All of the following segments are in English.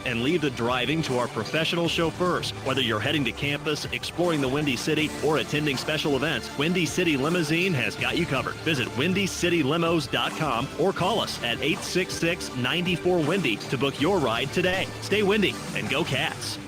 and leave the driving to our professional chauffeurs. Whether you're heading to campus, exploring the Windy City, or attending special events, Windy City Limousine has got you covered. Visit WindyCityLimos.com or call us at 866-94-WINDY to book your ride today. Stay windy and go Cats.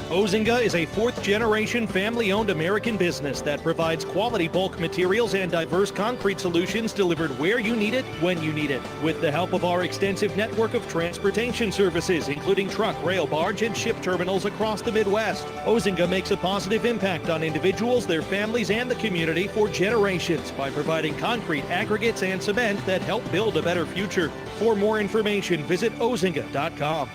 Ozinga is a fourth-generation family-owned American business that provides quality bulk materials and diverse concrete solutions delivered where you need it, when you need it. With the help of our extensive network of transportation services, including truck, rail, barge, and ship terminals across the Midwest, Ozinga makes a positive impact on individuals, their families, and the community for generations by providing concrete, aggregates, and cement that help build a better future. For more information, visit ozinga.com.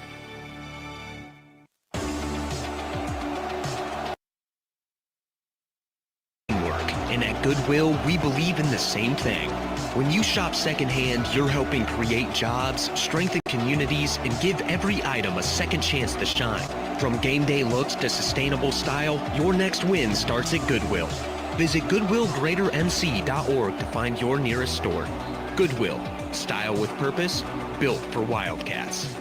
And at Goodwill, we believe in the same thing. When you shop secondhand, you're helping create jobs, strengthen communities, and give every item a second chance to shine. From game day looks to sustainable style, your next win starts at Goodwill. Visit GoodwillGreaterMC.org to find your nearest store. Goodwill, style with purpose, built for Wildcats.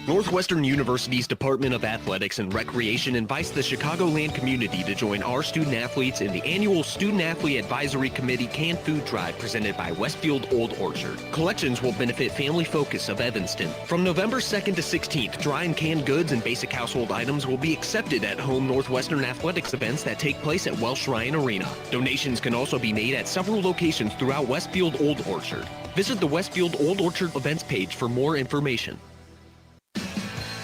Northwestern University's Department of Athletics and Recreation invites the Chicagoland community to join our student athletes in the annual Student Athlete Advisory Committee Canned Food Drive presented by Westfield Old Orchard. Collections will benefit Family Focus of Evanston. From November 2nd to 16th, dry and canned goods and basic household items will be accepted at home Northwestern athletics events that take place at Welsh Ryan Arena. Donations can also be made at several locations throughout Westfield Old Orchard. Visit the Westfield Old Orchard events page for more information.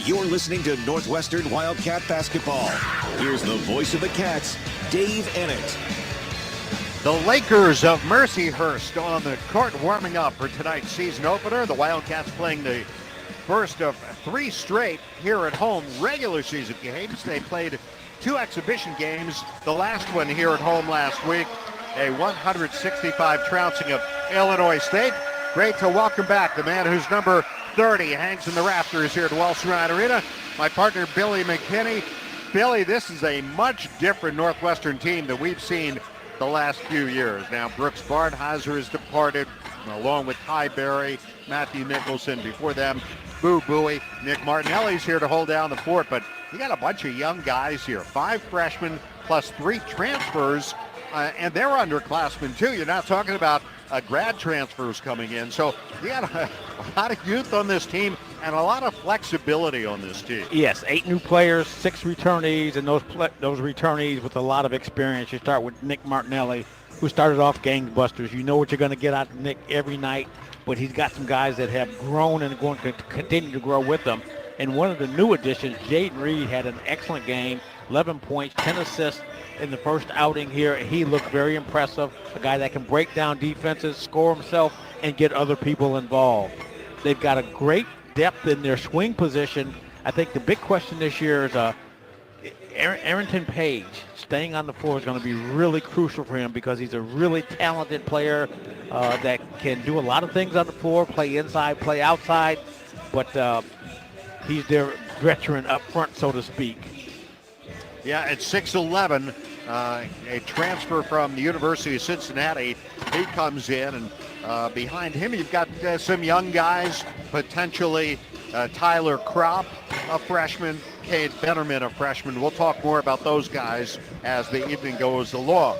You're listening to Northwestern Wildcat Basketball. Here's the voice of the Cats, Dave Ennett. The Lakers of Mercyhurst on the court warming up for tonight's season opener. The Wildcats playing the first of three straight here at home regular season games. They played two exhibition games, the last one here at home last week, a 165 trouncing of Illinois State. Great to welcome back the man whose number 30 hangs in the rafters here at Welsh Ryan Arena. My partner, Billy McKinney. Billy, this is a much different Northwestern team that we've seen the last few years. Now, Brooks Barnheiser has departed, along with Ty Berry, Matthew Nicholson. Before them, Boo Buie. Nick Martinelli's here to hold down the fort, but you got a bunch of young guys here. 5 freshmen plus 3 transfers, and they're underclassmen, too. You're not talking about grad transfers coming in. So you got a lot of youth on this team and a lot of flexibility on this team. Yes, 8 new players, 6 returnees, and those returnees with a lot of experience. You start with Nick Martinelli, who started off gangbusters. You know what you're going to get out of Nick every night, but he's got some guys that have grown and are going to continue to grow with them. And one of the new additions, Jaden Reed, had an excellent game, 11 points, 10 assists in the first outing here. He looked very impressive, a guy that can break down defenses, score himself, and get other people involved. They've got a great depth in their swing position. I think the big question this year is Arrington Page staying on the floor is going to be really crucial for him because he's a really talented player that can do a lot of things on the floor, play inside, play outside, but he's their veteran up front, so to speak. Yeah, at 6'11", a transfer from the University of Cincinnati. He comes in, and behind him you've got some young guys, potentially Tyler Kropp, a freshman, Cade Bennerman, a freshman. We'll talk more about those guys as the evening goes along.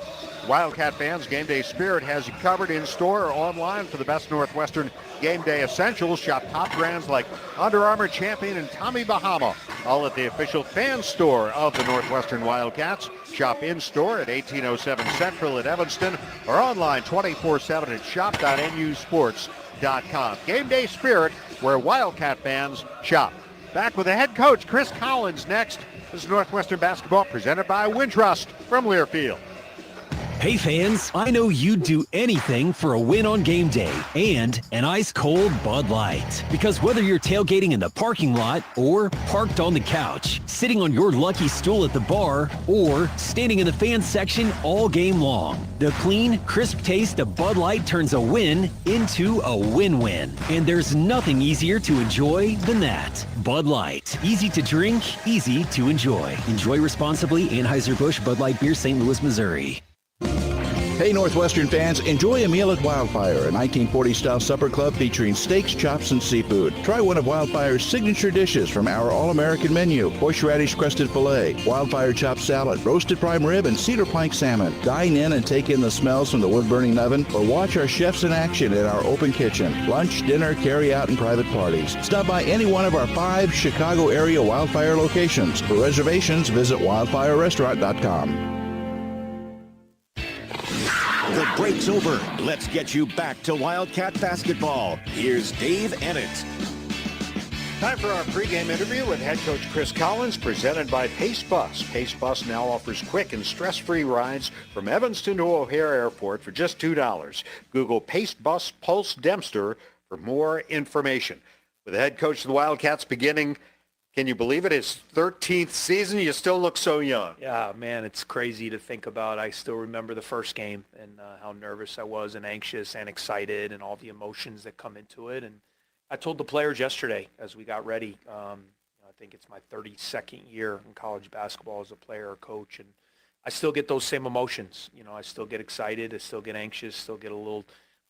Wildcat fans, Game Day Spirit has you covered in store or online for the best Northwestern Game Day essentials. Shop top brands like Under Armour, Champion, and Tommy Bahama, all at the official fan store of the Northwestern Wildcats. Shop in-store at 1807 Central at Evanston or online 24/7 at shop.nusports.com. Game Day Spirit, where Wildcat fans shop. Back with the head coach, Chris Collins, next. This is Northwestern Basketball presented by Wintrust from Learfield. Hey fans, I know you'd do anything for a win on game day and an ice-cold Bud Light. Because whether you're tailgating in the parking lot or parked on the couch, sitting on your lucky stool at the bar, or standing in the fan section all game long, the clean, crisp taste of Bud Light turns a win into a win-win. And there's nothing easier to enjoy than that. Bud Light. Easy to drink, easy to enjoy. Enjoy responsibly. Anheuser-Busch Bud Light Beer, St. Louis, Missouri. Hey Northwestern fans, enjoy a meal at Wildfire, a 1940s-style supper club featuring steaks, chops, and seafood. Try one of Wildfire's signature dishes from our all-American menu: horseradish-crusted filet, Wildfire chopped salad, roasted prime rib, and cedar plank salmon. Dine in and take in the smells from the wood-burning oven, or watch our chefs in action at our open kitchen. Lunch, dinner, carry-out, and private parties. Stop by any one of our 5 Chicago area Wildfire locations. For reservations, visit wildfirerestaurant.com. The break's over. Let's get you back to Wildcat basketball. Here's Dave Ennett. Time for our pregame interview with head coach Chris Collins, presented by Pace Bus. Pace Bus now offers quick and stress-free rides from Evanston to O'Hare Airport for just $2. Google Pace Bus Pulse Dempster for more information. With the head coach of the Wildcats beginning, can you believe it, his 13th season? You still look so young. Yeah, man, it's crazy to think about. I still remember the first game and how nervous I was and anxious and excited and all the emotions that come into it. And I told the players yesterday as we got ready, I think it's my 32nd year in college basketball as a player or coach, and I still get those same emotions. I still get excited, I still get anxious, still get a little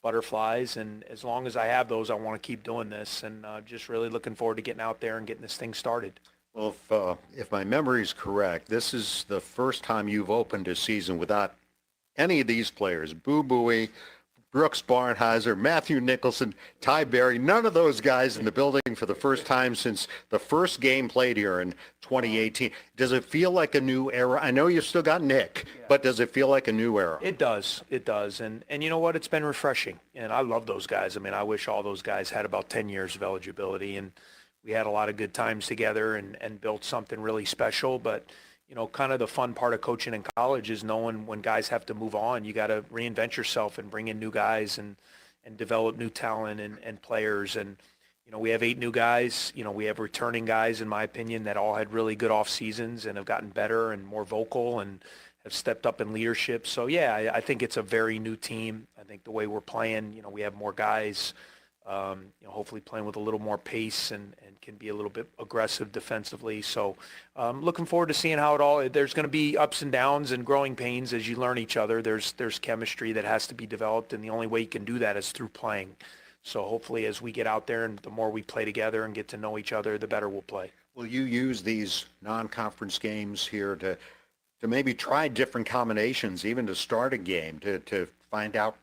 butterflies, and as long as I have those, I want to keep doing this, and just really looking forward to getting out there and getting this thing started. Well, if my memory is correct, this is the first time you've opened a season without any of these players: Boo Buie, Brooks Barnheiser, Matthew Nicholson, Ty Berry, none of those guys in the building for the first time since the first game played here in 2018. Does it feel like a new era? I know you've still got Nick, but does it feel like a new era? It does. It does. And you know what? It's been refreshing. And I love those guys. I mean, I wish all those guys had about 10 years of eligibility. And we had a lot of good times together and built something really special. But kind of the fun part of coaching in college is knowing when guys have to move on, you got to reinvent yourself and bring in new guys and develop new talent and players. And, we have 8 new guys. We have returning guys, in my opinion, that all had really good off seasons and have gotten better and more vocal and have stepped up in leadership. So, yeah, I think it's a very new team. I think the way we're playing, we have more guys, hopefully playing with a little more pace and can be a little bit aggressive defensively. So looking forward to seeing how it all, there's going to be ups and downs and growing pains as you learn each other. There's chemistry that has to be developed, and the only way you can do that is through playing. So hopefully as we get out there and the more we play together and get to know each other, the better we'll play. Will you use these non-conference games here to maybe try different combinations, even to start a game, to find out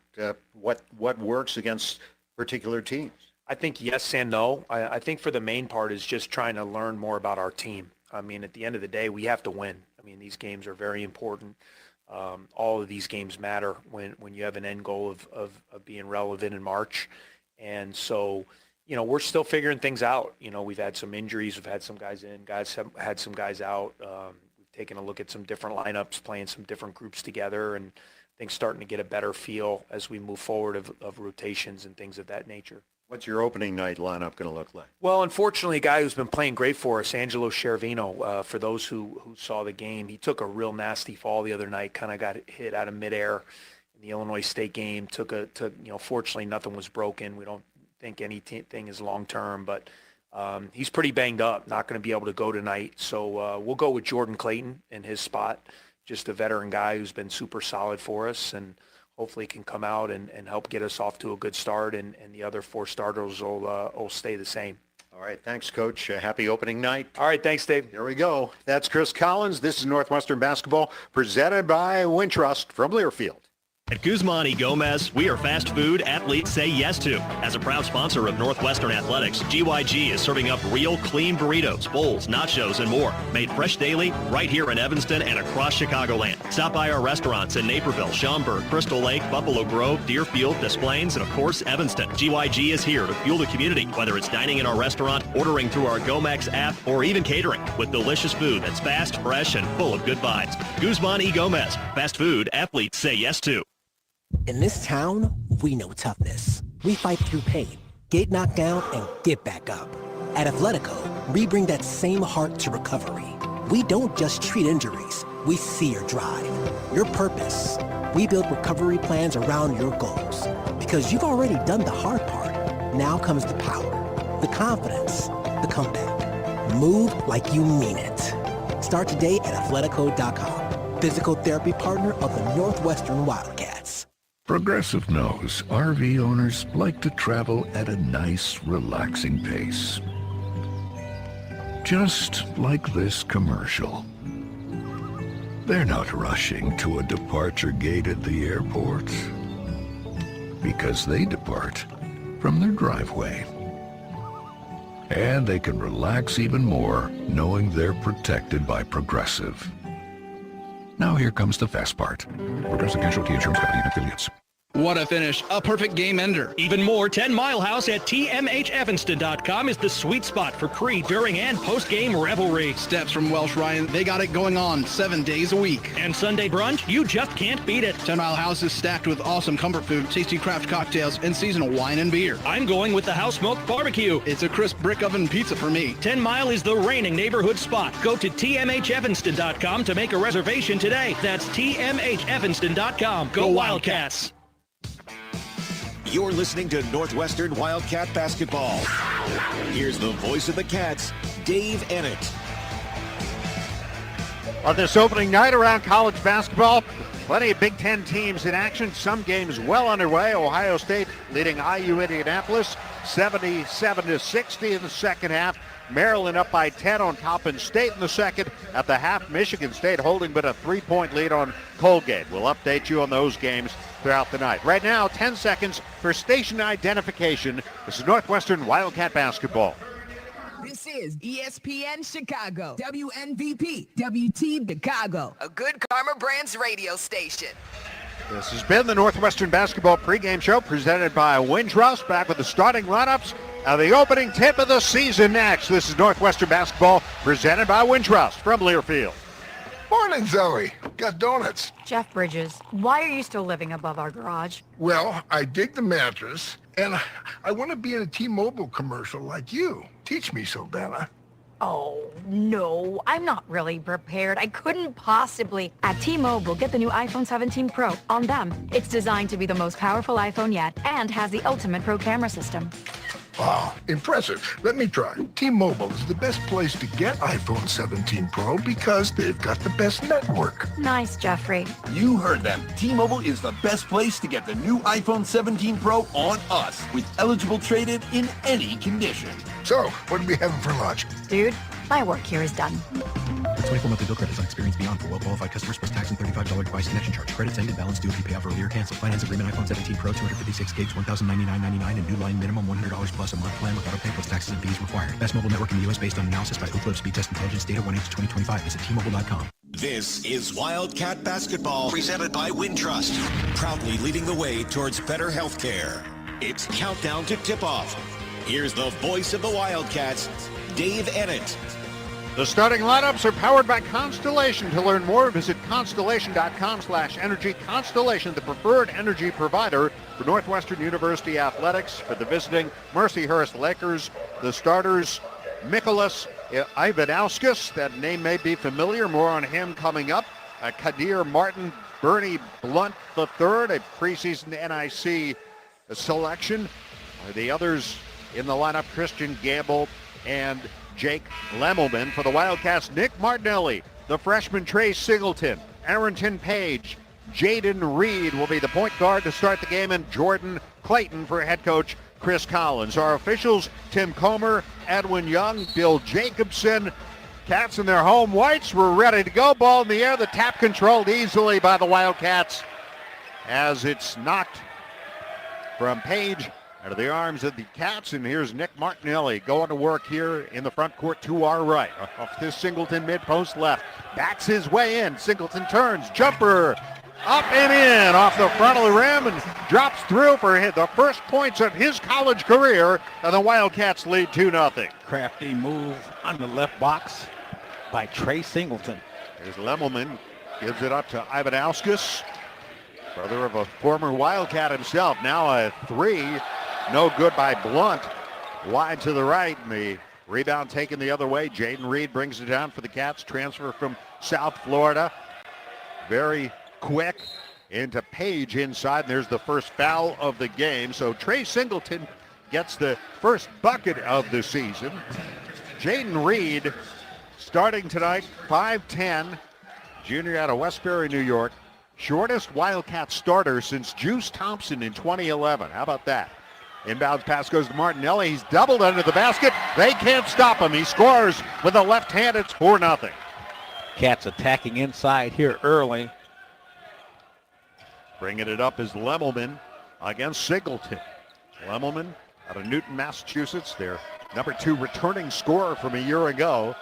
what works against particular teams? I think yes and no. I think for the main part is just trying to learn more about our team. I mean, at the end of the day, we have to win. I mean, these games are very important. All of these games matter when you have an end goal of being relevant in March. And so, we're still figuring things out. We've had some injuries. We've had some guys in. Guys have had some guys out. We've taken a look at some different lineups, playing some different groups together, and I think starting to get a better feel as we move forward of rotations and things of that nature. What's your opening night lineup going to look like? Well, unfortunately, a guy who's been playing great for us, Angelo Scervino, for those who saw the game, he took a real nasty fall the other night, kind of got hit out of midair in the Illinois State game. Fortunately, nothing was broken. We don't think anything is long-term, but he's pretty banged up, not going to be able to go tonight. So we'll go with Jordan Clayton in his spot, just a veteran guy who's been super solid for us, and hopefully can come out and help get us off to a good start, and the other 4 starters will stay the same. All right, thanks, Coach. Happy opening night. All right, thanks, Dave. Here we go. That's Chris Collins. This is Northwestern Basketball, presented by Wintrust from Learfield. At Guzman y Gomez, we are fast food athletes say yes to. As a proud sponsor of Northwestern Athletics, GYG is serving up real clean burritos, bowls, nachos, and more. Made fresh daily right here in Evanston and across Chicagoland. Stop by our restaurants in Naperville, Schaumburg, Crystal Lake, Buffalo Grove, Deerfield, Des Plaines, and of course, Evanston. GYG is here to fuel the community, whether it's dining in our restaurant, ordering through our GoMax app, or even catering, with delicious food that's fast, fresh, and full of good vibes. Guzman y Gomez, fast food athletes say yes to. In this town, we know toughness. We fight through pain, get knocked down, and get back up. At Athletico, we bring that same heart to recovery. We don't just treat injuries, we see your drive, your purpose. We build recovery plans around your goals. Because you've already done the hard part. Now comes the power, the confidence, the comeback. Move like you mean it. Start today at Athletico.com. Physical therapy partner of the Northwestern Wildcats. Progressive knows RV owners like to travel at a nice, relaxing pace. Just like this commercial. They're not rushing to a departure gate at the airport because they depart from their driveway. And they can relax even more knowing they're protected by Progressive. Now here comes the fast part. Progressive Casualty Insurance Company and affiliates. What a finish. A perfect game ender. Even more, 10 Mile House at tmhevanston.com is the sweet spot for pre, during, and post-game revelry. Steps from Welsh Ryan. They got it going on 7 days a week. And Sunday brunch, you just can't beat it. 10 Mile House is stacked with awesome comfort food, tasty craft cocktails, and seasonal wine and beer. I'm going with the house-smoked barbecue. It's a crisp brick oven pizza for me. 10 Mile is the reigning neighborhood spot. Go to tmhevanston.com to make a reservation today. That's tmhevanston.com. Go Wildcats! You're listening to Northwestern Wildcat Basketball. Here's the voice of the Cats, Dave Ennett. On this opening night around college basketball, plenty of Big Ten teams in action. Some games well underway. Ohio State leading IU Indianapolis 77-60 in the second half. Maryland up by 10 on Coppin State in the second. At the half, Michigan State holding but a 3-point lead on Colgate. We'll update you on those games throughout the night. Right now, 10 seconds for station identification. This is Northwestern Wildcat Basketball. This is ESPN Chicago, WNVP, WT Chicago, a good Karma Brands radio station. This has been the Northwestern Basketball pregame show presented by Wintrust. Back with the starting lineups. The opening tip of the season next. This is Northwestern Basketball presented by Wintrust from Learfield. Morning, Zoe. Got donuts. Jeff Bridges, why are you still living above our garage? Well, I dig the mattress, and I want to be in a T-Mobile commercial like you. Teach me, Saldana. Oh, no, I'm not really prepared. I couldn't possibly. At T-Mobile, get the new iPhone 17 Pro. On them, it's designed to be the most powerful iPhone yet and has the ultimate pro camera system. Wow, impressive. Let me try. T-Mobile is the best place to get iPhone 17 Pro because they've got the best network. Nice, Jeffrey. You heard them. T-Mobile is the best place to get the new iPhone 17 Pro on us with eligible trade-in in any condition. So, what are we having for lunch? Dude, my work here is done. 24 monthly bill credits on experience beyond for well-qualified customers plus tax and $35 device connection charge. Credits ended, balance due if you pay off earlier. Cancel. Finance agreement iPhone 17 Pro, 256 gigs, $1,099.99 and new line minimum $100 plus a month plan with auto pay plus taxes and fees required. Best mobile network in the U.S. based on analysis by Ookla Speed Test Intelligence data 1H2025. Visit T-Mobile.com. This is Wildcat Basketball presented by Wintrust, proudly leading the way towards better health care. It's countdown to tip-off. Here's the voice of the Wildcats, Dave Ennett. The starting lineups are powered by Constellation. To learn more, visit constellation.com/energy. Constellation, the preferred energy provider for Northwestern University athletics. For the visiting Mercyhurst Lakers, the starters, Mikolas Ivanauskas. That name may be familiar. More on him coming up. Kadir Martin, Bernie Blunt III, a preseason NIC selection. The others in the lineup, Christian Gamble and Jake Lemmelman. For the Wildcats, Nick Martinelli, the freshman Trey Singleton, Arrington Page, Jaden Reed will be the point guard to start the game, and Jordan Clayton for head coach Chris Collins. Our officials, Tim Comer, Edwin Young, Bill Jacobson. Cats in their home whites were ready to go. Ball in the air. The tap controlled easily by the Wildcats as it's knocked from Page out of the arms of the Cats, and here's Nick Martinelli going to work here in the front court to our right. Off this Singleton mid-post left. Backs his way in. Singleton turns. Jumper up and in off the front of the rim and drops through for the first points of his college career, and the Wildcats lead 2-0. Crafty move on the left box by Trey Singleton. Here's Lemmelman. Gives it up to Ivanauskas, brother of a former Wildcat himself. Now a three. No good by Blunt. Wide to the right, and the rebound taken the other way. Jaden Reed brings it down for the Cats. Transfer from South Florida. Very quick into Page inside, and there's the first foul of the game. So Trey Singleton gets the first bucket of the season. Jaden Reed starting tonight, 5'10", junior out of Westbury, New York. Shortest Wildcat starter since Juice Thompson in 2011. How about that? Inbounds pass goes to Martinelli. He's doubled under the basket. They can't stop him. He scores with a left hand. It's 4-0. Cats attacking inside here early. Bringing it up is Lemelman against Singleton. Lemelman out of Newton, Massachusetts. Their number 2 returning scorer from a year ago.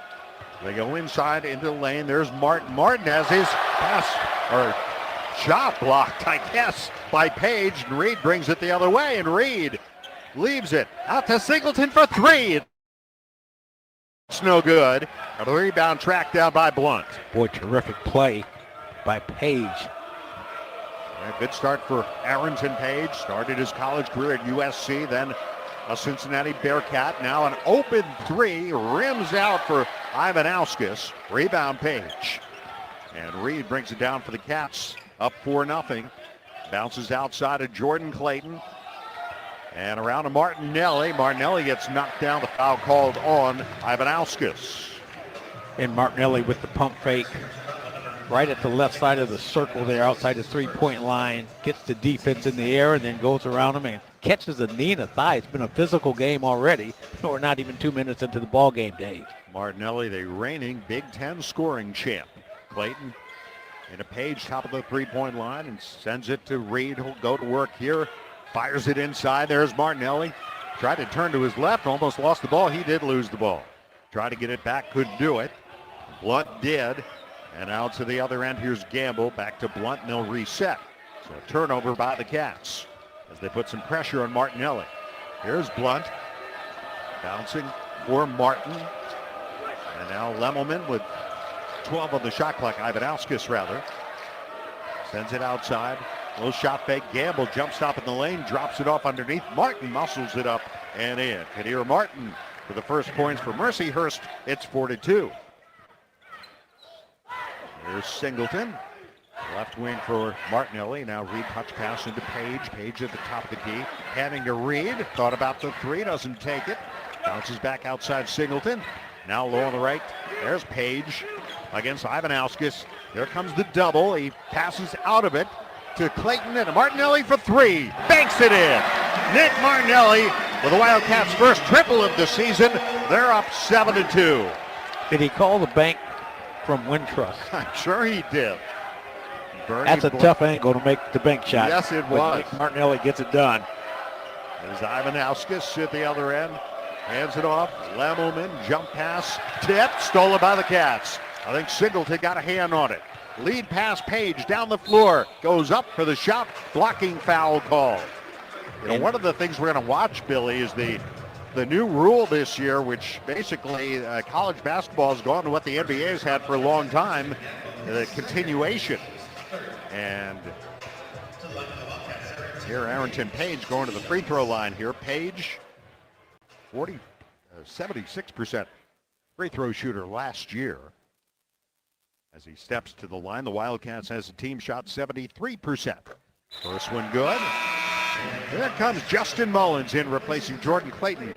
They go inside into the lane. There's Martin. Martin has his pass or shot blocked, I guess, by Page. And Reed brings it the other way, and Reed leaves it out to Singleton for 3. It's no good. A rebound tracked down by Blunt. Boy, terrific play by Page. A good start for Arrington Page. Started his college career at USC, then a Cincinnati Bearcat. Now an open 3, rims out for Ivanauskas. Rebound Page. And Reed brings it down for the Cats, up 4-0. Bounces outside of Jordan Clayton. And around to Martinelli. Martinelli gets knocked down. The foul called on Ivanauskas. And Martinelli with the pump fake right at the left side of the circle there outside the three-point line. Gets the defense in the air and then goes around him and catches a knee and a thigh. It's been a physical game already. We're not even 2 minutes into the ball game, Dave. Martinelli, the reigning Big Ten scoring champ. Clayton in a Page, top of the three-point line, and sends it to Reed, who'll go to work here. Fires it inside. There's Martinelli. Tried to turn to his left, almost lost the ball. He did lose the ball. Tried to get it back, couldn't do it. Blunt did. And out to the other end, here's Gamble. Back to Blunt, and they'll reset. So a turnover by the Cats as they put some pressure on Martinelli. Here's Blunt. Bouncing for Martin. And now Lemelman with 12 on the shot clock. Ivanauskas, rather. Sends it outside. Little shot fake. Gamble jump stop in the lane. Drops it off underneath. Martin muscles it up and in. Kadir Martin for the first points for Mercyhurst. It's 4-2. There's Singleton. Left wing for Martinelli. Now Reed touch pass into Page. Page at the top of the key. Handing to Reed. Thought about the 3. Doesn't take it. Bounces back outside Singleton. Now low on the right. There's Page against Ivanauskas. There comes the double. He passes out of it to Clayton and Martinelli for 3. Banks it in. Nick Martinelli with the Wildcats' first triple of the season. They're up 7-2. Did he call the bank from Wintrust? I'm sure he did. That's a tough angle to make the bank shot. Yes, it was. Martinelli gets it done. There's Ivanauskas at the other end. Hands it off. Lemelman, jump pass, tip, stolen by the Cats. I think Singleton got a hand on it. Lead pass Page down the floor. Goes up for the shot. Blocking foul call. You know, one of the things we're going to watch, Billy, is the new rule this year, which basically college basketball has gone to what the NBA has had for a long time, the continuation. And here Arrington Page going to the free throw line here. Page, 76% free throw shooter last year. As he steps to the line, the Wildcats has a team shot 73%. First one good. Here comes Justin Mullins in replacing Jordan Clayton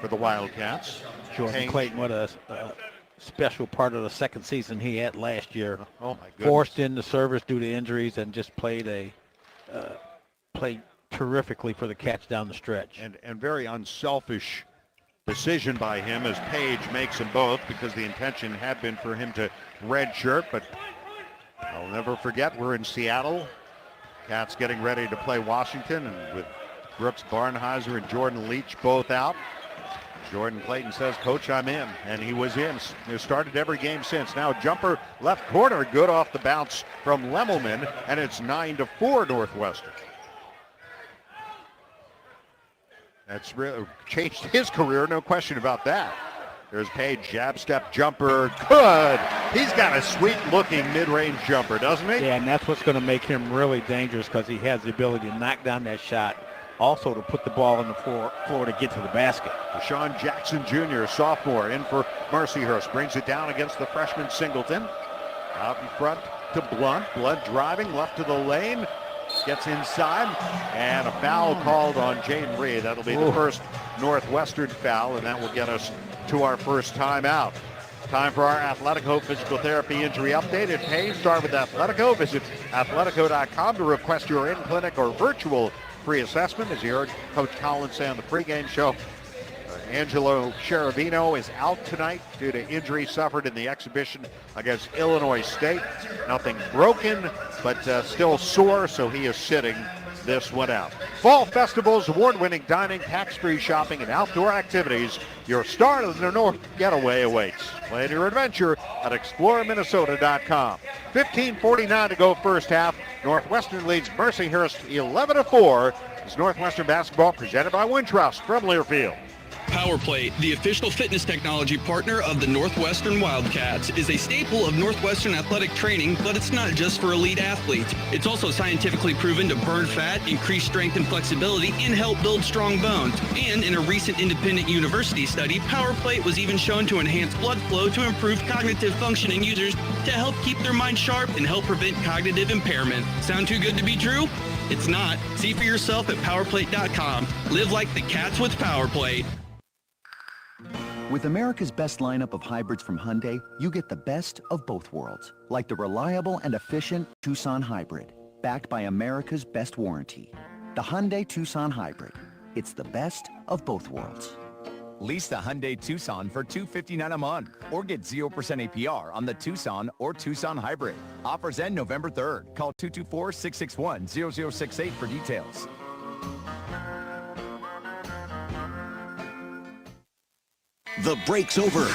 for the Wildcats. Jordan Clayton, what a special part of the second season he had last year. Oh my goodness. Forced into service due to injuries and just played terrifically for the Cats down the stretch. And very unselfish decision by him as Page makes them both, because the intention had been for him to redshirt, but I'll never forget, we're in Seattle. Cats getting ready to play Washington, and with Brooks Barnheiser and Jordan Leach both out, Jordan Clayton says, "Coach, I'm in," and he was in. He started every game since. Now jumper left corner, good off the bounce from Lemelman, and it's 9-4 Northwestern. That's really changed his career, no question about that. There's Page, jab step jumper, good. He's got a sweet-looking mid-range jumper, doesn't he? Yeah, and that's what's going to make him really dangerous, because he has the ability to knock down that shot, also to put the ball on the floor to get to the basket. Deshaun Jackson Jr., sophomore, in for Mercyhurst, brings it down against the freshman Singleton. Out in front to Blunt. Blunt driving left to the lane. Gets inside, and a foul called on Jane Reed. That'll be the first Northwestern foul, and that will get us to our first timeout. Time for our Athletico Physical Therapy Injury Update. It pays. Start with Athletico. Visit athletico.com to request your in-clinic or virtual free assessment. As you heard Coach Collins say on the pregame show, Angelo Cheravino is out tonight due to injury suffered in the exhibition against Illinois State. Nothing broken, but still sore, so he is sitting this one out. Fall Festival's award-winning dining, tax-free shopping, and outdoor activities. Your start of the North Getaway awaits. Plan your adventure at exploreminnesota.com. 15:49 to go first half. Northwestern leads Mercyhurst 11-4. It's Northwestern basketball presented by Wintrust from Learfield. PowerPlate, the official fitness technology partner of the Northwestern Wildcats, is a staple of Northwestern athletic training, but it's not just for elite athletes. It's also scientifically proven to burn fat, increase strength and flexibility, and help build strong bones. And in a recent independent university study, PowerPlate was even shown to enhance blood flow to improve cognitive function in users to help keep their mind sharp and help prevent cognitive impairment. Sound too good to be true? It's not. See for yourself at PowerPlate.com. Live like the Cats with PowerPlate. With America's best lineup of hybrids from Hyundai, you get the best of both worlds, like the reliable and efficient Tucson Hybrid, backed by America's best warranty. The Hyundai Tucson Hybrid. It's the best of both worlds. Lease the Hyundai Tucson for $259 a month or get 0% APR on the Tucson or Tucson Hybrid. Offers end November 3rd. Call 224-661-0068 for details. The break's over.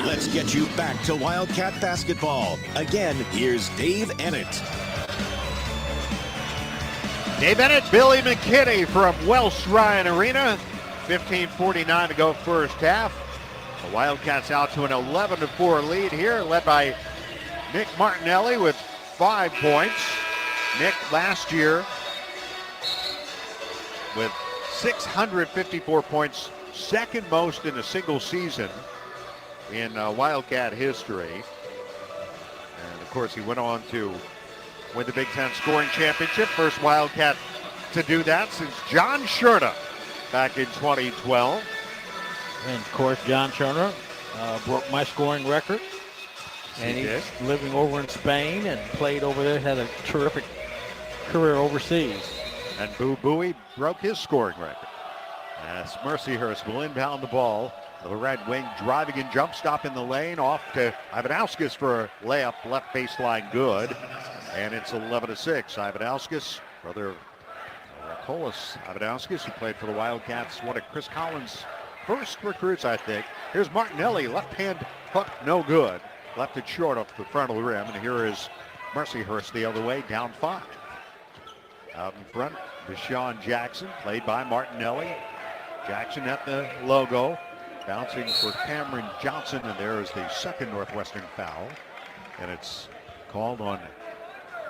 Let's get you back to Wildcat basketball. Again, here's Dave Ennett. Dave Ennett, Billy McKinney from Welsh Ryan Arena. 15:49 to go first half. The Wildcats out to an 11-4 lead here, led by Nick Martinelli with 5 points. Nick last year with 654 points, second most in a single season in Wildcat history. And of course, he went on to win the Big Ten scoring championship. First Wildcat to do that since John Scherner back in 2012. And of course, John Scherner broke my scoring record. And he's living over in Spain and played over there, had a terrific career overseas. And Boo Buie broke his scoring record. As Mercyhurst will inbound the ball. The right wing driving and jump stop in the lane. Off to Ivanauskas for a layup, left baseline good. And it's 11-6. Ivanauskas, brother Rakolas Ivanauskas, who played for the Wildcats, one of Chris Collins' first recruits, I think. Here's Martinelli, left hand hook, no good. Left it short off the front of the rim. And here is Mercyhurst the other way, down 5. Out in front, Deshaun Jackson, played by Martinelli. Jackson at the logo, bouncing for Cameron Johnson, and there is the second Northwestern foul. And it's called on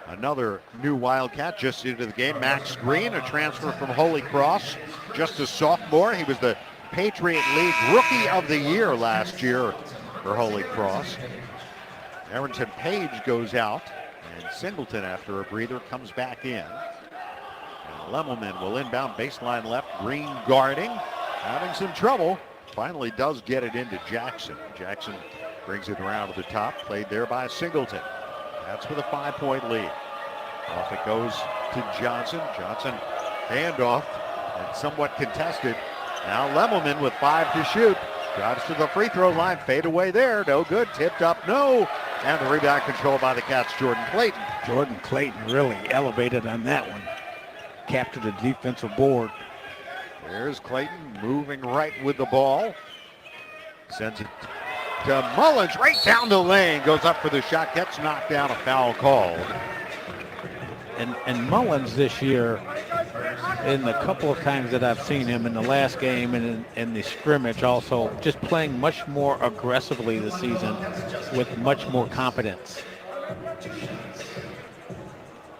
another new Wildcat just into the game, Max Green, a transfer from Holy Cross, just a sophomore. He was the Patriot League Rookie of the Year last year for Holy Cross. Arrington Page goes out, and Singleton, after a breather, comes back in. Lemelman will inbound baseline left. Green guarding, having some trouble. Finally does get it into Jackson. Jackson brings it around to the top. Played there by Singleton. That's with a 5-point lead. Off it goes to Johnson. Johnson handoff and somewhat contested. Now Lemelman with 5 to shoot. Drives to the free throw line. Fade away there. No good. Tipped up. No. And the rebound controlled by the Cats, Jordan Clayton. Jordan Clayton really elevated on that one. Captured the defensive board. There's Clayton moving right with the ball. Sends it to Mullins right down the lane. Goes up for the shot. Gets knocked down. A foul called. And Mullins this year, in the couple of times that I've seen him in the last game and in the scrimmage also, just playing much more aggressively this season with much more confidence.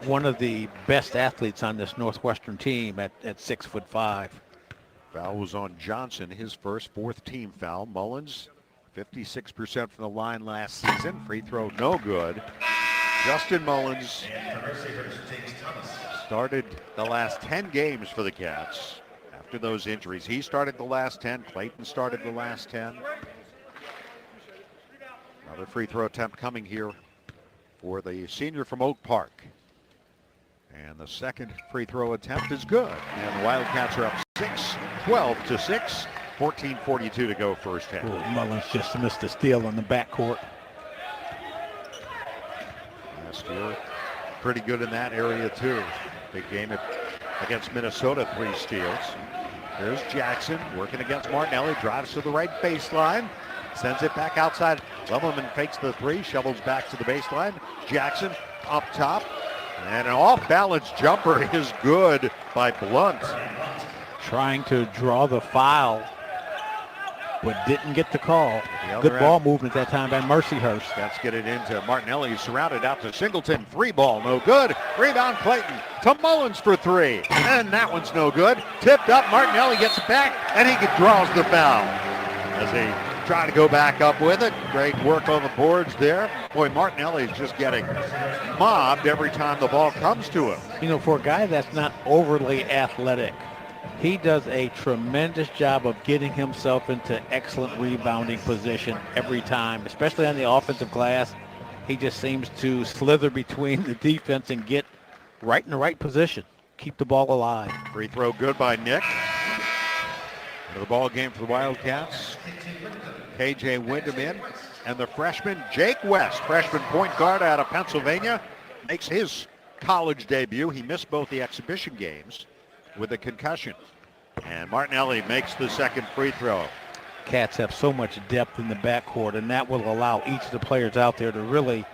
One of the best athletes on this Northwestern team at 6'5". Foul was on Johnson, his first, 4th team foul. Mullins, 56% from the line last season. Free throw, no good. Justin Mullins started the last 10 games for the Cats. After those injuries, he started the last 10. Clayton started the last 10. Another free throw attempt coming here for the senior from Oak Park. And the second free throw attempt is good. And the Wildcats are up 12-6. 14:42 to go first half. Ooh, Mullins just missed a steal in the backcourt. Last year, pretty good in that area too. Big game against Minnesota, 3 steals. There's Jackson working against Martinelli, drives to the right baseline, sends it back outside. Levelman fakes the 3, shovels back to the baseline. Jackson up top, and an off-balance jumper is good by Blunt. Trying to draw the foul, but didn't get the call. The Good ball movement that time by Mercyhurst. Let's get it into Martinelli. He's surrounded out to Singleton. 3 ball, no good. Rebound Clayton to Mullins for 3. And that one's no good. Tipped up, Martinelli gets it back, and he draws the foul. As he try to go back up with it. Great work on the boards there. Boy, Martinelli is just getting mobbed every time the ball comes to him. You know, for a guy that's not overly athletic, he does a tremendous job of getting himself into excellent rebounding position every time, especially on the offensive glass. He just seems to slither between the defense and get right in the right position. Keep the ball alive. Free throw good by Nick. Into the ball game for the Wildcats. KJ Wyndham in. And the freshman, Jake West, freshman point guard out of Pennsylvania, makes his college debut. He missed both the exhibition games with a concussion. And Martinelli makes the second free throw. Cats have so much depth in the backcourt, and that will allow each of the players out there to really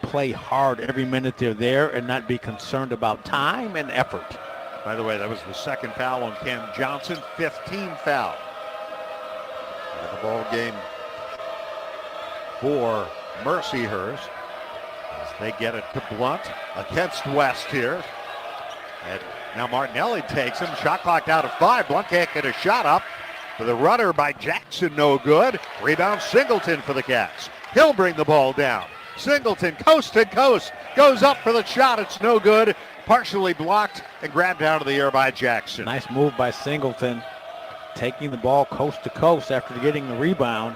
play hard every minute they're there and not be concerned about time and effort. By the way, that was the second foul on Cam Johnson, 15 foul. And the ball game for Mercyhurst as they get it to Blunt against West here. And now Martinelli takes him. Shot clock down to 5. Blunt can't get a shot up. For the runner by Jackson, no good. Rebound Singleton for the Cats. He'll bring the ball down. Singleton, coast to coast, goes up for the shot. It's no good. Partially blocked and grabbed out of the air by Jackson. Nice move by Singleton, taking the ball coast to coast after getting the rebound,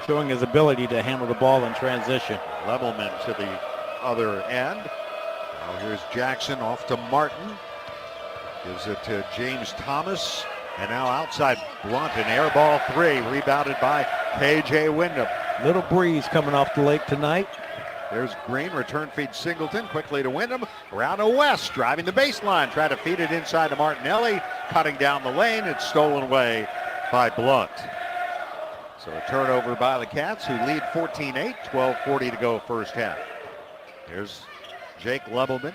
showing his ability to handle the ball in transition. Levelman to the other end. Now here's Jackson off to Martin. Gives it to James Thomas. And now outside Blunt, an air ball 3, rebounded by KJ Wyndham. Little breeze coming off the lake tonight. There's Green, return feed Singleton, quickly to Wyndham. Around to West, driving the baseline, try to feed it inside to Martinelli. Cutting down the lane, it's stolen away by Blunt. So a turnover by the Cats, who lead 14-8, 12:40 to go first half. Here's Jake Levelman.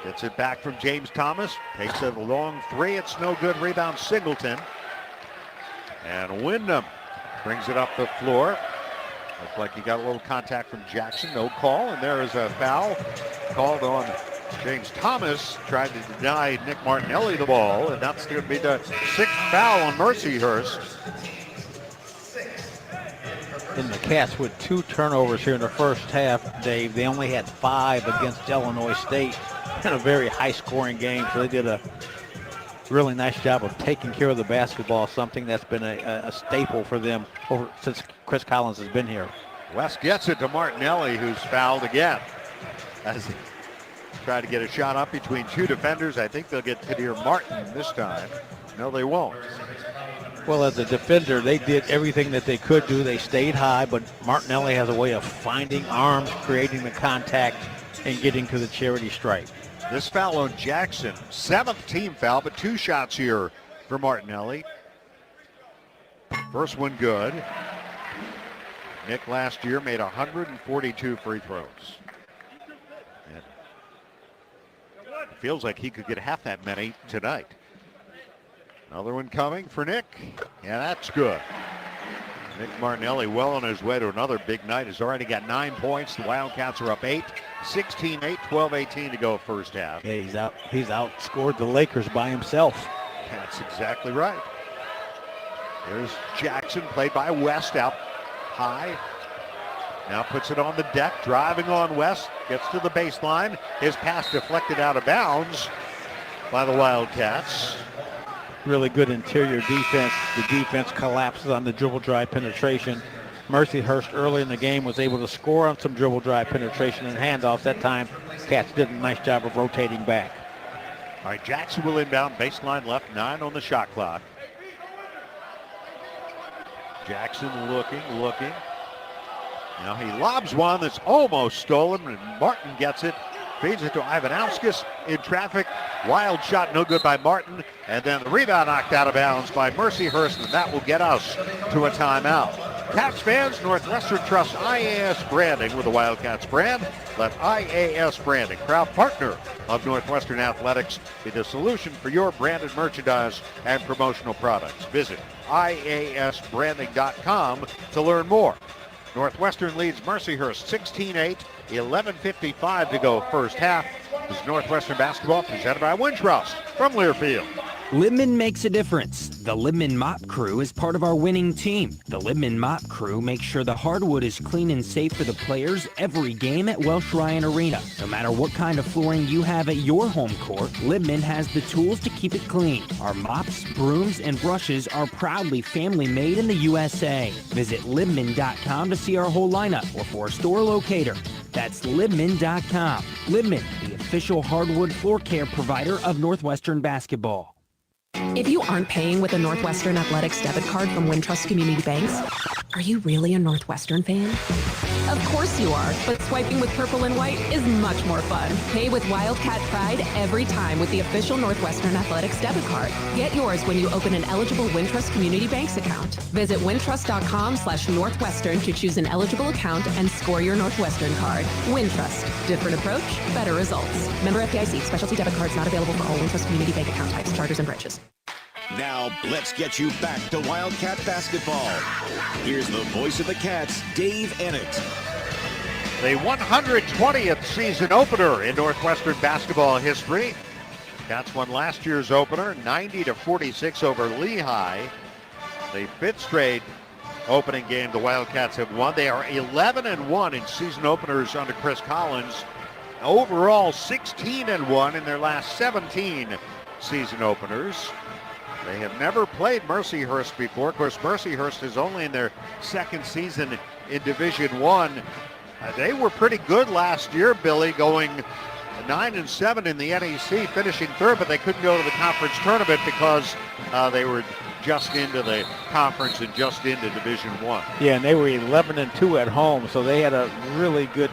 Gets it back from James Thomas. Takes a long 3. It's no good. Rebound Singleton. And Wyndham brings it up the floor. Looks like he got a little contact from Jackson. No call. And there is a foul called on James Thomas. Tried to deny Nick Martinelli the ball. And that's going to be the 6th foul on Mercyhurst. And the Cats with 2 turnovers here in the first half, Dave. They only had 5 against Illinois State in a very high-scoring game. So they did a really nice job of taking care of the basketball, something that's been a staple for them since Chris Collins has been here. West gets it to Martinelli, who's fouled again. As he tried to get a shot up between 2 defenders. I think they'll get Kadir Martin this time. No, they won't. Well, as a defender, they did everything that they could do. They stayed high, but Martinelli has a way of finding arms, creating the contact, and getting to the charity stripe. This foul on Jackson, 7th team foul, but 2 shots here for Martinelli. First one good. Nick last year made 142 free throws. And it feels like he could get half that many tonight. Another one coming for Nick. Yeah, that's good. Nick Martinelli well on his way to another big night. Has already got 9 points. The Wildcats are up 8. 16-8, 12-18 to go first half. Yeah, he's outscored the Lakers by himself. That's exactly right. There's Jackson, played by West, out high. Now puts it on the deck, driving on West, gets to the baseline. His pass deflected out of bounds by the Wildcats. Really good interior defense. The defense collapses on the dribble drive penetration. Mercyhurst early in the game was able to score on some dribble drive penetration and handoffs. That time, Cats did a nice job of rotating back. All right, Jackson will inbound. Baseline left, 9 on the shot clock. Jackson looking. Now he lobs one that's almost stolen, and Martin gets it. Feeds it to Ivanauskas in traffic. Wild shot, no good by Martin. And then the rebound knocked out of bounds by Mercyhurst, and that will get us to a timeout. Cats fans, Northwestern trusts IAS branding with the Wildcats brand. Let IAS branding, proud partner of Northwestern Athletics, be the solution for your branded merchandise and promotional products. Visit IASbranding.com to learn more. Northwestern leads Mercyhurst 16-8, 11:55 to go first half. This is Northwestern basketball presented by Wintrust from Learfield. Libman makes a difference. The Libman Mop Crew is part of our winning team. The Libman Mop Crew makes sure the hardwood is clean and safe for the players every game at Welsh Ryan Arena. No matter what kind of flooring you have at your home court, Libman has the tools to keep it clean. Our mops, brooms, and brushes are proudly family made in the USA. Visit Libman.com to see our whole lineup or for a store locator. That's Libman.com. Libman, the official hardwood floor care provider of Northwestern basketball. If you aren't paying with a Northwestern Athletics debit card from Wintrust Community Banks, are you really a Northwestern fan? Of course you are, but swiping with purple and white is much more fun. Pay with Wildcat Pride every time with the official Northwestern Athletics debit card. Get yours when you open an eligible Wintrust Community Banks account. Visit wintrust.com/Northwestern to choose an eligible account and score your Northwestern card. Wintrust. Different approach, better results. Member FDIC. Specialty debit cards not available for all Wintrust Community Bank account types, charters, and branches. Now, let's get you back to Wildcat basketball. Here's the voice of the Cats, Dave Ennett. The 120th season opener in Northwestern basketball history. Cats won last year's opener, 90-46 over Lehigh. The 5th straight opening game the Wildcats have won. They are 11-1 in season openers under Chris Collins. Overall, 16-1 in their last 17 season openers. They have never played Mercyhurst before. Of course, Mercyhurst is only in their 2nd season in Division One. They were pretty good last year, Billy, going 9-7 in the NEC, finishing 3rd, but they couldn't go to the conference tournament because they were just into the conference and just into Division One. Yeah, and they were 11-2 at home, so they had a really good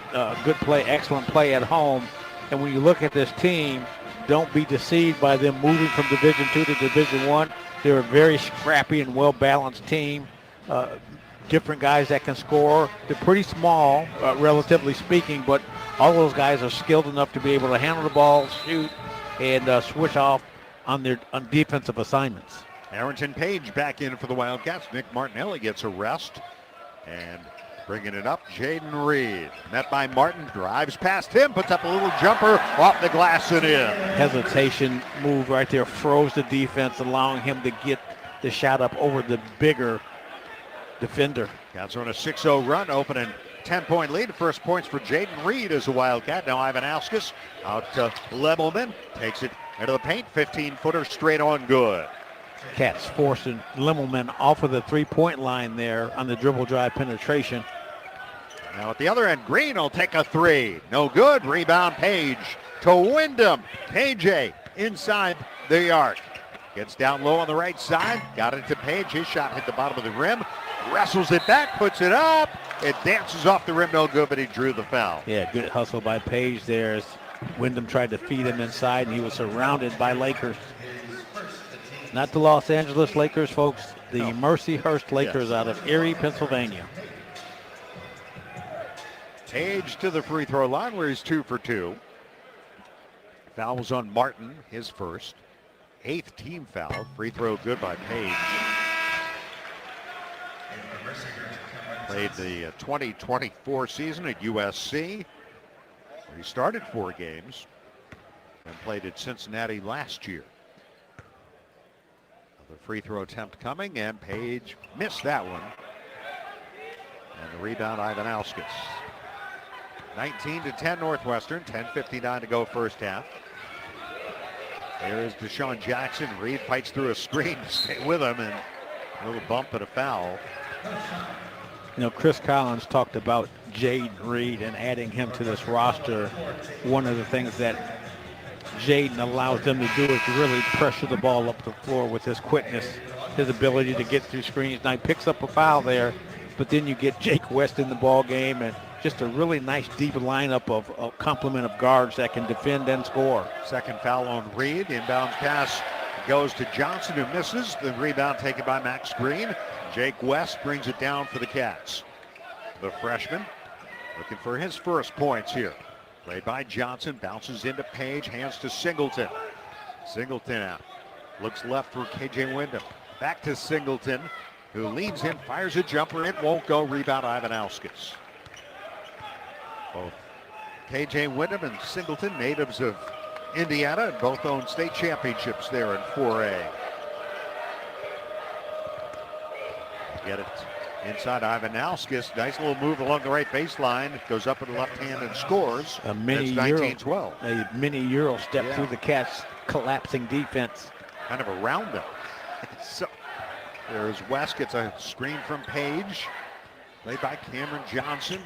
play, excellent play at home. And when you look at this team, don't be deceived by them moving from Division II to Division I. They're a very scrappy and well-balanced team. Different guys that can score. They're pretty small, relatively speaking, but all those guys are skilled enough to be able to handle the ball, shoot, and switch off on defensive assignments. Arrington Page back in for the Wildcats. Nick Martinelli gets a rest. And bringing it up, Jaden Reed. Met by Martin, drives past him, puts up a little jumper off the glass and in. Hesitation move right there, froze the defense, allowing him to get the shot up over the bigger defender. Cats are on a 6-0 run, opening 10-point lead. First points for Jaden Reed as a Wildcat. Now Ivanauskas out to Lemelman, takes it into the paint, 15-footer straight on good. Cats forcing Lemelman off of the three-point line there on the dribble drive penetration. Now at the other end, Green will take a three. No good. Rebound Page to Wyndham. Page inside the arc. Gets down low on the right side. Got it to Page. His shot hit the bottom of the rim. Wrestles it back, puts it up. It dances off the rim, no good, but he drew the foul. Yeah, good hustle by Page there as Wyndham tried to feed him inside, and he was surrounded by Lakers. Not the Los Angeles Lakers, folks. The Mercyhurst Lakers out of Erie, Pennsylvania. Page to the free throw line where he's 2 for 2. Foul was on Martin, his first. 8th team foul. Free throw good by Page. Played the 2024 season at USC. Where he started 4 games and played at Cincinnati last year. The free throw attempt coming, and Page missed that one. And the rebound, Ivanauskas. 19-10 Northwestern, 10:59 to go first half. There is Deshaun Jackson. Reed fights through a screen to stay with him, and a little bump and a foul. You know, Chris Collins talked about Jaden Reed and adding him to this roster. One of the things that Jaden allows them to do is to really pressure the ball up the floor with his quickness, his ability to get through screens. Now he picks up a foul there, but then you get Jake West in the ball game and just a really nice deep lineup of a complement of guards that can defend and score. Second foul on Reed. Inbound pass goes to Johnson, who misses. The rebound taken by Max Green. Jake West brings it down for the Cats. The freshman looking for his first points here. Played by Johnson, bounces into Page, hands to Singleton. Singleton out. Looks left for KJ Wyndham. Back to Singleton, who leans in, fires a jumper. It won't go. Rebound Ivanauskas. Both KJ Wyndham and Singleton, natives of Indiana, and both own state championships there in 4A. Get it inside Ivanauskas. Nice little move along the right baseline. Goes up with the left hand and scores. A mini Euro. A mini Euro step through the Cats' collapsing defense. Kind of around them. So there's West, gets a screen from Page. Played by Cameron Johnson.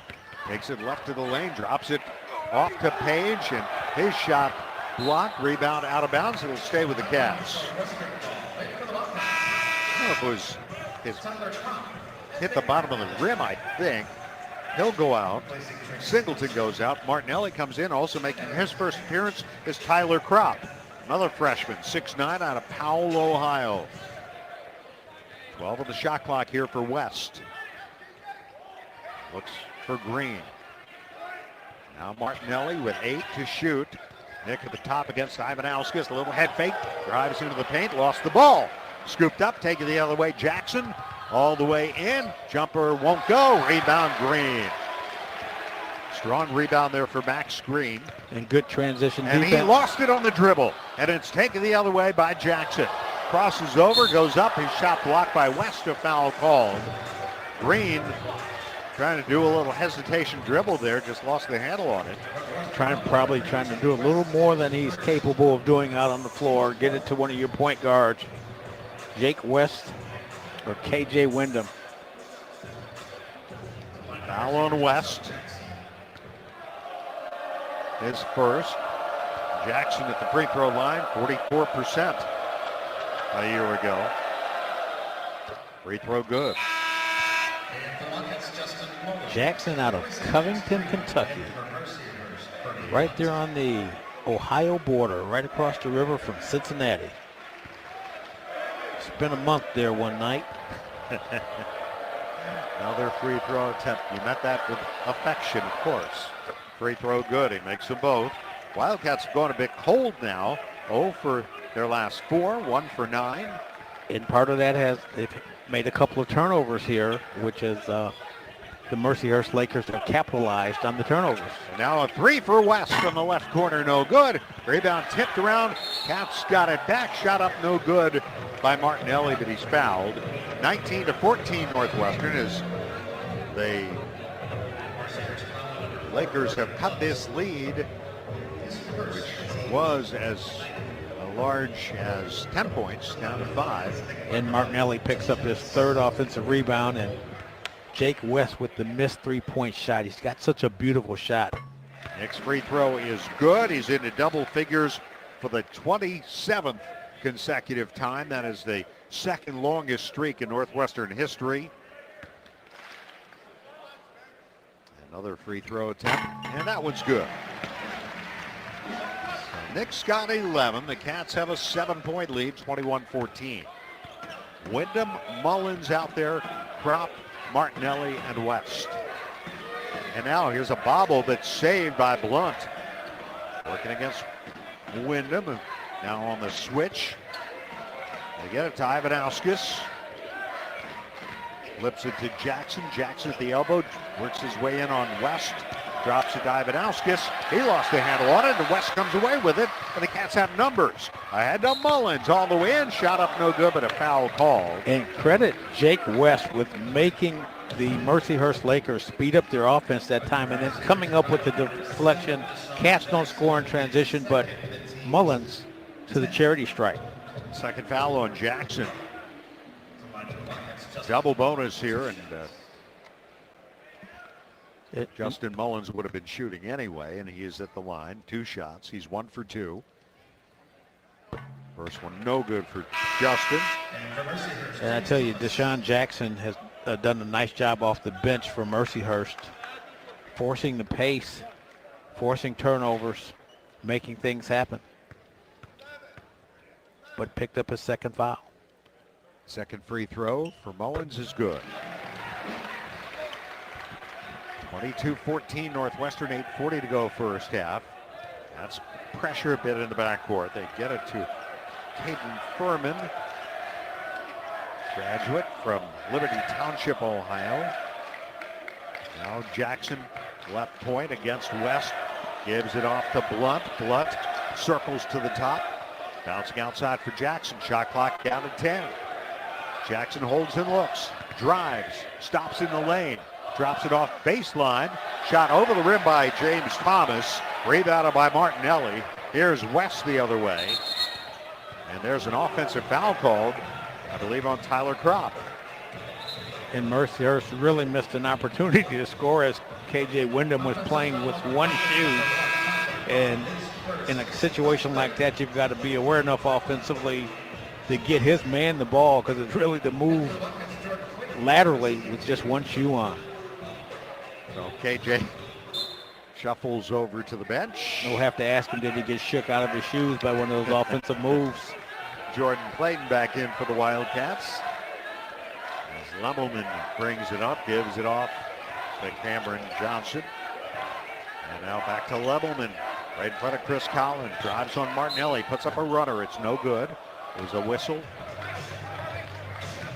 Takes it left to the lane, drops it off to Page, and his shot blocked. Rebound out of bounds. It'll stay with the Cats. I don't know if it was hit the bottom of the rim, I think. He'll go out. Singleton goes out. Martinelli comes in. Also making his first appearance is Tyler Kropp, another freshman, 6'9", out of Powell, Ohio. 12 on the shot clock here for West. Looks for Green. Now Martinelli with 8 to shoot. Nick at the top against Ivanauskas. A little head fake. Drives into the paint. Lost the ball. Scooped up. Taking the other way. Jackson all the way in. Jumper won't go. Rebound Green. Strong rebound there for Max Green. And good transition and defense. He lost it on the dribble. And it's taken the other way by Jackson. Crosses over. Goes up. His shot blocked by West. A foul called. Green trying to do a little hesitation dribble there, just lost the handle on it. Probably trying to do a little more than he's capable of doing out on the floor. Get it to one of your point guards, Jake West or KJ Wyndham. Foul on West. His first. Jackson at the free throw line, 44% a year ago. Free throw good. Jackson out of Covington, Kentucky. Right there on the Ohio border, right across the river from Cincinnati. Spent a month there one night. Another free throw attempt. You met that with affection, of course. Free throw good. He makes them both. Wildcats have gone a bit cold now. 0 for their last 4, 1 for 9. And part of that they've made a couple of turnovers here, which is the Mercyhurst Lakers have capitalized on the turnovers. And now a 3 for West from the left corner, no good. Rebound tipped around. Cats got it back. Shot up, no good by Martinelli, but he's fouled. 19-14 Northwestern as the Lakers have cut this lead, which was as large as 10 points, down to 5. And Martinelli picks up his third offensive rebound, and Jake West with the missed three-point shot. He's got such a beautiful shot. Next free throw is good. He's into double figures for the 27th consecutive time. That is the second longest streak in Northwestern history. Another free throw attempt, and that one's good. So Nick's got 11. The Cats have a 7-point lead, 21-14. Wyndham, Mullins out there, Kropp, Martinelli, and West. And now here's a bobble that's saved by Blunt. Working against Wyndham, and now on the switch. They get it to Ivanauskas. Flips it to Jackson. Jackson at the elbow, works his way in on West. Drops it to Ivanauskas. He lost the handle on it, and West comes away with it, and the Cats have numbers. Ahead to Mullins all the way in. Shot up no good, but a foul called. And credit Jake West with making the Mercyhurst Lakers speed up their offense that time, and then coming up with the deflection. Cats don't score in transition, but Mullins to the charity stripe. Second foul on Jackson. Double bonus here, and Justin Mullins would have been shooting anyway, and he is at the line. 2 shots. He's 1 for 2. First one no good for Justin. And I tell you, Deshaun Jackson has done a nice job off the bench for Mercyhurst, forcing the pace, forcing turnovers, making things happen. But picked up his second foul. Second free throw for Mullins is good. 22-14 Northwestern, 8:40 to go first half. That's pressure a bit in the backcourt. They get it to Caden Furman, graduate from Liberty Township, Ohio. Now Jackson, left point against West, gives it off to Blunt. Blunt circles to the top, bouncing outside for Jackson. Shot clock down to 10. Jackson holds and looks, drives, stops in the lane, drops it off baseline. Shot over the rim by James Thomas, rebounded by Martinelli. Here's West the other way. And there's an offensive foul called, I believe, on Tyler Kropp. And Mercyhurst really missed an opportunity to score as KJ Wyndham was playing with one shoe. And in a situation like that, you've got to be aware enough offensively to get his man the ball, because it's really the move laterally with just one shoe on. So KJ shuffles over to the bench. We'll have to ask him, did he get shook out of his shoes by one of those offensive moves? Jordan Clayton back in for the Wildcats. As Lemmelman brings it up, gives it off to Cameron Johnson. And now back to Lemmelman, right in front of Chris Collins. Drives on Martinelli, puts up a runner. It's no good. There's a whistle.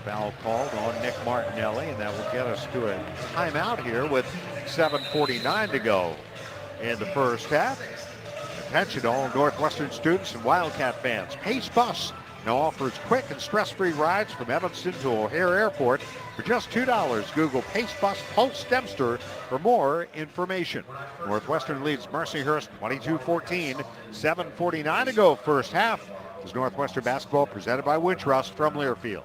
Foul called on Nick Martinelli, and that will get us to a timeout here with 7:49 to go in the first half. Attention all Northwestern students and Wildcat fans. Pace Bus now offers quick and stress-free rides from Evanston to O'Hare Airport for just $2. Google Pace Bus Pulse Dempster for more information. Northwestern leads Mercyhurst 22-14. 7:49 to go first half. Is Northwestern basketball presented by Wintrust from Learfield.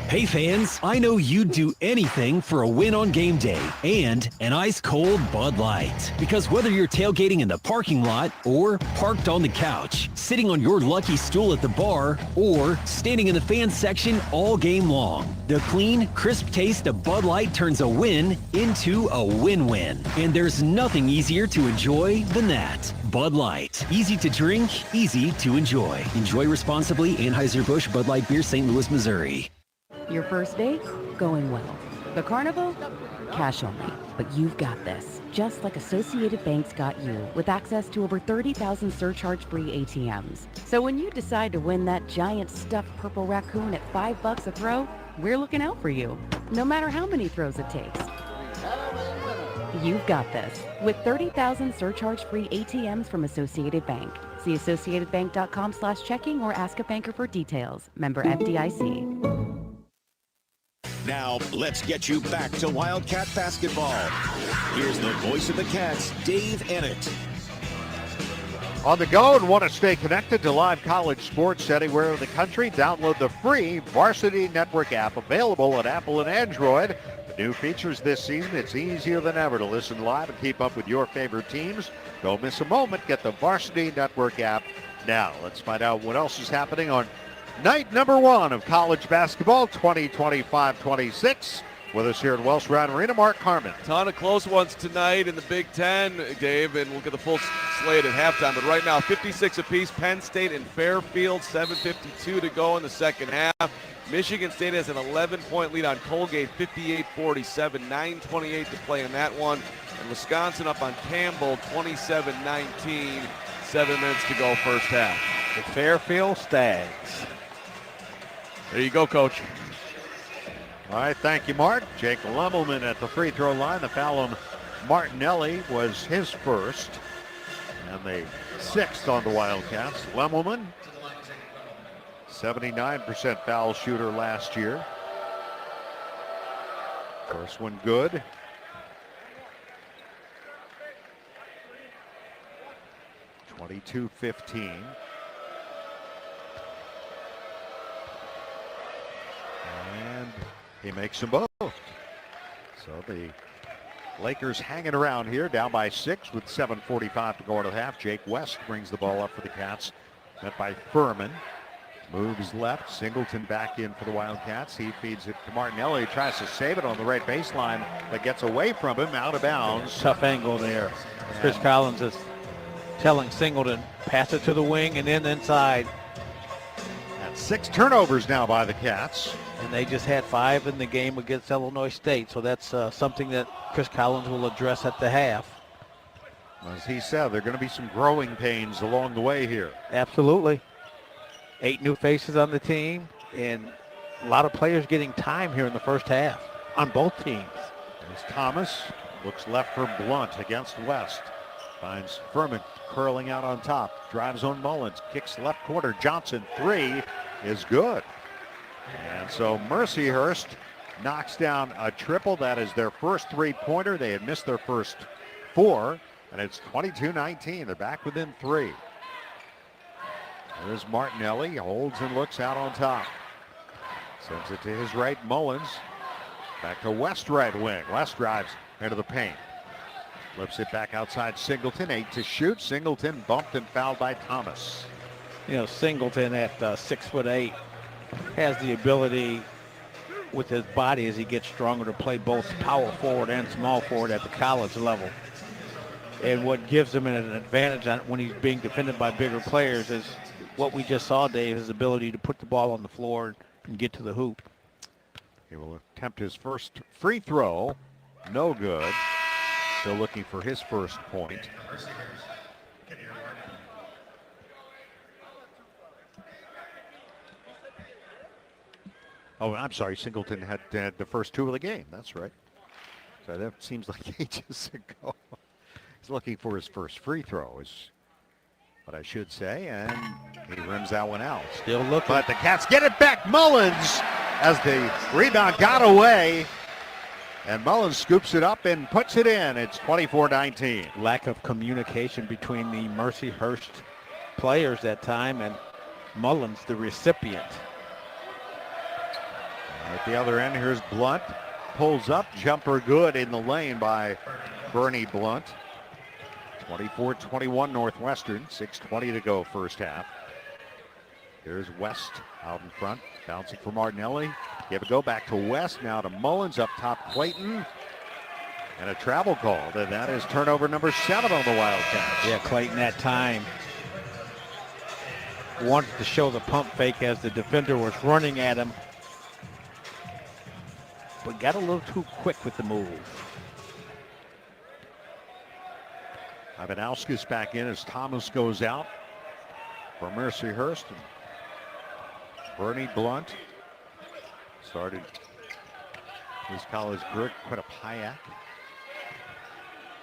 Hey fans, I know you'd do anything for a win on game day and an ice-cold Bud Light. Because whether you're tailgating in the parking lot or parked on the couch, sitting on your lucky stool at the bar, or standing in the fan section all game long, the clean, crisp taste of Bud Light turns a win into a win-win. And there's nothing easier to enjoy than that. Bud Light. Easy to drink, easy to enjoy. Enjoy responsibly. Anheuser-Busch Bud Light Beer, St. Louis, Missouri. Your first date? Going well. The carnival? Cash only. But you've got this. Just like Associated Bank's got you, with access to over 30,000 surcharge-free ATMs. So when you decide to win that giant stuffed purple raccoon at $5 a throw, we're looking out for you, no matter how many throws it takes. You've got this, with 30,000 surcharge-free ATMs from Associated Bank. See associatedbank.com/checking or ask a banker for details. Member FDIC. Now, let's get you back to Wildcat basketball. Here's the voice of the Cats, Dave Ennett. On the go and want to stay connected to live college sports anywhere in the country? Download the free Varsity Network app, available on Apple and Android. The new features this season, it's easier than ever to listen live and keep up with your favorite teams. Don't miss a moment. Get the Varsity Network app now. Let's find out what else is happening on night number 1 of college basketball 2025-26. With us here at Welsh Ryan Arena, Mark Harmon. Ton of close ones tonight in the Big Ten, Dave, and we'll get the full slate at halftime. But right now, 56 apiece, Penn State and Fairfield, 7:52 to go in the second half. Michigan State has an 11-point lead on Colgate, 58-47, 9:28 to play in that one. And Wisconsin up on Campbell, 27-19, 7 minutes to go first half. The Fairfield Stags. There you go, Coach. All right, thank you, Mark. Jake Lemmelman at the free throw line. The foul on Martinelli was his first, and the 6th on the Wildcats. Lemmelman, 79% foul shooter last year. First one good. (22-15). And he makes them both. So the Lakers hanging around here, down by 6 with 7:45 to go into the half. Jake West brings the ball up for the Cats. Met by Furman. Moves left. Singleton back in for the Wildcats. He feeds it to Martinelli. Tries to save it on the right baseline, but gets away from him, out of bounds. Tough angle there. Chris Collins is telling Singleton, pass it to the wing and then inside. And 6 turnovers now by the Cats. And they just had 5 in the game against Illinois State, so that's something that Chris Collins will address at the half. As he said, there are going to be some growing pains along the way here. Absolutely. 8 new faces on the team, and a lot of players getting time here in the first half on both teams. There's Thomas, looks left for Blunt against West. Finds Furman curling out on top, drives on Mullins, kicks left corner. Johnson, 3 is good. And so Mercyhurst knocks down a triple. That is their first 3-pointer. They had missed their first 4, and it's 22-19. They're back within 3. There's Martinelli, holds and looks out on top. Sends it to his right, Mullins. Back to West right wing. West drives into the paint. Flips it back outside Singleton, 8 to shoot. Singleton bumped and fouled by Thomas. You know, Singleton at 6'8" has the ability with his body as he gets stronger to play both power forward and small forward at the college level. And what gives him an advantage when he's being defended by bigger players is what we just saw, Dave, his ability to put the ball on the floor and get to the hoop. He will attempt his first free throw. No good. Still looking for his first point. Oh, I'm sorry. Singleton had the first 2 of the game. That's right. So that seems like ages ago. He's looking for his first free throw is what I should say, and he rims that one out. Still looking. But the Cats get it back. Mullins, as the rebound got away, and Mullins scoops it up and puts it in. It's 24-19. Lack of communication between the Mercyhurst players that time and Mullins, the recipient. At the other end, here's Blunt. Pulls up, jumper good in the lane by Bernie Blunt. 24-21 Northwestern, 6:20 to go first half. Here's West out in front, bouncing for Martinelli. Give it go back to West, now to Mullins, up top Clayton. And a travel call, and that is turnover number 7 on the Wildcats. Yeah, Clayton that time wanted to show the pump fake as the defender was running at him, but got a little too quick with the move. Ivanauskas back in as Thomas goes out for Mercyhurst. Bernie Blunt started his college career at Quinnipiac.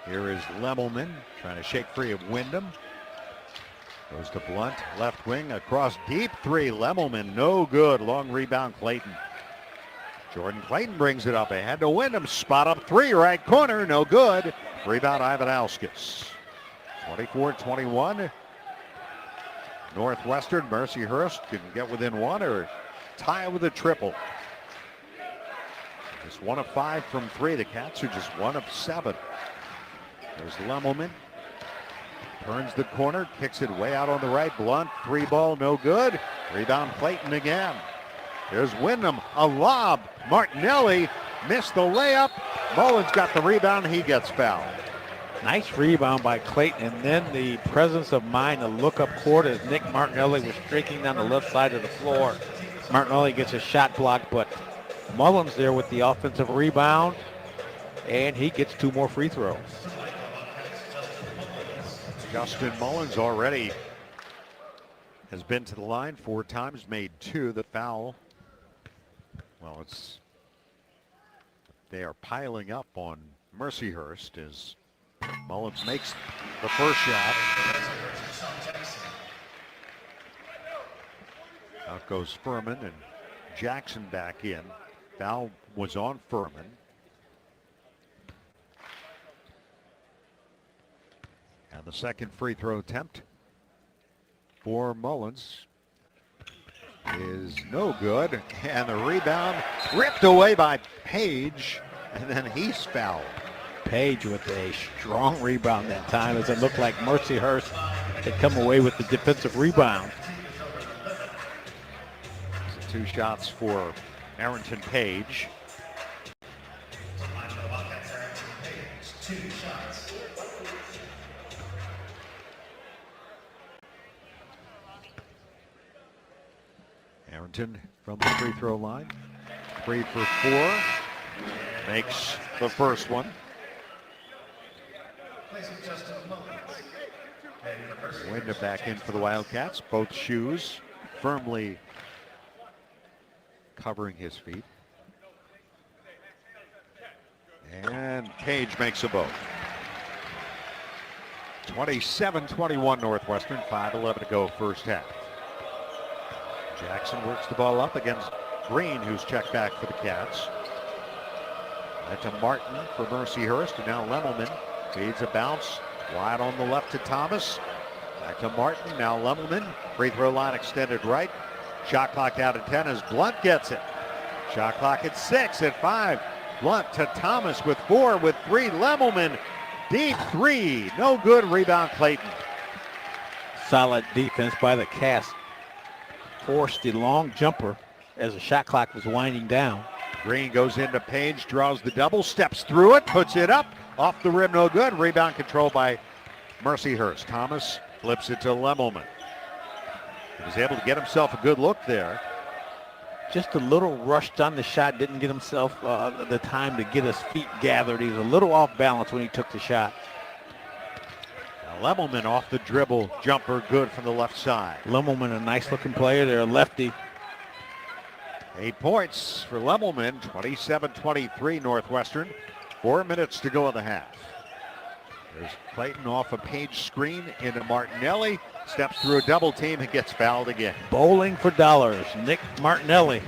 Here is Lemelman trying to shake free of Wyndham. Goes to Blunt, left wing, across deep 3. Lemelman, no good. Long rebound, Clayton. Jordan Clayton brings it up ahead to Wyndham. Spot up 3, right corner, no good. Rebound, Ivanauskas. 24-21. Northwestern, Mercyhurst can get within 1 or tie with a triple. Just 1 of 5 from 3. The Cats are just 1 of 7. There's Lemelman. Turns the corner, kicks it way out on the right. Blunt, 3 ball, no good. Rebound, Clayton again. There's Wyndham, a lob. Martinelli missed the layup. Mullins got the rebound, he gets fouled. Nice rebound by Clayton, and then the presence of mind to look up court as Nick Martinelli was streaking down the left side of the floor. Martinelli gets a shot blocked, but Mullins there with the offensive rebound, and he gets 2 more free throws. Justin Mullins already has been to the line 4 times, made 2. The foul, well, they are piling up on Mercyhurst as Mullins makes the first shot. Out goes Furman and Jackson back in. Foul was on Furman. And the second free throw attempt for Mullins is no good. And the rebound ripped away by Page, and then he's fouled. Page with a strong rebound that time, as it looked like Mercyhurst had come away with the defensive rebound. So 2 shots for Arrington Page. Arrington from the free throw line. 3 for 4. Makes the first one. Wind it back in for the Wildcats. Both shoes firmly covering his feet. And Page makes a both. 27-21 Northwestern, 5:11 to go first half. Jackson works the ball up against Green, who's checked back for the Cats. Back to Martin for Mercyhurst, and now Lemelman feeds a bounce wide on the left to Thomas. Back to Martin, now Lemelman. Free throw line extended right. Shot clock out at 10 as Blunt gets it. Shot clock at 6, at 5. Blunt to Thomas with 4, with 3. Lemelman, deep 3. No good. Rebound Clayton. Solid defense by the Cats. Forced the long jumper as the shot clock was winding down. Green goes into Page, draws the double, steps through it, puts it up. Off the rim, no good. Rebound controlled by Mercyhurst. Thomas flips it to Lemelman. He was able to get himself a good look there. Just a little rushed on the shot, didn't get himself the time to get his feet gathered. He was a little off balance when he took the shot. Now Lemelman off the dribble, jumper good from the left side. Lemelman, a nice looking player there, lefty. 8 points for Lemelman, 27-23 Northwestern. 4 minutes to go in the half. There's Clayton off a Page screen into Martinelli. Steps through a double team and gets fouled again. Bowling for dollars, Nick Martinelli.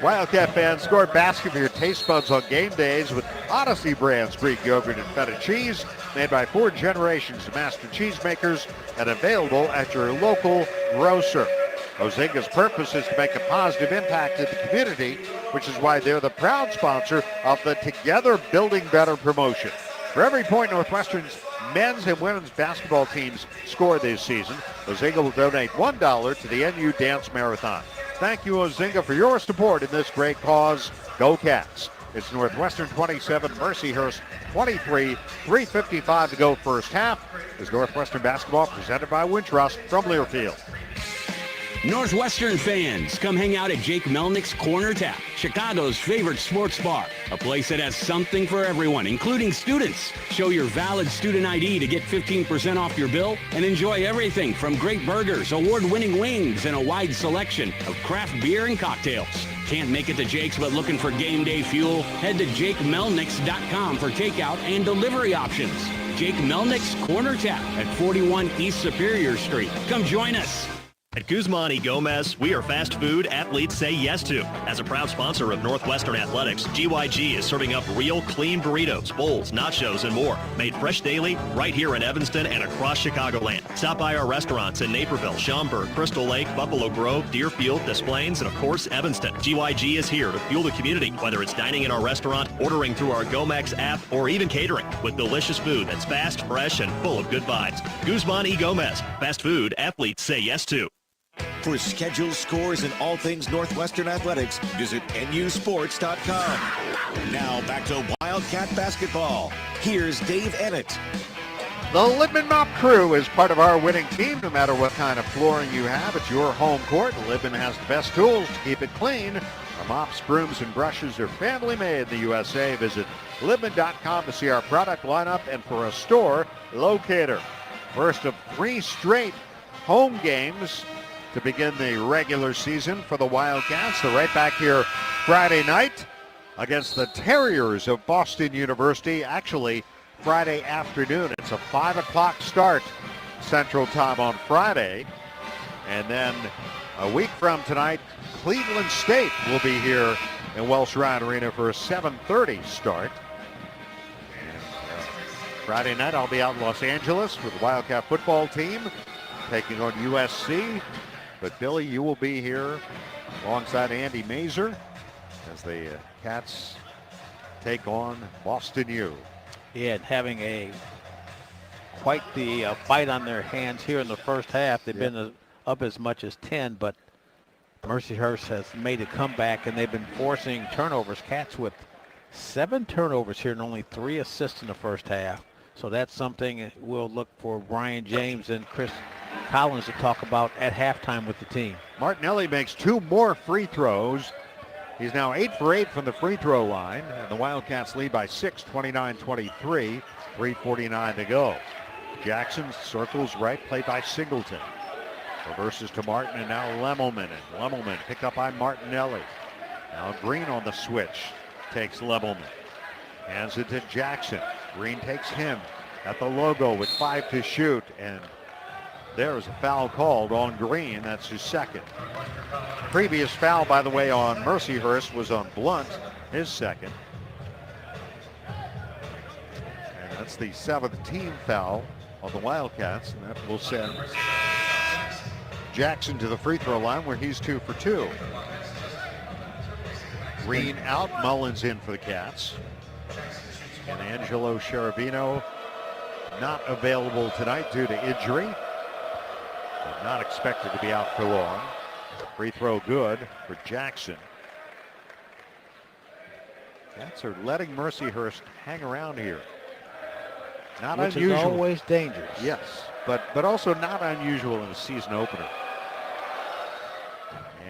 Wildcat fans, score a basket for your taste buds on game days with Odyssey brand's Greek yogurt and feta cheese, made by 4 generations of master cheesemakers and available at your local grocer. Ozinga's purpose is to make a positive impact in the community, which is why they're the proud sponsor of the Together Building Better promotion. For every point Northwestern's men's and women's basketball teams score this season, Ozinga will donate $1 to the NU Dance Marathon. Thank you, Ozinga, for your support in this great cause. Go Cats. It's Northwestern 27, Mercyhurst 23, 3:55 to go first half. Is Northwestern basketball presented by Wintrust from Learfield. Northwestern fans, come hang out at Jake Melnick's Corner Tap, Chicago's favorite sports bar. A place that has something for everyone, including students. Show your valid student ID to get 15% off your bill and enjoy everything from great burgers, award-winning wings, and a wide selection of craft beer and cocktails. Can't make it to Jake's but looking for game day fuel? Head to JakeMelnicks.com for takeout and delivery options. Jake Melnick's Corner Tap at 41 East Superior Street. Come join us. At Guzman y Gomez, we are fast food athletes say yes to. As a proud sponsor of Northwestern Athletics, GYG is serving up real clean burritos, bowls, nachos, and more. Made fresh daily right here in Evanston and across Chicagoland. Stop by our restaurants in Naperville, Schaumburg, Crystal Lake, Buffalo Grove, Deerfield, Des Plaines, and of course, Evanston. GYG is here to fuel the community, whether it's dining in our restaurant, ordering through our Gomex app, or even catering with delicious food that's fast, fresh, and full of good vibes. Guzman y Gomez, fast food athletes say yes to. For schedules, scores, and all things Northwestern Athletics, visit nusports.com. Now back to Wildcat basketball. Here's Dave Ennett. The Libman Mop Crew is part of our winning team. No matter what kind of flooring you have, it's your home court. Libman has the best tools to keep it clean. Our mops, brooms, and brushes are family made in the USA. Visit Libman.com to see our product lineup and for a store locator. First of 3 straight home games to begin the regular season for the Wildcats. They're right back here Friday night against the Terriers of Boston University. Actually, Friday afternoon. It's a 5 o'clock start Central Time on Friday. And then a week from tonight, Cleveland State will be here in Welsh Ryan Arena for a 7:30 start. And, Friday night, I'll be out in Los Angeles with the Wildcat football team taking on USC. But Billy, you will be here alongside Andy Mazer as the Cats take on Boston U. Yeah, and having quite the fight on their hands here in the first half. They've been up as much as 10, but Mercyhurst has made a comeback, and they've been forcing turnovers. Cats with 7 turnovers here and only 3 assists in the first half. So that's something we'll look for Brian James and Chris Collins to talk about at halftime with the team. Martinelli makes 2 more free throws. He's now 8 for 8 from the free throw line. And the Wildcats lead by 6, 29-23, 3:49 to go. Jackson circles right, played by Singleton. Reverses to Martin, and now Lemelman. And Lemelman picked up by Martinelli. Now Green on the switch. Takes Lemelman. Hands it to Jackson. Green takes him at the logo with 5 to shoot. And there is a foul called on Green. That's his second. Previous foul, by the way, on Mercyhurst was on Blunt, his second. And that's the 7th team foul on the Wildcats. And that will send Jackson to the free throw line where he's 2 for 2. Green out, Mullins in for the Cats. And Angelo Cherubino not available tonight due to injury. But not expected to be out for long. Free throw good for Jackson. Cats are letting Mercyhurst hang around here. Not Which unusual. Is always dangerous. Yes, but also not unusual in a season opener.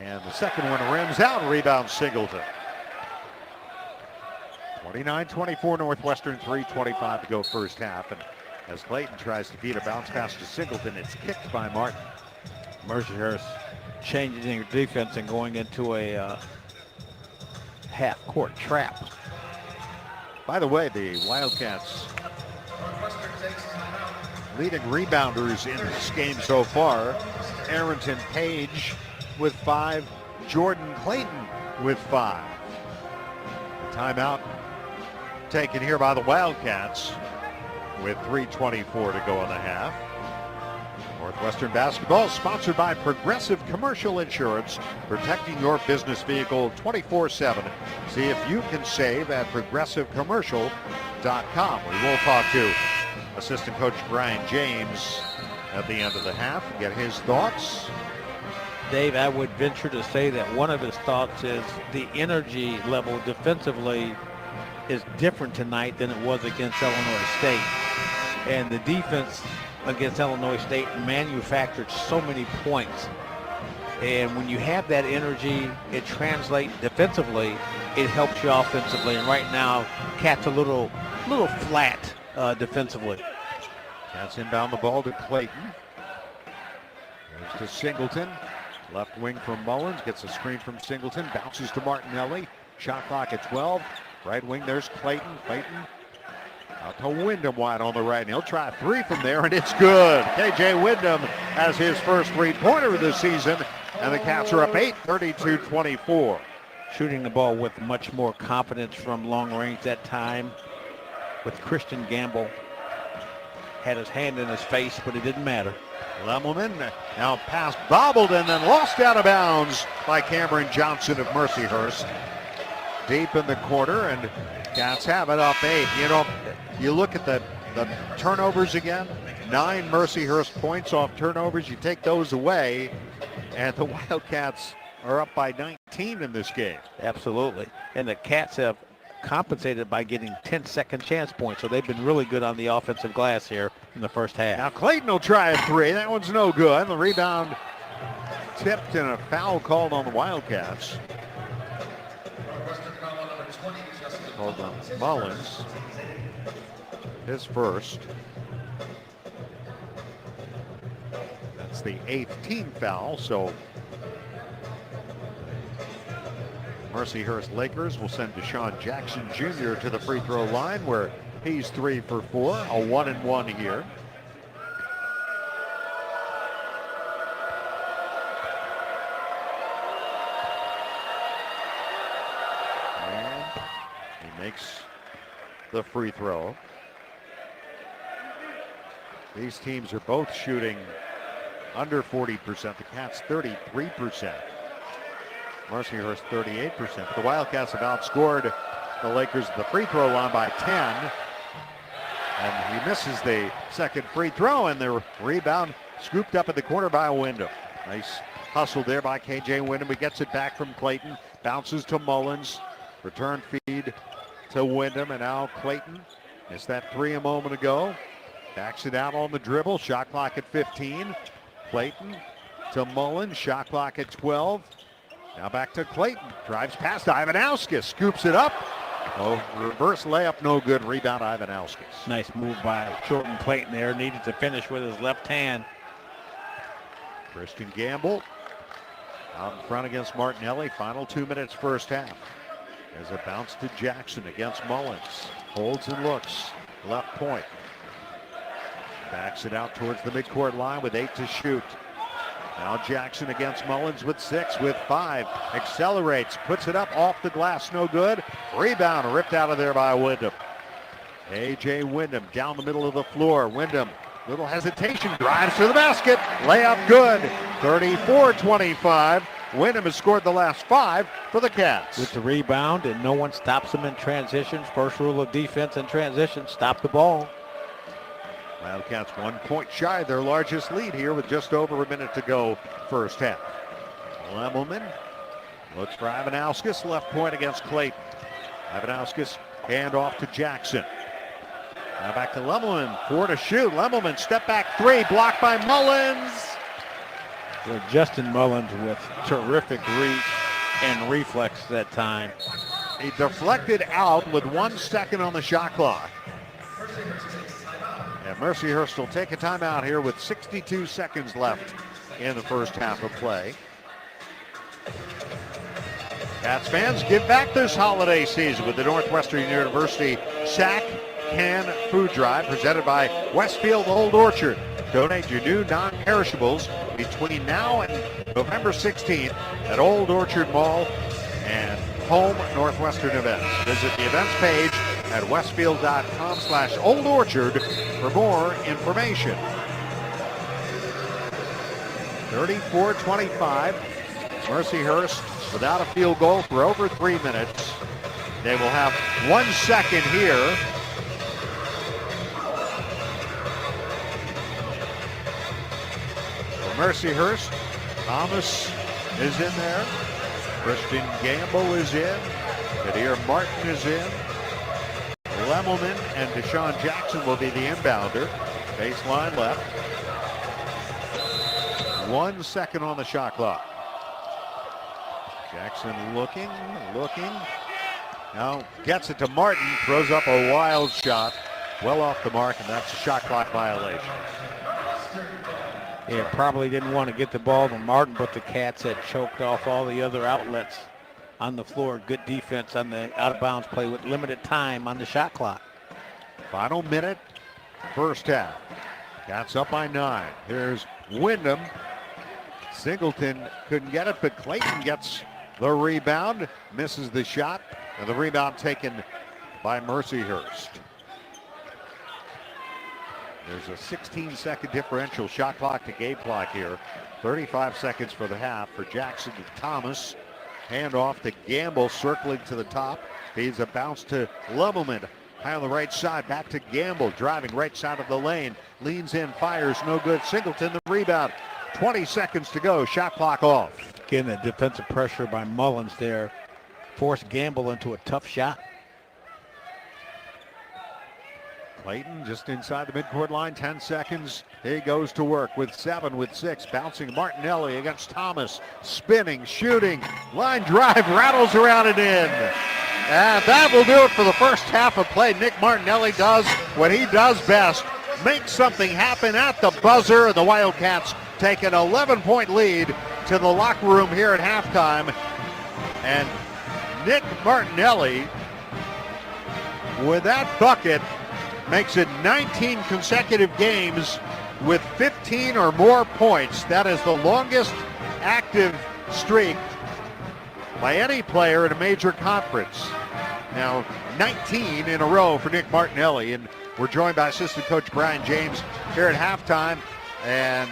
And the second one rims out, rebound Singleton. 29-24 Northwestern, 3:25 to go first half. And as Clayton tries to beat a bounce pass to Singleton, it's kicked by Martin. Mercyhurst changing their defense and going into a half-court trap. By the way, the Wildcats leading rebounders in this game so far. Arrington Page with 5, Jordan Clayton with 5. The timeout taken here by the Wildcats with 3:24 to go in the half. Northwestern basketball is sponsored by Progressive Commercial Insurance, protecting your business vehicle 24/7. See if you can save at progressivecommercial.com. We will talk to assistant coach Brian James at the end of the half, get his thoughts. Dave, I would venture to say that one of his thoughts is the energy level defensively is different tonight than it was against Illinois State. And the defense against Illinois State manufactured so many points. And when you have that energy, it translates defensively. It helps you offensively. And right now, Cat's a little flat defensively. Cats inbound the ball to Clayton. Goes to Singleton. Left wing from Mullins. Gets a screen from Singleton. Bounces to Martinelli. Shot clock at 12. Right wing, there's Clayton. Clayton out to Wyndham wide on the right. And he'll try 3 from there, and it's good. KJ Wyndham has his first 3-pointer of the season. And the Cats are up 8, 32-24. Shooting the ball with much more confidence from long range that time. With Christian Gamble. Had his hand in his face, but it didn't matter. Lemelman now pass bobbled and then lost out of bounds by Cameron Johnson of Mercyhurst. Deep in the corner, and Cats have it up 8. You know, you look at the turnovers again. 9 Mercyhurst points off turnovers. You take those away, and the Wildcats are up by 19 in this game. Absolutely. And the Cats have compensated by getting 10 second chance points. So they've been really good on the offensive glass here in the first half. Now Clayton will try a 3. That one's no good. The rebound tipped and a foul called on the Wildcats. Called on Mullins. His first. That's the 8th team foul. So Mercyhurst Lakers will send Deshaun Jackson Jr. to the free throw line where he's 3 for 4, a 1-and-1 here. And he makes the free throw. These teams are both shooting under 40%. The Cats 33%. Mercyhurst 38%. The Wildcats have outscored the Lakers at the free throw line by 10. And he misses the second free throw, and the rebound scooped up in the corner by Wyndham. Nice hustle there by KJ Wyndham. He gets it back from Clayton. Bounces to Mullins. Return feed to Wyndham, and now Clayton missed that three a moment ago. Backs it out on the dribble. Shot clock at 15. Clayton to Mullins. Shot clock at 12. Now back to Clayton. Drives past Ivanauskas. Scoops it up. Oh, reverse layup, no good. Rebound, Ivanauskas. Nice move by Jordan Clayton there. Needed to finish with his left hand. Christian Gamble out in front against Martinelli. Final 2 minutes first half. There's a bounce to Jackson against Mullins. Holds and looks. Left point. Backs it out towards the midcourt line with 8 to shoot. Now Jackson against Mullins with 6, with 5. Accelerates, puts it up off the glass, no good. Rebound ripped out of there by Wyndham. A.J. Wyndham down the middle of the floor. Wyndham, little hesitation, drives to the basket. Layup good. 34-25. Wyndham has scored the last 5 for the Cats. With the rebound, and no one stops them in transition. First rule of defense in transition, stop the ball. Wildcats 1 point shy of their largest lead here with just over a minute to go first half. Lemelman looks for Ivanauskas, left point against Clayton. Ivanauskas hand off to Jackson. Now back to Lemelman, 4 to shoot. Lemelman step back 3, blocked by Mullins. Well, Justin Mullins with terrific reach and reflex that time. He deflected out with 1 second on the shot clock. And Mercyhurst will take a timeout here with 62 seconds left in the first half of play. Cats fans, give back this holiday season with the Northwestern University Sack Can Food Drive presented by Westfield Old Orchard. Donate your new non-perishables between now and November 16th at Old Orchard Mall and home Northwestern events. Visit the events page at westfield.com/Old Orchard for more information. 34-25. Mercyhurst without a field goal for over 3 minutes. They will have 1 second here. For Mercyhurst, Thomas is in there. Christian Gamble is in. Kadir Martin is in. Lemelman and Deshaun Jackson will be the inbounder. Baseline left. 1 second on the shot clock. Jackson looking. Now gets it to Martin, throws up a wild shot. Well off the mark, and that's a shot clock violation. Yeah, probably didn't want to get the ball to Martin, but the Cats had choked off all the other outlets on the floor. Good defense on the out-of-bounds play with limited time on the shot clock. Final minute, first half. Cats up by 9. Here's Wyndham. Singleton couldn't get it, but Clayton gets the rebound, misses the shot, and the rebound taken by Mercyhurst. There's a 16-second differential shot clock to game clock here. 35 seconds for the half for Jackson to Thomas. Hand off to Gamble, circling to the top. Feeds a bounce to Lemelman. High on the right side, back to Gamble, driving right side of the lane. Leans in, fires, no good. Singleton, the rebound. 20 seconds to go, shot clock off. Again, the defensive pressure by Mullins there forced Gamble into a tough shot. Clayton just inside the midcourt line, 10 seconds. He goes to work with 7, with 6. Bouncing Martinelli against Thomas. Spinning, shooting. Line drive, rattles around and in. And that will do it for the first half of play. Nick Martinelli does what he does best. Make something happen at the buzzer. And the Wildcats take an 11-point lead to the locker room here at halftime. And Nick Martinelli, with that bucket, makes it 19 consecutive games with 15 or more points. That is the longest active streak by any player in a major conference. Now 19 in a row for Nick Martinelli, and we're joined by assistant coach Brian James here at halftime. And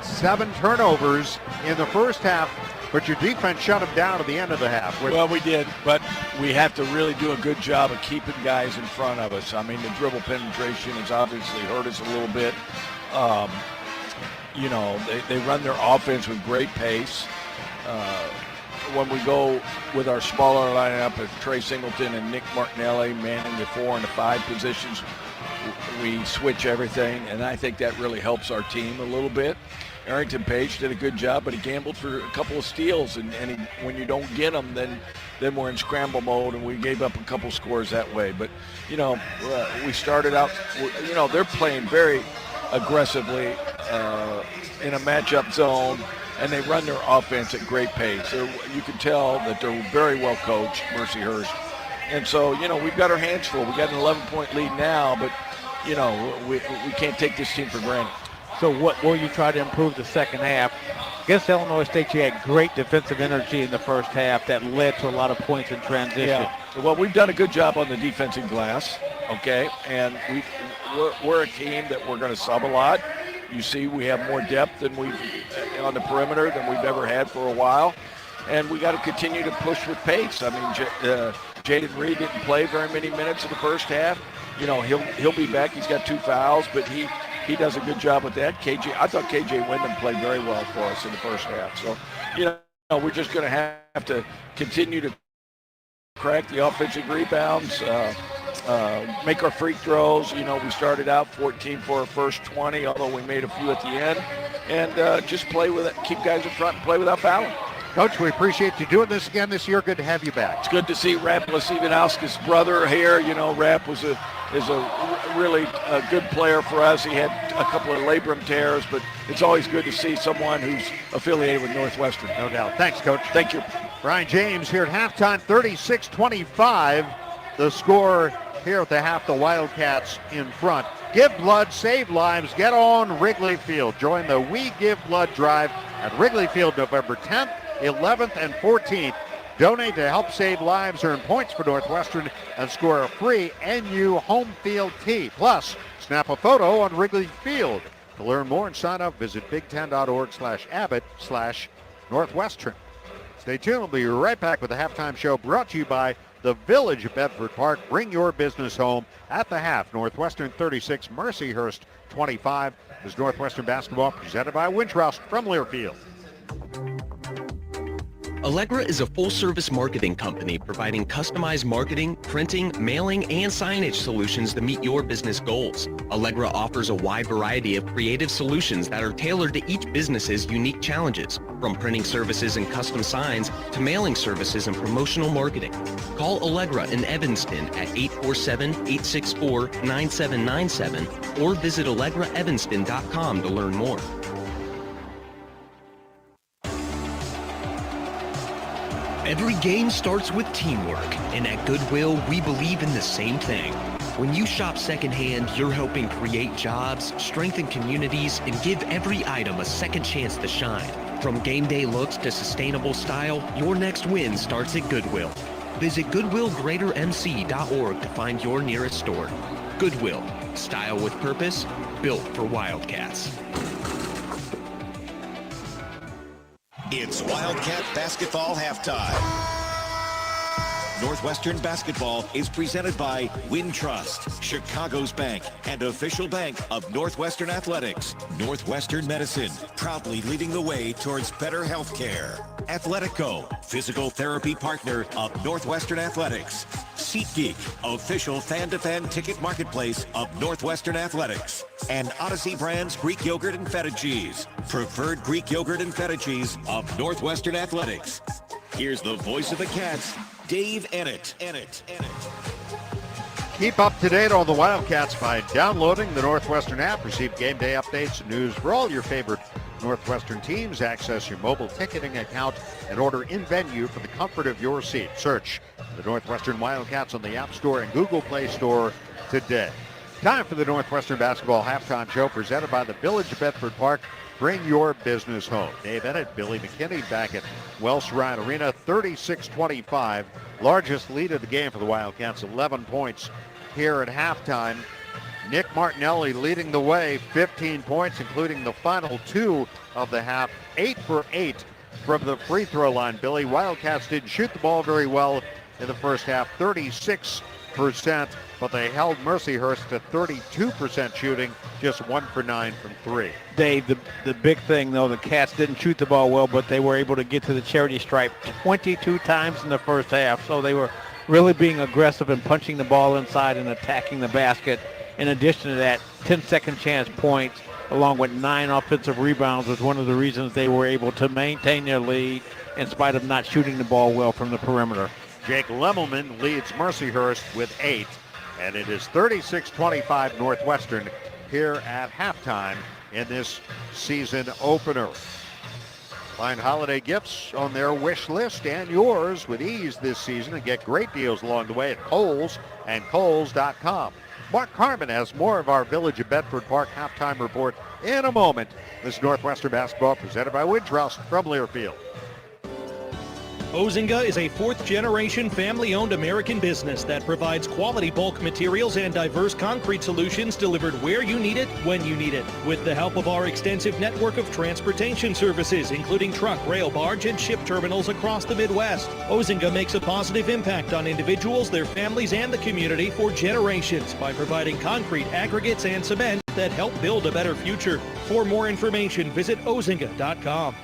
7 turnovers in the first half But your defense shut them down at the end of the half. Well, we did, but we have to really do a good job of keeping guys in front of us. I mean, the dribble penetration has obviously hurt us a little bit. They run their offense with great pace. When we go with our smaller lineup of Trey Singleton and Nick Martinelli manning the 4 and the 5 positions, we switch everything, and I think that really helps our team a little bit. Arrington Page did a good job, but he gambled for a couple of steals, and when you don't get them, then we're in scramble mode, and we gave up a couple scores that way. But, we started out, they're playing very aggressively in a matchup zone, and they run their offense at great pace. You can tell that they're very well coached, Mercyhurst. And so, we've got our hands full. We got an 11-point lead now, but, we can't take this team for granted. So what will you try to improve the second half? Against Illinois State, you had great defensive energy in the first half that led to a lot of points in transition. Yeah. Well, we've done a good job on the defensive glass, okay? And we're a team that we're going to sub a lot. You see we have more depth on the perimeter than we've ever had for a while. And we got to continue to push with pace. I mean, Jaden Reed didn't play very many minutes in the first half. He'll be back. He's got 2 fouls, but he does a good job with that. I thought KJ Wyndham played very well for us in the first half. So, we're just going to have to continue to crack the offensive rebounds, make our free throws. We started out 14 for our first 20, although we made a few at the end, and just play with it, keep guys in front and play without fouling. Coach, we appreciate you doing this again this year. Good to have you back. It's good to see Rap Lasivanowski's brother here. Rap is a really good player for us. He had a couple of labrum tears, but it's always good to see someone who's affiliated with Northwestern. No doubt. Thanks, Coach. Thank you. Brian James here at halftime, 36-25. The score here at the half, the Wildcats in front. Give blood, save lives. Get on Wrigley Field. Join the We Give Blood drive at Wrigley Field November 10th, 11th, and 14th. Donate to help save lives, earn points for Northwestern, and score a free NU home field tee. Plus, snap a photo on Wrigley Field. To learn more and sign up, visit big10.org/Abbott/Northwestern. Stay tuned. We'll be right back with the halftime show brought to you by the Village of Bedford Park. Bring your business home at the half. Northwestern 36, Mercyhurst 25. This is Northwestern basketball presented by Wintrust from Learfield. Allegra is a full-service marketing company providing customized marketing, printing, mailing, and signage solutions to meet your business goals. Allegra offers a wide variety of creative solutions that are tailored to each business's unique challenges, from printing services and custom signs to mailing services and promotional marketing. Call Allegra in Evanston at 847-864-9797 or visit AllegraEvanston.com to learn more. Every game starts with teamwork, and at Goodwill, we believe in the same thing. When you shop secondhand, you're helping create jobs, strengthen communities, and give every item a second chance to shine. From game day looks to sustainable style, your next win starts at Goodwill. Visit GoodwillGreaterMC.org to find your nearest store. Goodwill, style with purpose, built for Wildcats. It's Wildcat basketball halftime. Northwestern basketball is presented by Wintrust, Chicago's bank and official bank of Northwestern Athletics. Northwestern Medicine, proudly leading the way towards better health care. Athletico, physical therapy partner of Northwestern Athletics. SeatGeek, official fan-to-fan ticket marketplace of Northwestern Athletics. And Odyssey Brands Greek Yogurt and Feta Cheese, preferred Greek Yogurt and Feta Cheese of Northwestern Athletics. Here's the voice of the Cats, Dave Ennett. Keep up to date on the Wildcats by downloading the Northwestern app. Receive game day updates and news for all your favorite Northwestern teams. Access your mobile ticketing account and order in-venue for the comfort of your seat. Search the Northwestern Wildcats on the App Store and Google Play Store today. Time for the Northwestern basketball halftime show presented by the Village of Bedford Park. Bring your business home. Dave Ennett, Billy McKinney back at Welsh Ryan Arena, 36-25. Largest lead of the game for the Wildcats, 11 points here at halftime. Nick Martinelli leading the way, 15 points, including the final 2 of the half, 8 for 8 from the free throw line, Billy. Wildcats didn't shoot the ball very well in the first half, 36%, but they held Mercyhurst to 32% shooting, just 1 for 9 from 3. Dave, the big thing, though, the Cats didn't shoot the ball well, but they were able to get to the charity stripe 22 times in the first half, so they were really being aggressive and punching the ball inside and attacking the basket. In addition to that, 10-second chance points, along with 9 offensive rebounds, was one of the reasons they were able to maintain their lead in spite of not shooting the ball well from the perimeter. Jake Lemmelman leads Mercyhurst with 8, and it is 36-25 Northwestern here at halftime in this season opener. Find holiday gifts on their wish list and yours with ease this season and get great deals along the way at Kohl's and Kohl's.com. Mark Carmen has more of our Village of Bedford Park halftime report in a moment. This is Northwestern basketball presented by Wintrust from Learfield. Ozinga is a fourth-generation family-owned American business that provides quality bulk materials and diverse concrete solutions delivered where you need it, when you need it. With the help of our extensive network of transportation services, including truck, rail, barge, and ship terminals across the Midwest, Ozinga makes a positive impact on individuals, their families, and the community for generations by providing concrete, aggregates, and cement that help build a better future. For more information, visit ozinga.com.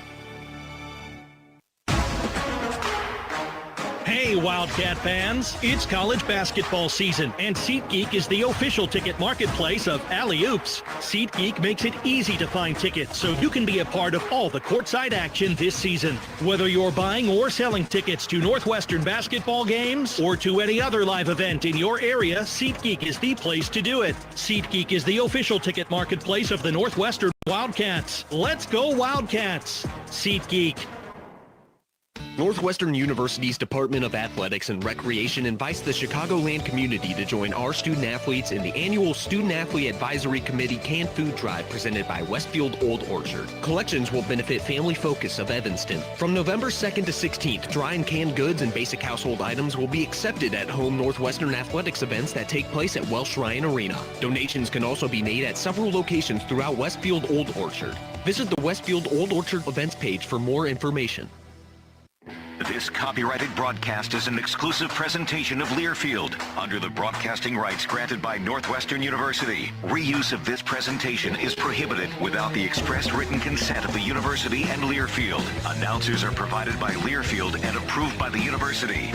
Hey, Wildcat fans, it's college basketball season, and SeatGeek is the official ticket marketplace of Alley Oops. SeatGeek makes it easy to find tickets so you can be a part of all the courtside action this season. Whether you're buying or selling tickets to Northwestern basketball games or to any other live event in your area, SeatGeek is the place to do it. SeatGeek is the official ticket marketplace of the Northwestern Wildcats. Let's go Wildcats! SeatGeek. Northwestern University's Department of Athletics and Recreation invites the Chicagoland community to join our student athletes in the annual Student Athlete Advisory Committee Canned Food Drive presented by Westfield Old Orchard. Collections will benefit Family Focus of Evanston. From November 2nd to 16th, dry and canned goods and basic household items will be accepted at home Northwestern athletics events that take place at Welsh Ryan Arena. Donations can also be made at several locations throughout Westfield Old Orchard. Visit the Westfield Old Orchard events page for more information. This copyrighted broadcast is an exclusive presentation of Learfield under the broadcasting rights granted by Northwestern University. Reuse of this presentation is prohibited without the express written consent of the university and Learfield. Announcers are provided by Learfield and approved by the university.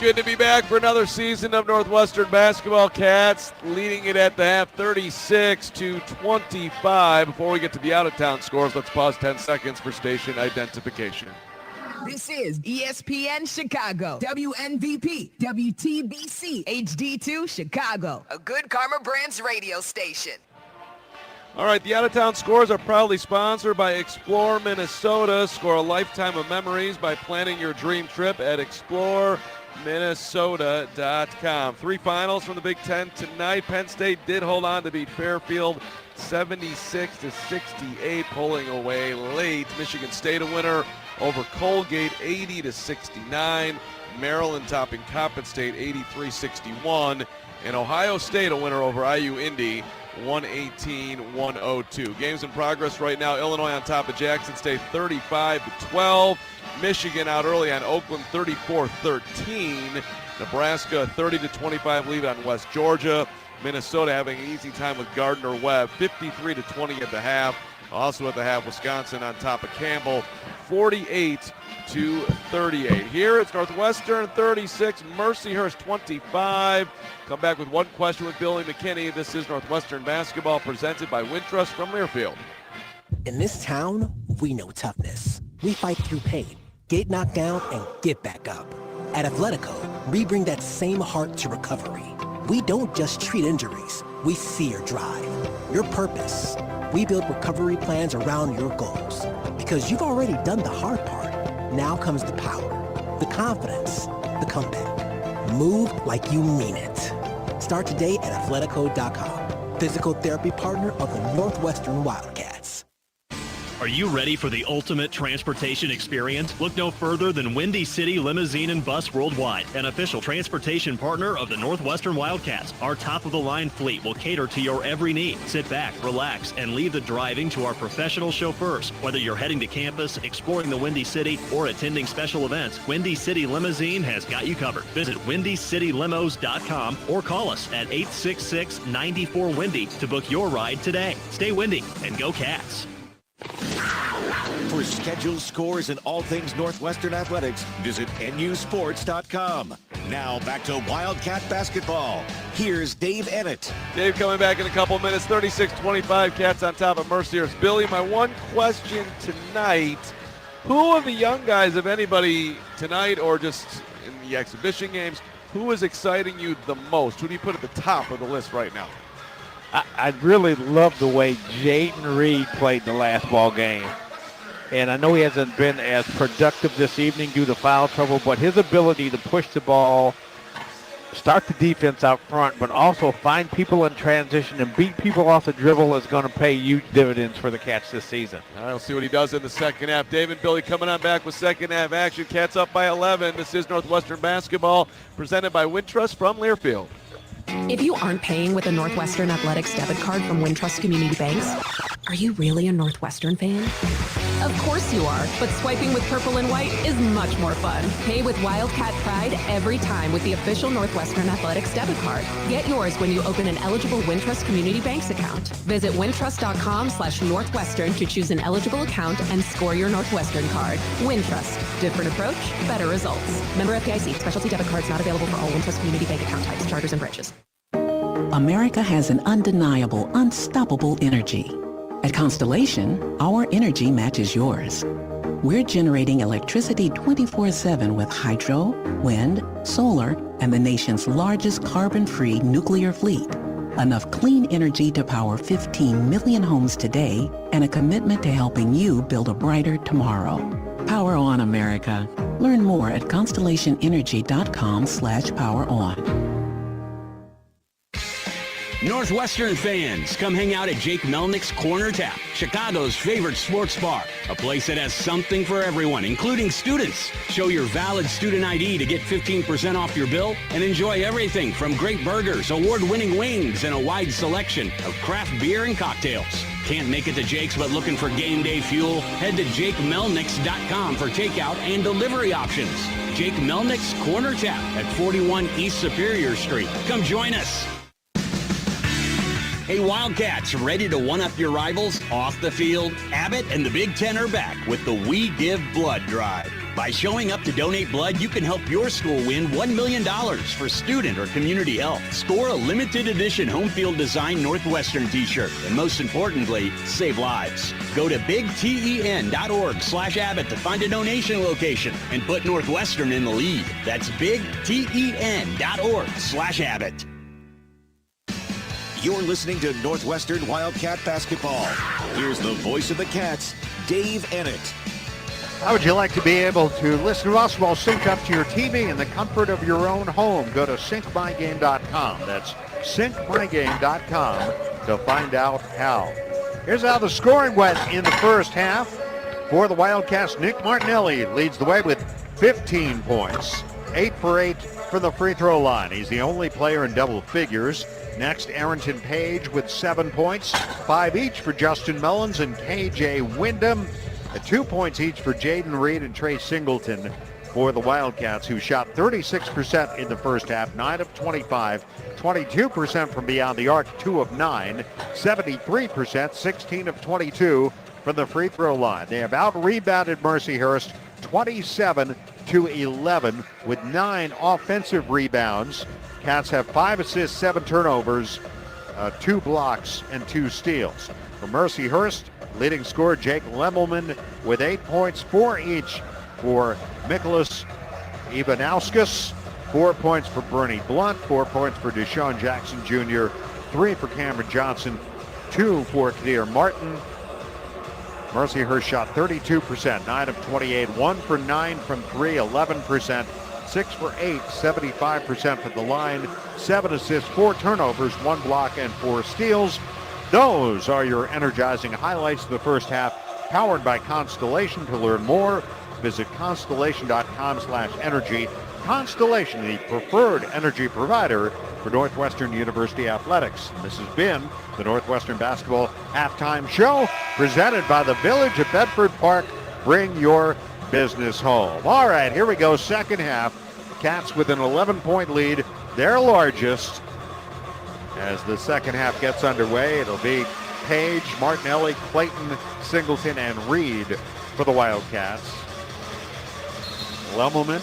Good to be back for another season of Northwestern basketball. Cats leading it at the half 36-25. Before we get to the out-of-town scores, let's pause 10 seconds for station identification. This is ESPN Chicago, WNVP, WTBC, HD2 Chicago, a Good Karma Brands radio station. All right, the out-of-town scores are proudly sponsored by Explore Minnesota. Score a lifetime of memories by planning your dream trip at ExploreMinnesota.com. 3 finals from the Big Ten tonight. Penn State did hold on to beat Fairfield 76-68, pulling away late. Michigan State a winner over Colgate 80-69. Maryland topping Coppin State 83-61. And Ohio State a winner over IU Indy 118-102. Games in progress right now. Illinois on top of Jackson State 35-12. Michigan out early on Oakland 34-13. Nebraska 30-25 lead on West Georgia. Minnesota having an easy time with Gardner-Webb 53-20 at the half. Also at the half, Wisconsin on top of Campbell 48-38. Here it's Northwestern 36, Mercyhurst 25. Come back with one question with Billy McKinney. This is Northwestern basketball presented by Wintrust from Learfield. In this town, we know toughness. We fight through pain, get knocked down, and get back up. At Athletico, we bring that same heart to recovery. We don't just treat injuries, we see your drive, your purpose. We build recovery plans around your goals. Because you've already done the hard part. Now comes the power, the confidence, the comeback. Move like you mean it. Start today at Athletico.com. Physical therapy partner of the Northwestern Wildcats. Are you ready for the ultimate transportation experience? Look no further than Windy City Limousine and Bus Worldwide, an official transportation partner of the Northwestern Wildcats. Our top-of-the-line fleet will cater to your every need. Sit back, relax, and leave the driving to our professional chauffeurs. Whether you're heading to campus, exploring the Windy City, or attending special events, Windy City Limousine has got you covered. Visit WindyCityLimos.com or call us at 866-94-WINDY to book your ride today. Stay windy and go Cats. For schedules, scores, and all things Northwestern athletics, visit nusports.com. Now back to Wildcat basketball. Here's Dave Ennett. Dave coming back in a couple minutes. 36-25, Cats on top of Mercyhurst. Billy, my one question tonight, who of the young guys, if anybody, tonight or just in the exhibition games, who is exciting you the most? Who do you put at the top of the list right now? I really love the way Jaden Reed played the last ball game. And I know he hasn't been as productive this evening due to foul trouble, but his ability to push the ball, start the defense out front, but also find people in transition and beat people off the dribble is going to pay huge dividends for the Cats this season. All right, we'll see what he does in the second half. Dave and Billy coming on back with second half action. Cats up by 11. This is Northwestern basketball presented by Wintrust from Learfield. If you aren't paying with a Northwestern Athletics debit card from Wintrust Community Banks, are you really a Northwestern fan? Of course you are, but swiping with purple and white is much more fun. Pay with Wildcat Pride every time with the official Northwestern Athletics debit card. Get yours when you open an eligible Wintrust Community Banks account. Visit wintrust.com/Northwestern to choose an eligible account and score your Northwestern card. Wintrust. Different approach, better results. Member FDIC. Specialty debit cards not available for all Wintrust Community Bank account types, charters, and branches. America has an undeniable, unstoppable energy. At Constellation, our energy matches yours. We're generating electricity 24/7 with hydro, wind, solar, and the nation's largest carbon-free nuclear fleet. Enough clean energy to power 15 million homes today, and a commitment to helping you build a brighter tomorrow. Power on, America. Learn more at constellationenergy.com/poweron. Northwestern fans, come hang out at Jake Melnick's Corner Tap, Chicago's favorite sports bar. A place that has something for everyone, including students. Show your valid student ID to get 15% off your bill and enjoy everything from great burgers, award-winning wings, and a wide selection of craft beer and cocktails. Can't make it to Jake's but looking for game day fuel? Head to JakeMelnicks.com for takeout and delivery options. Jake Melnick's Corner Tap at 41 East Superior Street. Come join us. Hey Wildcats, ready to one-up your rivals off the field? Abbott and the Big Ten are back with the We Give Blood Drive. By showing up to donate blood, you can help your school win $1 million for student or community health. Score a limited edition home field design Northwestern t-shirt. And most importantly, save lives. Go to bigten.org/Abbott to find a donation location and put Northwestern in the lead. That's bigten.org/Abbott. You're listening to Northwestern Wildcat basketball. Here's the voice of the Cats, Dave Ennett. How would you like to be able to listen to us while synced up to your TV in the comfort of your own home? Go to syncmygame.com. That's syncmygame.com to find out how. Here's how the scoring went in the first half. For the Wildcats, Nick Martinelli leads the way with 15 points, 8 for 8 from the free throw line. He's the only player in double figures. Next, Arrington Page with 7 points, 5 each for Justin Mullins and KJ Wyndham. 2 points each for Jaden Reed and Trey Singleton for the Wildcats, who shot 36% in the first half, 9 of 25, 22% from beyond the arc, 2 of 9, 73%, 16 of 22 from the free throw line. They have out-rebounded Mercyhurst 27-11 with 9 offensive rebounds. Cats have 5 assists, 7 turnovers, 2 blocks, and 2 steals. For Mercyhurst, leading scorer Jake Lemelman with 8 points, 4 each for Nicholas Ivanauskas, 4 points for Bernie Blunt, 4 points for Deshaun Jackson Jr., 3 for Cameron Johnson, 2 for Kadir Martin. Mercyhurst shot 32%, 9 of 28, 1 for 9 from 3, 11%. 6 for 8, 75% from the line, 7 assists, 4 turnovers, 1 block, and 4 steals. Those are your energizing highlights of the first half. powered by Constellation. To learn more, visit constellation.com/energy. Constellation, the preferred energy provider for Northwestern University Athletics. And this has been the Northwestern Basketball Halftime Show, presented by the Village at Bedford Park. Bring your business home. All right, here we go, second half. Cats with an 11-point lead, their largest. As the second half gets underway, it'll be Page, Martinelli, Clayton, Singleton, and Reed for the Wildcats. Lemelman,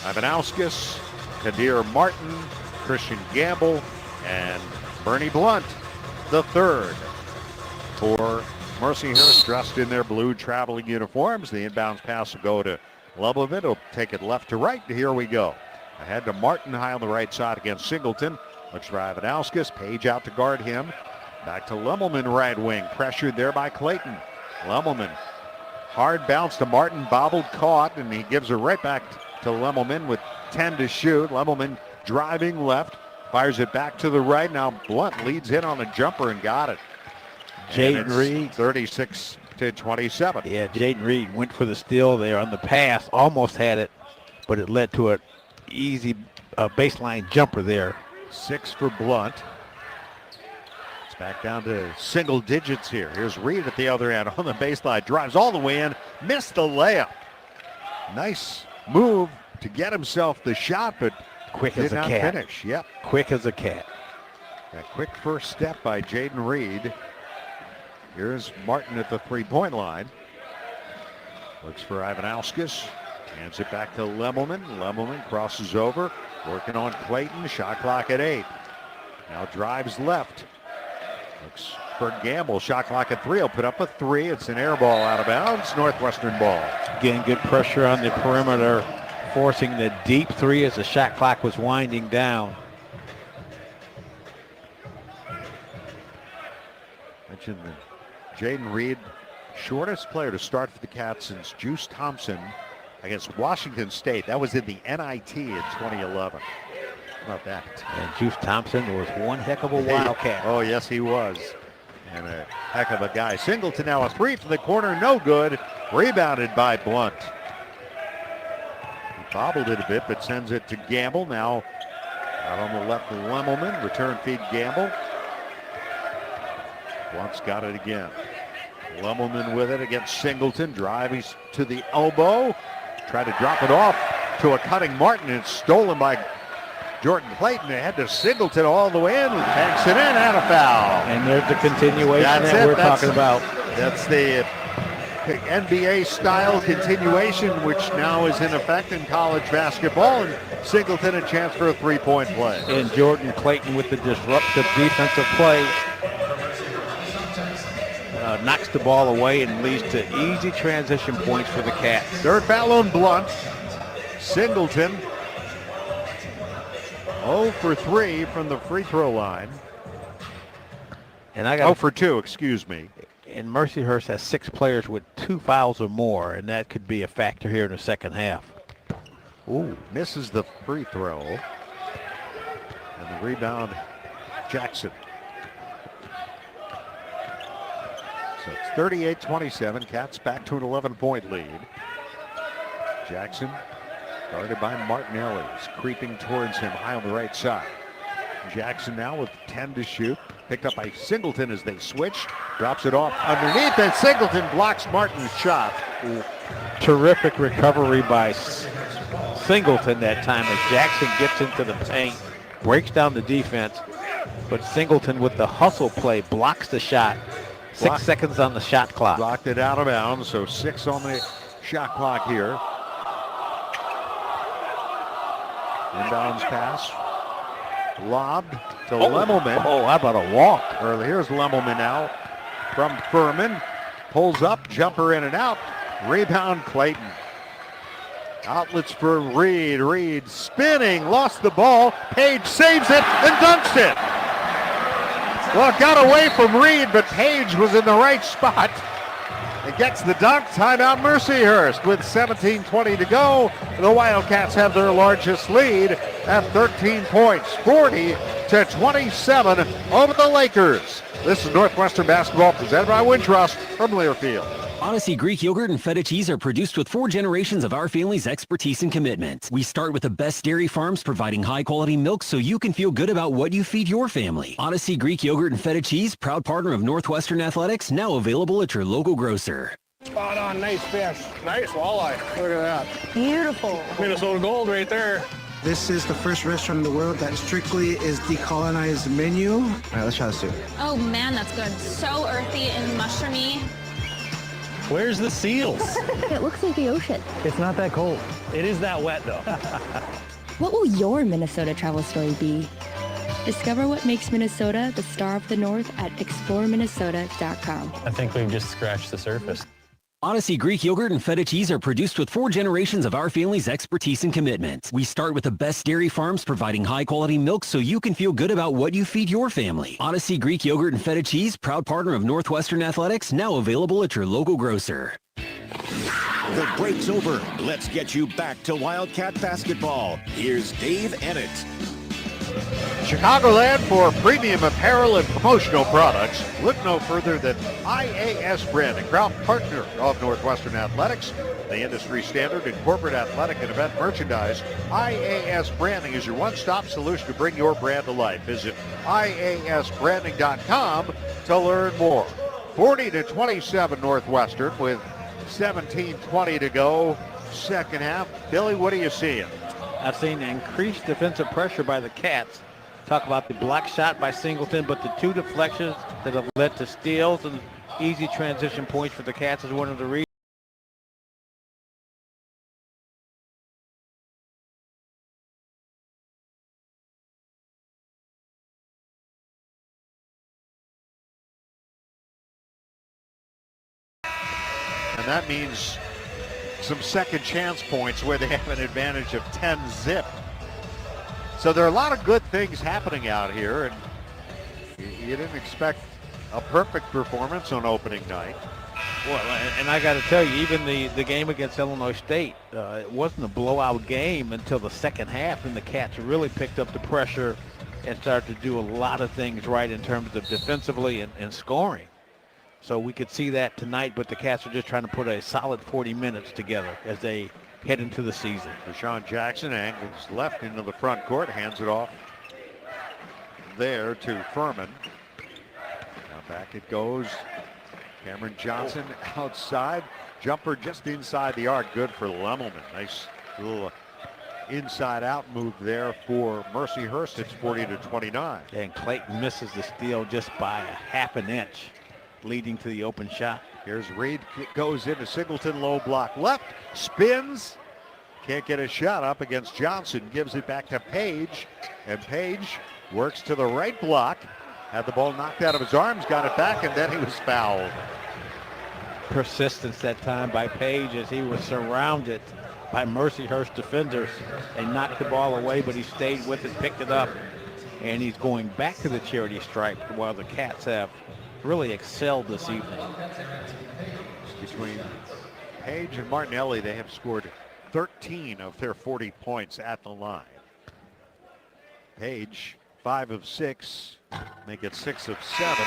Ivanauskas, Kadir Martin, Christian Gamble, and Bernie Blunt, the third. For Mercyhurst, dressed in their blue traveling uniforms. The inbounds pass will go to Lebovit. He'll take it left to right. Here we go. Ahead to Martin, high on the right side against Singleton. Looks for Ivanauskas. Page out to guard him. Back to Lemelman, right wing. Pressured there by Clayton. Lemelman, hard bounce to Martin. Bobbled, caught, and he gives it right back to Lemelman with 10 to shoot. Lemelman driving left. Fires it back to the right. Now Blunt leads in on a jumper and got it. Jaden Reed. 36-27. Yeah, Jaden Reed went for the steal there on the pass. Almost had it, but it led to an easy baseline jumper there. 6 for Blunt. It's back down to single digits here. Here's Reed at the other end on the baseline. Drives all the way in. Missed the layup. Nice move to get himself the shot, but quick did as a not cat. finish. Yep. Quick as a cat. That quick first step by Jaden Reed. Here's Martin at the three-point line. Looks for Ivanauskas. Hands it back to Lemelman. Lemelman crosses over. Working on Clayton. Shot clock at 8. Now drives left. Looks for Gamble. Shot clock at 3. He'll put up a 3. It's an air ball out of bounds. Northwestern ball. Again, good pressure on the perimeter, forcing the deep 3 as the shot clock was winding down. Mentioned the Jaden Reed, shortest player to start for the Cats since Juice Thompson against Washington State. That was in the NIT in 2011. How about that? And Juice Thompson was one heck of a Wildcat. Oh, yes, he was. And a heck of a guy. Singleton now a 3 from the corner, no good. Rebounded by Blunt. He bobbled it a bit, but sends it to Gamble. Now out on the left, Lemelman. Return feed Gamble. Blunt's got it again. Lemelman with it against Singleton. Driving to the elbow. Tried to drop it off to a cutting Martin. It's stolen by Jordan Clayton. Ahead to Singleton all the way in. Banks it in and a foul. And there's the continuation that we're talking about. That's the NBA style continuation, which now is in effect in college basketball. And Singleton a chance for a three-point play. And Jordan Clayton with the disruptive defensive play. Knocks the ball away and leads to easy transition points for the Cats. Third foul on Blunt. Singleton 0 for 3 from the free throw line. And I got 0 for 2, excuse me. And Mercyhurst has 6 players with 2 fouls or more, and that could be a factor here in the second half. Ooh, misses the free throw. And the rebound, Jackson. So it's 38-27. Cats back to an 11-point lead. Jackson, guarded by Martinelli, is creeping towards him high on the right side. Jackson now with 10 to shoot. Picked up by Singleton as they switch. Drops it off underneath, and Singleton blocks Martin's shot. Terrific recovery by Singleton that time as Jackson gets into the paint, breaks down the defense, but Singleton with the hustle play blocks the shot. 6 seconds on the shot clock. Blocked it out of bounds, so 6 on the shot clock here. Inbounds pass. Lobbed to Lemelman. Oh, how about a walk? Early. Here's Lemelman now from Furman. Pulls up, jumper in and out. Rebound Clayton. Outlets for Reed. Reed spinning, lost the ball. Page saves it and dunks it. Well, it got away from Reed, but Page was in the right spot. It gets the dunk. Timeout Mercyhurst with 17:20 to go. The Wildcats have their largest lead at 13 points, 40-27 over the Lakers. This is Northwestern basketball presented by Wintrust from Learfield. Odyssey Greek yogurt and feta cheese are produced with 4 generations of our family's expertise and commitment. We start with the best dairy farms providing high-quality milk so you can feel good about what you feed your family. Odyssey Greek yogurt and feta cheese, proud partner of Northwestern Athletics, now available at your local grocer. Spot on, nice fish. Nice walleye. Look at that. Beautiful. Minnesota gold right there. This is the first restaurant in the world that strictly is decolonized menu. All right, let's try the soup. Oh man, that's good. So earthy and mushroomy. Where's the seals? It looks like the ocean. It's not that cold. It is that wet, though. What will your Minnesota travel story be? Discover what makes Minnesota the star of the North at exploreminnesota.com. I think we've just scratched the surface. Odyssey Greek yogurt and feta cheese are produced with 4 generations of our family's expertise and commitment. We start with the best dairy farms providing high-quality milk so you can feel good about what you feed your family. Odyssey Greek yogurt and feta cheese, proud partner of Northwestern Athletics, now available at your local grocer. The break's over. Let's get you back to Wildcat basketball. Here's Dave Ennett. Chicagoland for premium apparel and promotional products. Look no further than IAS Branding, proud partner of Northwestern Athletics, the industry standard in corporate athletic and event merchandise. IAS Branding is your one-stop solution to bring your brand to life. Visit iasbranding.com to learn more. 40-27 Northwestern with 17:20 to go, second half. Billy, what are you seeing? I've seen increased defensive pressure by the Cats. Talk about the block shot by Singleton, but the 2 deflections that have led to steals and easy transition points for the Cats is one of the reasons. And that means some second chance points where they have an advantage of 10 zip. So there are a lot of good things happening out here, and you didn't expect a perfect performance on opening night. Well, and I got to tell you, even the game against Illinois State, it wasn't a blowout game until the second half, and the Cats really picked up the pressure and started to do a lot of things right in terms of defensively and scoring. So we could see that tonight, but the Cats are just trying to put a solid 40 minutes together as they head into the season. Deshaun Jackson angles left into the front court, hands it off there to Furman. Now back it goes. Cameron Johnson outside. Jumper just inside the arc. Good for Lemmelman. Nice little inside-out move there for Mercyhurst. It's 40-29. And Clayton misses the steal just by a half an inch, leading to the open shot. Here's Reed. It goes into Singleton, low block left, spins, can't get a shot up against Johnson, gives it back to Page, and Page works to the right block, had the ball knocked out of his arms, got it back, and then he was fouled. Persistence that time by Page as he was surrounded by Mercyhurst defenders and knocked the ball away, but he stayed with it, picked it up, and he's going back to the charity stripe while the Cats have really excelled this evening. Between Page and Martinelli, they have scored 13 of their 40 points at the line. Page, 5 of 6, make it 6 of 7.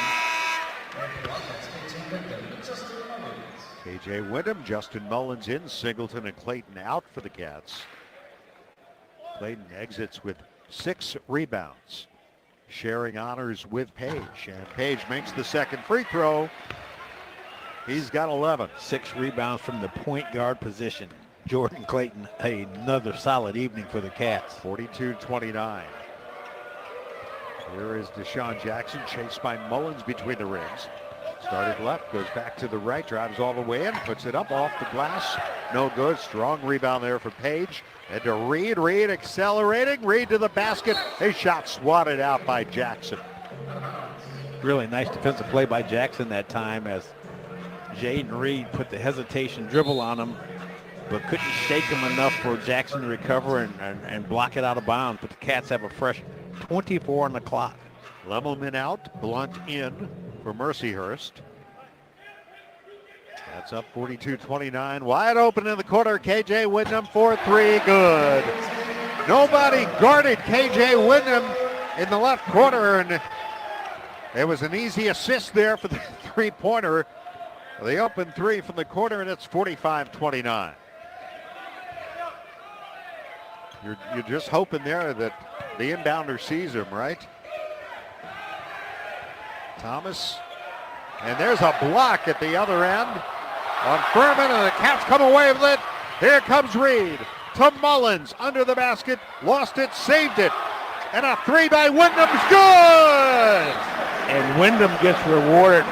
KJ Wyndham, Justin Mullins in, Singleton and Clayton out for the Cats. Clayton exits with 6 rebounds, sharing honors with Page, and Page makes the second free throw. He's got 11. 6 rebounds from the point guard position. Jordan Clayton, another solid evening for the Cats. 42-29. Here is Deshaun Jackson, chased by Mullins between the rings. Started left, goes back to the right, drives all the way in, puts it up off the glass. No good. Strong rebound there for Page. And to Reed. Reed accelerating. Reed to the basket. A shot swatted out by Jackson. Really nice defensive play by Jackson that time as Jaden Reed put the hesitation dribble on him, but couldn't shake him enough for Jackson to recover and block it out of bounds. But the Cats have a fresh 24 on the clock. Lemmelman out, Blunt in for Mercyhurst. That's up 42-29. Wide open in the corner. KJ Wyndham for 3. Good. Nobody guarded KJ Wyndham in the left corner, and there was an easy assist there for the three-pointer. The open three from the corner, and it's 45-29. You're just hoping there that the inbounder sees him, right? Thomas. And there's a block at the other end on Furman, and the Cats come away with it. Here comes Reed to Mullins under the basket. Lost it, saved it. And a three by Wyndham's good! And Wyndham gets rewarded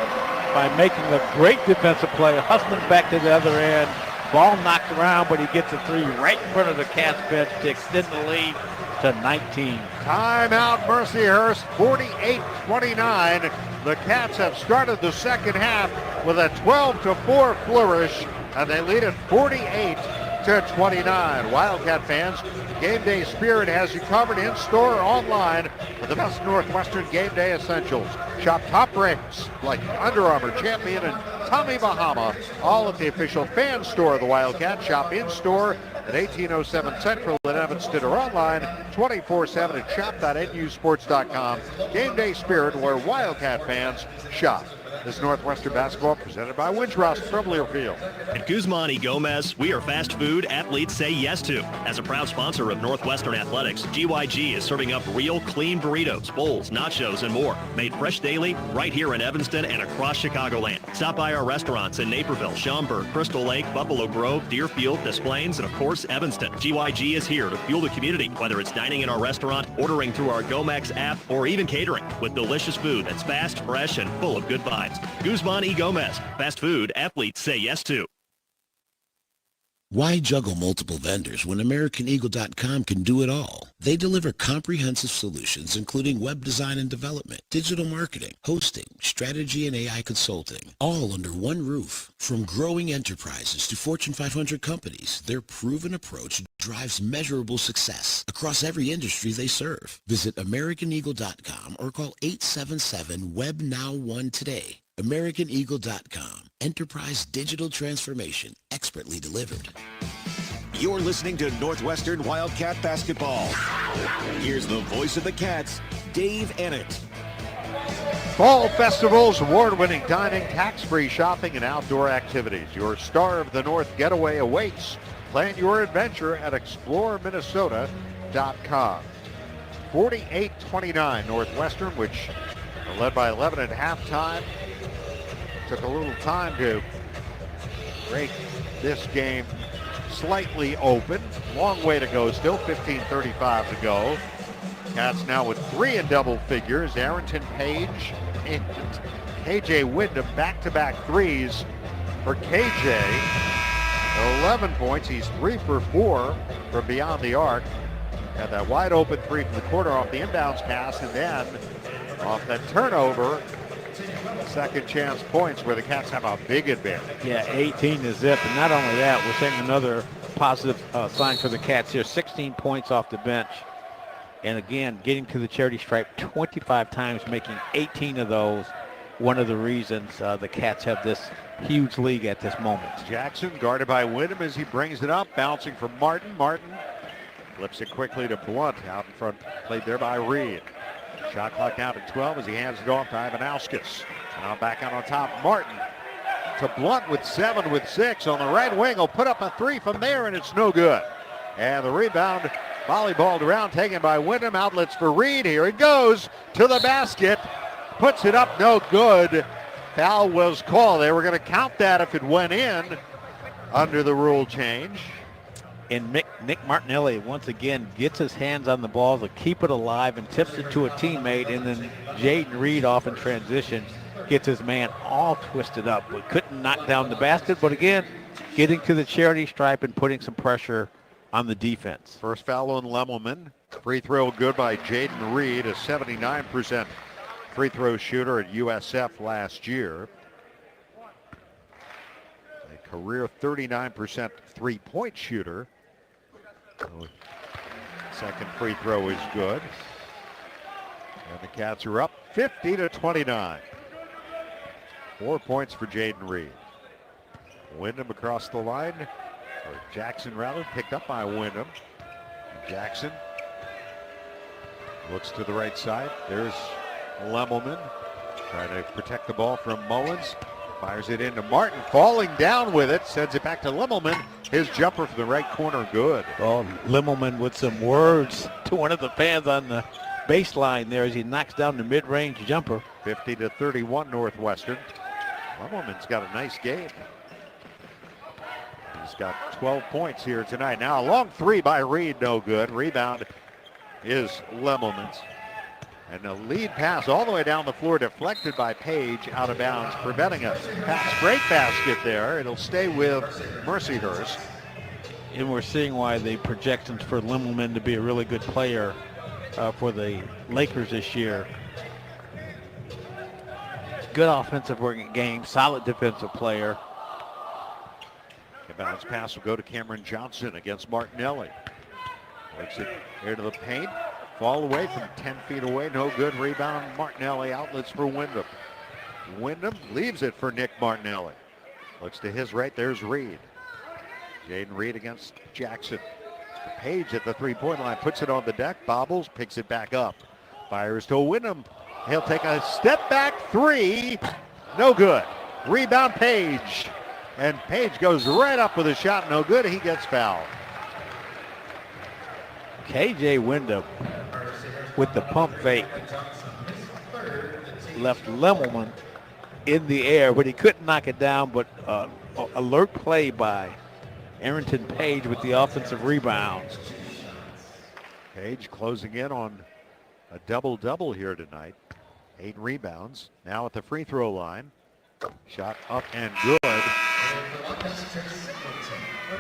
by making a great defensive play, hustling back to the other end. Ball knocked around, but he gets a three right in front of the Cats bench to extend the lead to 19. Timeout, Mercyhurst, 48-29. The Cats have started the second half with a 12-4 flourish, and they lead at 48-29. Wildcat fans, Game Day Spirit has you covered in-store or online with the best Northwestern Game Day essentials. Shop top brands like Under Armour, Champion, and Tommy Bahama, all at the official fan store of the Wildcat. Shop in-store at 1807 Central in Evanston or online 24/7 at shop.nusports.com. Game Day Spirit, where Wildcat fans shop. This Northwestern basketball presented by Wintrust from Learfield. At Guzman y Gomez, we are fast food athletes say yes to. As a proud sponsor of Northwestern Athletics, GYG is serving up real clean burritos, bowls, nachos, and more. Made fresh daily right here in Evanston and across Chicagoland. Stop by our restaurants in Naperville, Schaumburg, Crystal Lake, Buffalo Grove, Deerfield, Des Plaines, and of course, Evanston. GYG is here to fuel the community, whether it's dining in our restaurant, ordering through our Gomex app, or even catering with delicious food that's fast, fresh, and full of good vibes. Guzman y Gomez, fast food athletes say yes to. Why juggle multiple vendors when AmericanEagle.com can do it all? They deliver comprehensive solutions including web design and development, digital marketing, hosting, strategy, and AI consulting, all under one roof. From growing enterprises to Fortune 500 companies, their proven approach drives measurable success across every industry they serve. Visit AmericanEagle.com or call 877-WEB-NOW1 today. AmericanEagle.com. Enterprise digital transformation expertly delivered. You're listening to Northwestern Wildcat Basketball. Here's the voice of the Cats, Dave Ennett. Fall Festival's award-winning dining, tax-free shopping, and outdoor activities. Your Star of the North getaway awaits. Plan your adventure at exploreminnesota.com. 48-29 Northwestern, which are led by 11 at halftime. Took a little time to break this game slightly open. Long way to go still, 15:35 to go. Cats now with three in double figures. Arrington Page and KJ Wyndham back-to-back threes for KJ. 11 points. He's 3 for 4 from beyond the arc. Had that wide open three from the corner off the inbounds pass, and then off that turnover, second chance points where the Cats have a big advantage. Yeah, 18 to zip. And not only that, we're seeing another positive sign for the Cats here. 16 points off the bench. And again, getting to the charity stripe 25 times, making 18 of those. One of the reasons the Cats have this huge lead at this moment. Jackson guarded by Wyndham as he brings it up, bouncing from Martin. Martin flips it quickly to Blunt out in front, played there by Reed. Shot clock down to 12 as he hands it off to Ivanauskas. Now back out on top, Martin to Blunt with 7 with 6 on the right wing. Will put up a three from there, and it's no good. And the rebound, volleyballed around, taken by Wyndham. Outlets for Reed. Here it goes to the basket. Puts it up, no good. Foul was called. They were going to count that if it went in under the rule change. And Nick Martinelli once again gets his hands on the ball to keep it alive and tips it to a teammate, and then Jaden Reed off in transition gets his man all twisted up, but couldn't knock down the basket. But again, getting to the charity stripe and putting some pressure on the defense. First foul on Lemelman. Free throw good by Jaden Reed, a 79% free throw shooter at USF last year. A career 39% three-point shooter. Second free throw is good. And the Cats are up 50-29. 4 points for Jaden Reed. Wyndham across the line, or Jackson rather, picked up by Wyndham. Jackson looks to the right side. There's Lemelman trying to protect the ball from Mullins. Fires it into Martin, falling down with it, sends it back to Limmelman. His jumper from the right corner, good. Oh, Limmelman with some words to one of the fans on the baseline there as he knocks down the mid-range jumper. 50-31 Northwestern. Limmelman's got a nice game. He's got 12 points here tonight. Now a long three by Reed, no good. Rebound is Lemmelman's. And a lead pass all the way down the floor, deflected by Page, out of bounds, preventing a pass break basket there. It'll stay with Mercyhurst. And we're seeing why the projections for Limmelman to be a really good player for the Lakers this year. Good offensive working game, solid defensive player. The bounce pass will go to Cameron Johnson against Martinelli. Works it into the paint. Fall away from 10 feet away. No good. Rebound. Martinelli. Outlets for Wyndham. Wyndham leaves it for Nick Martinelli. Looks to his right. There's Reed. Jaden Reed against Jackson. Page at the three-point line. Puts it on the deck. Bobbles. Picks it back up. Fires to Wyndham. He'll take a step back three. No good. Rebound Page. And Page goes right up with a shot. No good. He gets fouled. KJ Wyndham with the pump fake left Lemmelman in the air, but he couldn't knock it down. But alert play by Arrington Page with the offensive rebound. Page closing in on a double-double here tonight. 8 rebounds. Now at the free throw line. Shot up and good.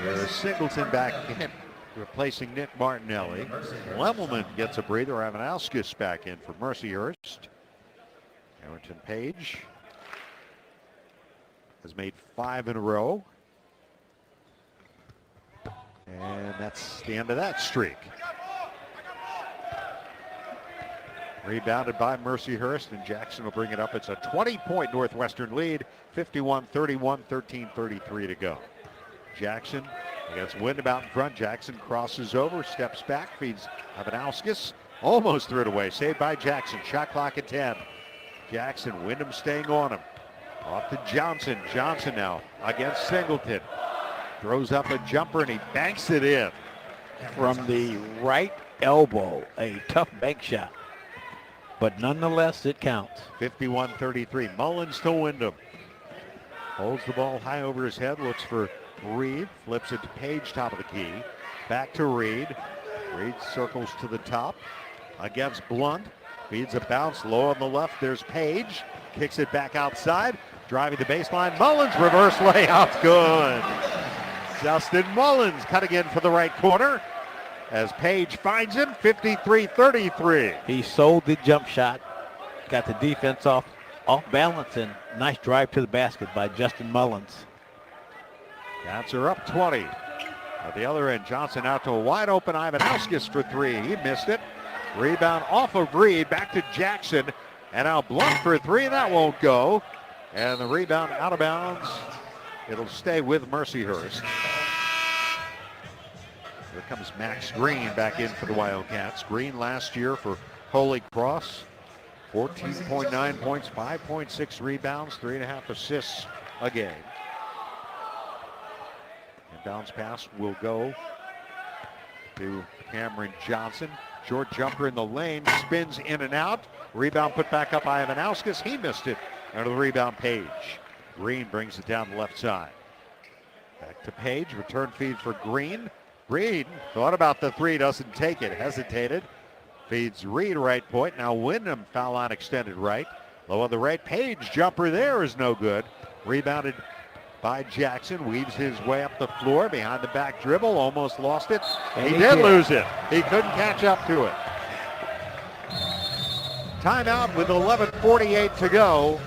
There's Singleton back in, replacing Nick Martinelli. Lemmelman gets a breather. Ivanauskas back in for Mercyhurst. Arrington Page has made 5 in a row. And that's the end of that streak. Rebounded by Mercyhurst, and Jackson will bring it up. It's a 20-point Northwestern lead, 51-31, 13:33 to go. Jackson against Wyndham out in front. Jackson crosses over, steps back, feeds Ivanauskas. Almost threw it away. Saved by Jackson. Shot clock at 10. Jackson, Wyndham staying on him. Off to Johnson. Johnson now against Singleton. Throws up a jumper, and he banks it in. From the right elbow, a tough bank shot. But nonetheless, it counts. 51-33. Mullins to Wyndham. Holds the ball high over his head. Looks for Reed. Flips it to Page, top of the key. Back to Reed. Reed circles to the top. Against Blunt. Feeds a bounce low on the left. There's Page. Kicks it back outside. Driving the baseline. Mullins reverse layup. Good. Justin Mullins cutting in for the right corner. As Page finds him, 53-33. He sold the jump shot, got the defense off balance, and nice drive to the basket by Justin Mullins. Cats are up 20. At the other end, Johnson out to a wide open Ivanauskas for 3. He missed it. Rebound off of Reed, back to Jackson, and now Blunt for 3. That won't go. And the rebound out of bounds. It'll stay with Mercyhurst. Here comes Max Green back in for the Wildcats. Green last year for Holy Cross. 14.9 points, 5.6 rebounds, 3.5 assists a game. And bounce pass will go to Cameron Johnson. Short jumper in the lane, spins in and out. Rebound put back up by Ivanauskas. He missed it. Under the rebound, Page. Green brings it down the left side. Back to Page, return feed for Green. Reed thought about the 3, doesn't take it, hesitated. Feeds Reed right point. Now Wyndham foul line extended right. Low on the right, Page jumper there is no good. Rebounded by Jackson, weaves his way up the floor behind the back dribble, almost lost it. And he did lose it. He couldn't catch up to it. Timeout with 11:48 to go.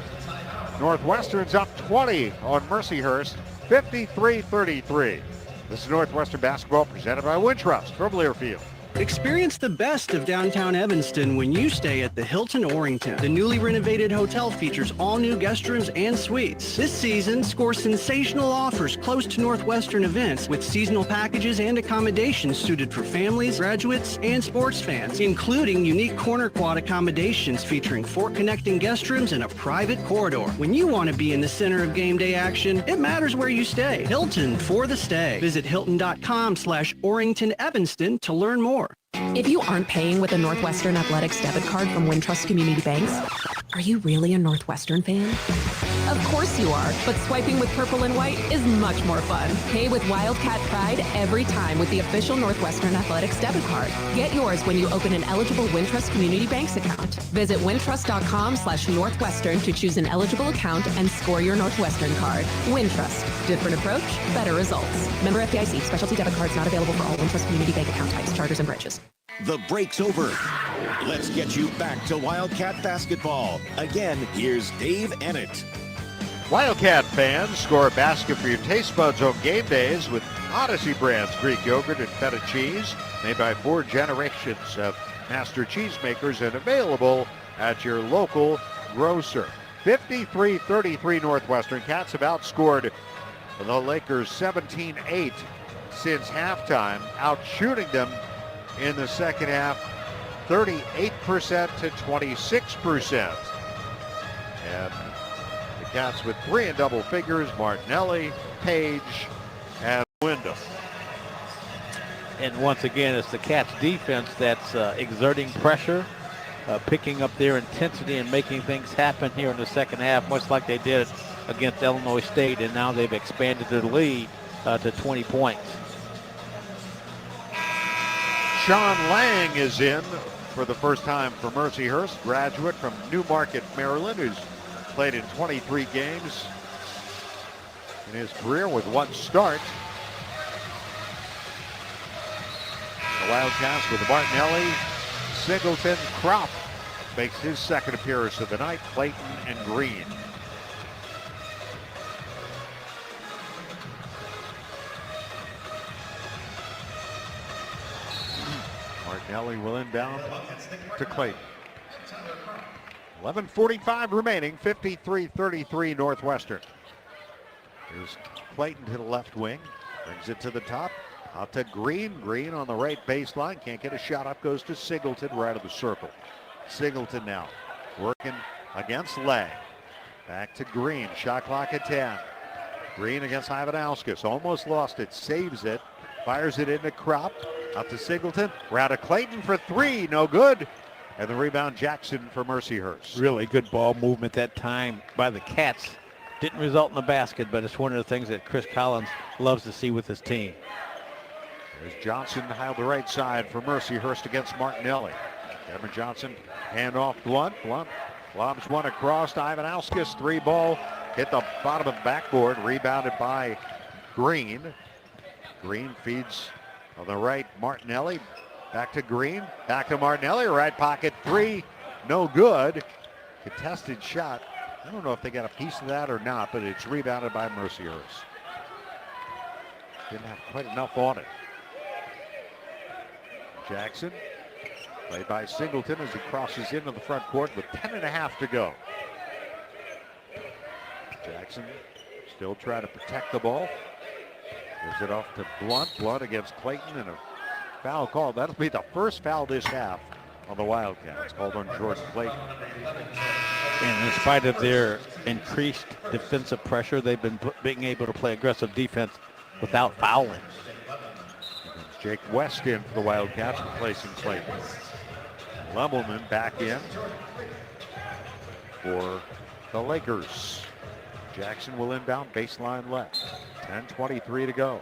Northwestern's up 20 on Mercyhurst, 53-33. This is Northwestern basketball presented by Wintrust from Learfield. Experience the best of downtown Evanston when you stay at the Hilton Orrington. The newly renovated hotel features all new guest rooms and suites. This season, score sensational offers close to Northwestern events with seasonal packages and accommodations suited for families, graduates, and sports fans, including unique corner quad accommodations featuring 4 connecting guest rooms and a private corridor. When you want to be in the center of game day action, it matters where you stay. Hilton for the stay. Visit hilton.com/Orrington Evanston to learn more. If you aren't paying with a Northwestern Athletics debit card from Wintrust Community Banks, are you really a Northwestern fan? Of course you are, but swiping with purple and white is much more fun. Pay with Wildcat Pride every time with the official Northwestern Athletics debit card. Get yours when you open an eligible Wintrust Community Banks account. Visit wintrust.com/Northwestern to choose an eligible account and score your Northwestern card. Wintrust. Different approach, better results. Member FDIC. Specialty debit cards not available for all Wintrust Community Bank account types, charters, and branches. The break's over. Let's get you back to Wildcat basketball. Again, here's Dave Ennett. Wildcat fans, score a basket for your taste buds on game days with Odyssey Brands Greek yogurt and feta cheese, made by 4 generations of master cheesemakers and available at your local grocer. 53-33 Northwestern Cats have outscored the Lakers 17-8 since halftime, outshooting them in the second half 38% to 26%. And the Cats with 3 in double figures: Martinelli, Page, and Wyndham. And once again, it's the Cats defense that's exerting pressure, picking up their intensity and making things happen here in the second half, much like they did against Illinois State, and now they've expanded their lead to 20 points. Sean Lang is in for the first time for Mercyhurst, graduate from Newmarket, Maryland, who's played in 23 games in his career with 1 start. The Wildcats with Martinelli, Singleton, Kropp makes his second appearance of the night, Clayton and Green. Martinelli will inbound to Clayton. 11:45 remaining, 53-33 Northwestern. Here's Clayton to the left wing, brings it to the top, out to Green. Green on the right baseline, can't get a shot up, goes to Singleton right of the circle. Singleton now working against Lang. Back to Green, shot clock at 10. Green against Ivanauskas, almost lost it, saves it, fires it into Kropp. Out to Singleton, round to Clayton for 3, no good. And the rebound, Jackson for Mercyhurst. Really good ball movement that time by the Cats. Didn't result in the basket, but it's one of the things that Chris Collins loves to see with his team. There's Johnson high on the right side for Mercyhurst against Martinelli. Cameron Johnson, hand off Blunt. Blunt lobs one across to Ivanauskas. 3 ball, hit the bottom of the backboard, rebounded by Green. Green feeds on the right, Martinelli. Back to Green, back to Martinelli, right pocket 3, no good. Contested shot. I don't know if they got a piece of that or not, but it's rebounded by Mercyhurst. Didn't have quite enough on it. Jackson, played by Singleton as he crosses into the front court with 10.5 to go. Jackson still trying to protect the ball. Gives it off to Blunt. Blunt against Clayton, and a foul call. That'll be the first foul this half on the Wildcats, called on Jordan Clayton. And in spite of their increased defensive pressure, they've been being able to play aggressive defense without fouling. Jake West in for the Wildcats, replacing Clayton. Lemelman back in for the Lakers. Jackson will inbound, baseline left. 10:23 to go.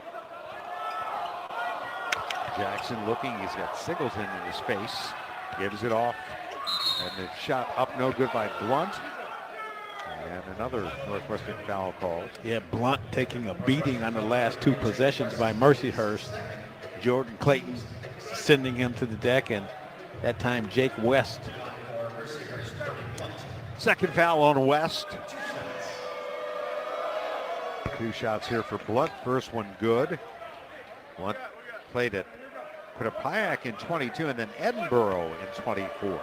Jackson looking, he's got Singleton in his face. Gives it off, and the shot up, no good by Blunt. And another Northwestern foul call. Yeah, Blunt taking a beating on the last 2 possessions by Mercyhurst. Jordan Clayton sending him to the deck, and that time Jake West. Second foul on West. 2 shots here for Blunt. First one good. Blunt played it Quinnipiac in 22, and then Edinburgh in 24.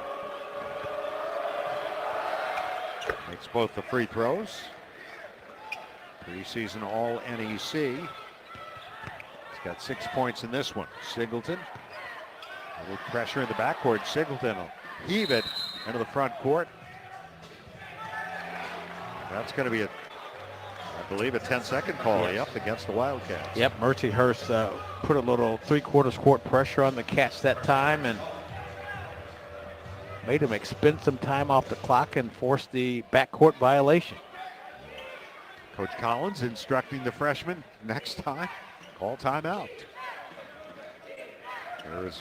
Makes both the free throws. Preseason All-NEC. He's got 6 points in this one. Singleton. A little pressure in the backcourt. Singleton will heave it into the front court. That's going to be, I believe, a 10-second call. Yes. Yep, against the Wildcats. Yep, Mercyhurst put a little three-quarters court pressure on the Cats that time and made them expend some time off the clock and forced the backcourt violation. Coach Collins instructing the freshmen next time, call timeout. There's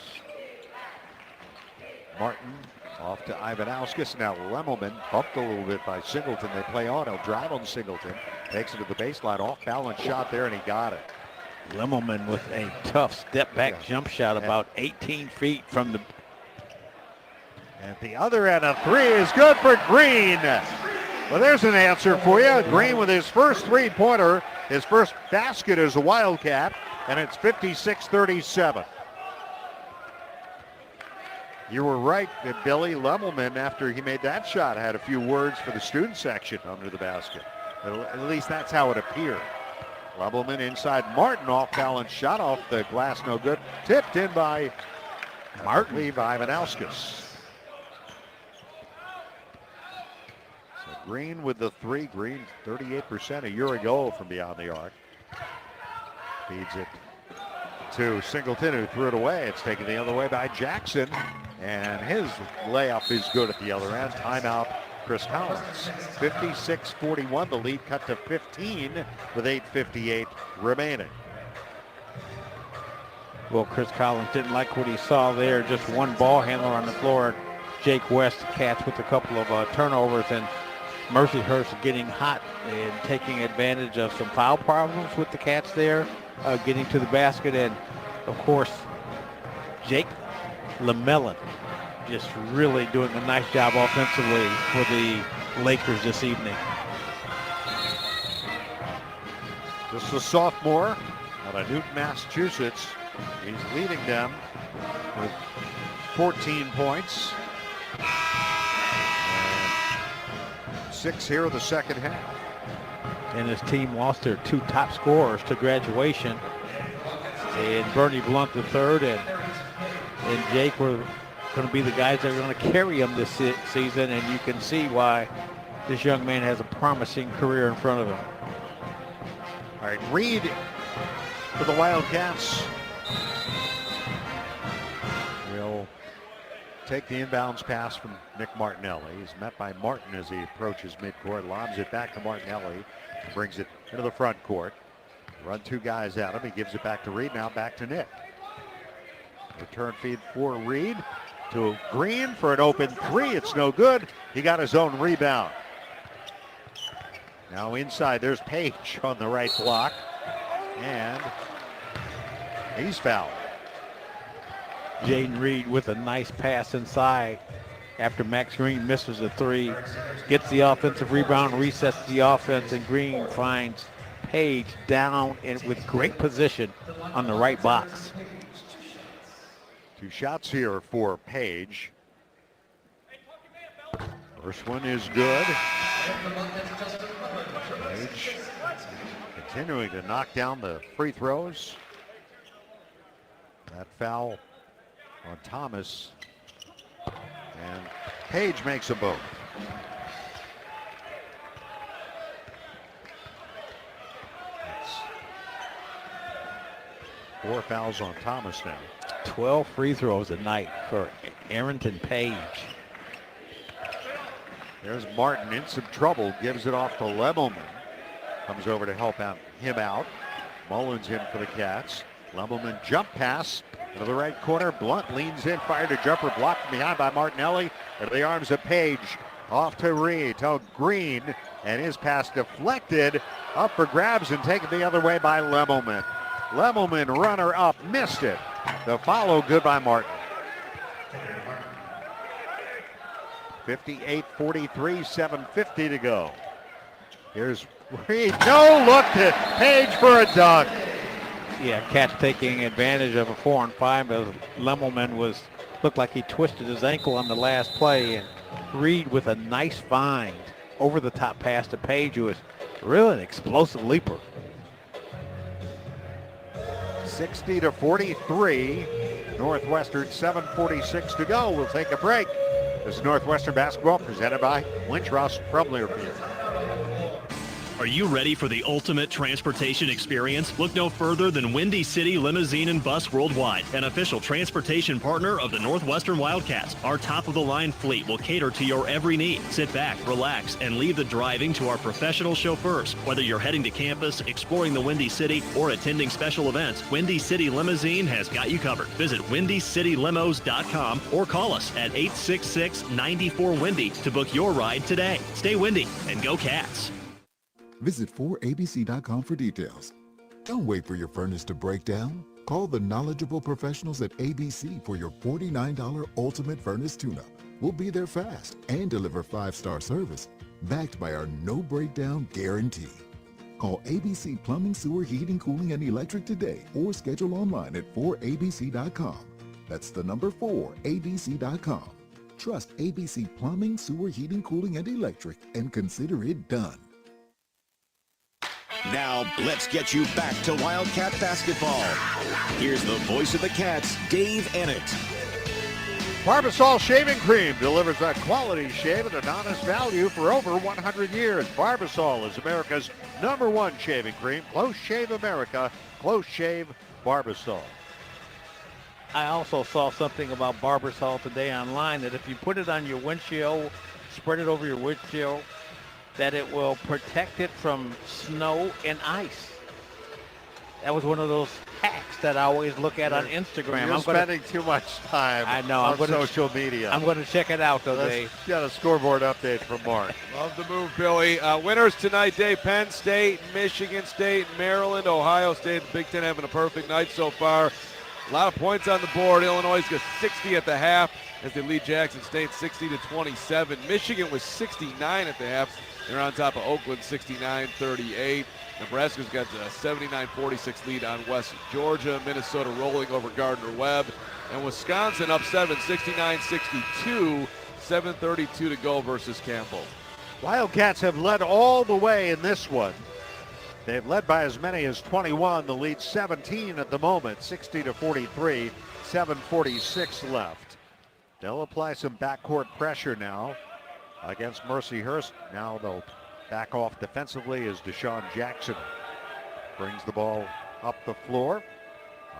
Martin off to Ivanauskas. Now Lemmelman bumped a little bit by Singleton. They play on. He'll drive on Singleton. Takes it to the baseline. Off balance shot there, and he got it. Lemmelman with a tough step-back jump shot about 18 feet from the... At the other end, a three is good for Green. Well, there's an answer for you. Green with his first three-pointer, his first basket as a Wildcat, and it's 56-37. You were right, Billy. Lemmelman, after he made that shot, had a few words for the student section under the basket. At least that's how it appeared. Lemmelman inside Martin, off balance shot off the glass, no good. Tipped in by Martin Ivanauskas. So Green with the three. Green 38% a year ago from beyond the arc. Feeds it to Singleton, who threw it away. It's taken the other way by Jackson, and his layup is good at the other end. Timeout, Chris Collins. 56-41, the lead cut to 15 with 8:58 remaining. Well, Chris Collins didn't like what he saw there. Just one ball handler on the floor. Jake West, Cats with a couple of turnovers, and Mercyhurst getting hot and taking advantage of some foul problems with the Cats there, getting to the basket. And, of course, Jake Lemellon just really doing a nice job offensively for the Lakers this evening. Just a sophomore out of Newton, Massachusetts. He's leading them with 14 points. And 6 here in the second half. And his team lost their two top scorers to graduation. And Bernie Blunt III and Jake were going to be the guys that are going to carry him this season. And you can see why this young man has a promising career in front of him. All right, Reed for the Wildcats will take the inbounds pass from Nick Martinelli. He's met by Martin as he approaches midcourt, lobs it back to Martinelli, brings it into the front court. Run two guys at him. He gives it back to Reed, now back to Nick. Return feed for Reed to Green for an open three. It's no good. He got his own rebound. Now inside, there's Page on the right block, and he's fouled. Jaden Reed with a nice pass inside after Max Green misses a three, gets the offensive rebound, resets the offense, and Green finds Page down and with great position on the right box. Two shots here for Page. First one is good. Page continuing to knock down the free throws. That foul on Thomas. And Page makes a both. That's 4 fouls on Thomas now. 12 free throws a night for Arrington Page. There's Martin in some trouble, gives it off to Lemmelman. Comes over to help him out. Mullins in for the Cats. Lemmelman jump pass into the right corner. Blunt leans in, fired a jumper, blocked from behind by Martinelli. Into the arms of Page. Off to Reed, to Green, and his pass deflected. Up for grabs and taken the other way by Lemmelman. Lemmelman, runner up, missed it. The follow, good by Martin. 58-43, 7:50 to go. Here's Reed. No, look to Page for a dunk. Yeah, Cats taking advantage of a 4-and-5, but Lemmelman looked like he twisted his ankle on the last play, and Reed with a nice find over the top pass to Page, who is really an explosive leaper. 60-43, Northwestern, 7:46 to go. We'll take a break. This is Northwestern basketball presented by Wintrust from Learfield. Are you ready for the ultimate transportation experience? Look no further than Windy City Limousine and Bus Worldwide, an official transportation partner of the Northwestern Wildcats. Our top-of-the-line fleet will cater to your every need. Sit back, relax, and leave the driving to our professional chauffeurs. Whether you're heading to campus, exploring the Windy City, or attending special events, Windy City Limousine has got you covered. Visit WindyCityLimos.com or call us at 866-94-WINDY to book your ride today. Stay windy and go Cats. Visit 4abc.com for details. Don't wait for your furnace to break down. Call the knowledgeable professionals at ABC for your $49 Ultimate Furnace Tune-Up. We'll be there fast and deliver 5-star service, backed by our no breakdown guarantee. Call ABC Plumbing, Sewer, Heating, Cooling, and Electric today or schedule online at 4abc.com. That's the number 4abc.com. Trust ABC Plumbing, Sewer, Heating, Cooling, and Electric and consider it done. Now, let's get you back to Wildcat basketball. Here's the voice of the Cats, Dave Ennett. Barbasol Shaving Cream delivers a quality shave at an honest value for over 100 years. Barbasol is America's #1 shaving cream. Close Shave America. Close Shave Barbasol. I also saw something about Barbasol today online, that if you put it on your windshield, spread it over your windshield, that it will protect it from snow and ice. That was one of those hacks that I always look at on Instagram. You're spending too much time on social media. I'm going to check it out, though, Dave. Got a scoreboard update from Mark. Love the move, Billy. Winners tonight, Dave. Penn State, Michigan State, Maryland, Ohio State. The Big Ten having a perfect night so far. A lot of points on the board. Illinois got 60 at the half as they lead Jackson State 60-27. Michigan was 69 at the half. They're on top of Oakland, 69-38. Nebraska's got a 79-46 lead on West Georgia. Minnesota rolling over Gardner-Webb. And Wisconsin up 7, 69-62. 7:32 to go versus Campbell. Wildcats have led all the way in this one. They've led by as many as 21. The lead 17 at the moment, 60-43. 7:46 left. They'll apply some backcourt pressure now against Mercyhurst. Now they'll back off defensively as Deshaun Jackson brings the ball up the floor.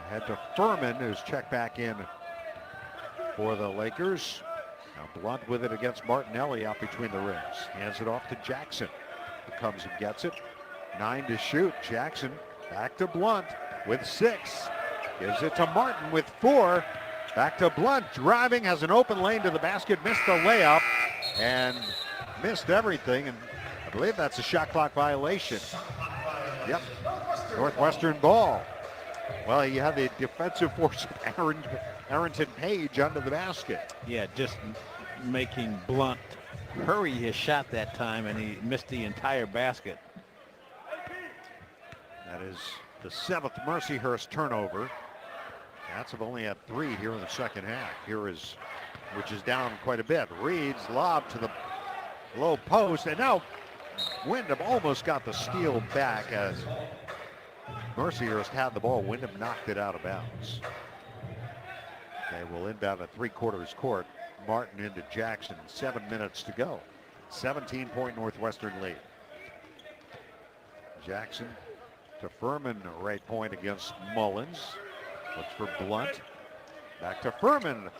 Ahead to Furman, who's checked back in for the Lakers. Now Blunt with it against Martinelli out between the rims. Hands it off to Jackson, who comes and gets it. 9 to shoot. Jackson back to Blunt with 6. Gives it to Martin with 4. Back to Blunt, driving, has an open lane to the basket, missed the layup, and missed everything, and I believe that's a shot clock violation. Yep, Northwestern ball. Well, you have the defensive force of Arrington Page under the basket. Yeah, just making Blunt hurry his shot that time, and he missed the entire basket. That is the 7th Mercyhurst turnover. Cats have only had 3 here in the second half. Which is down quite a bit. Reed's lob to the low post, and now Wyndham almost got the steal back as Mercyhurst had the ball. Wyndham knocked it out of bounds. They will inbound at 3/4 court. Martin into Jackson. 7 minutes to go. 17-point Northwestern lead. Jackson to Furman, right point against Mullins. Looks for Blunt. Back to Furman.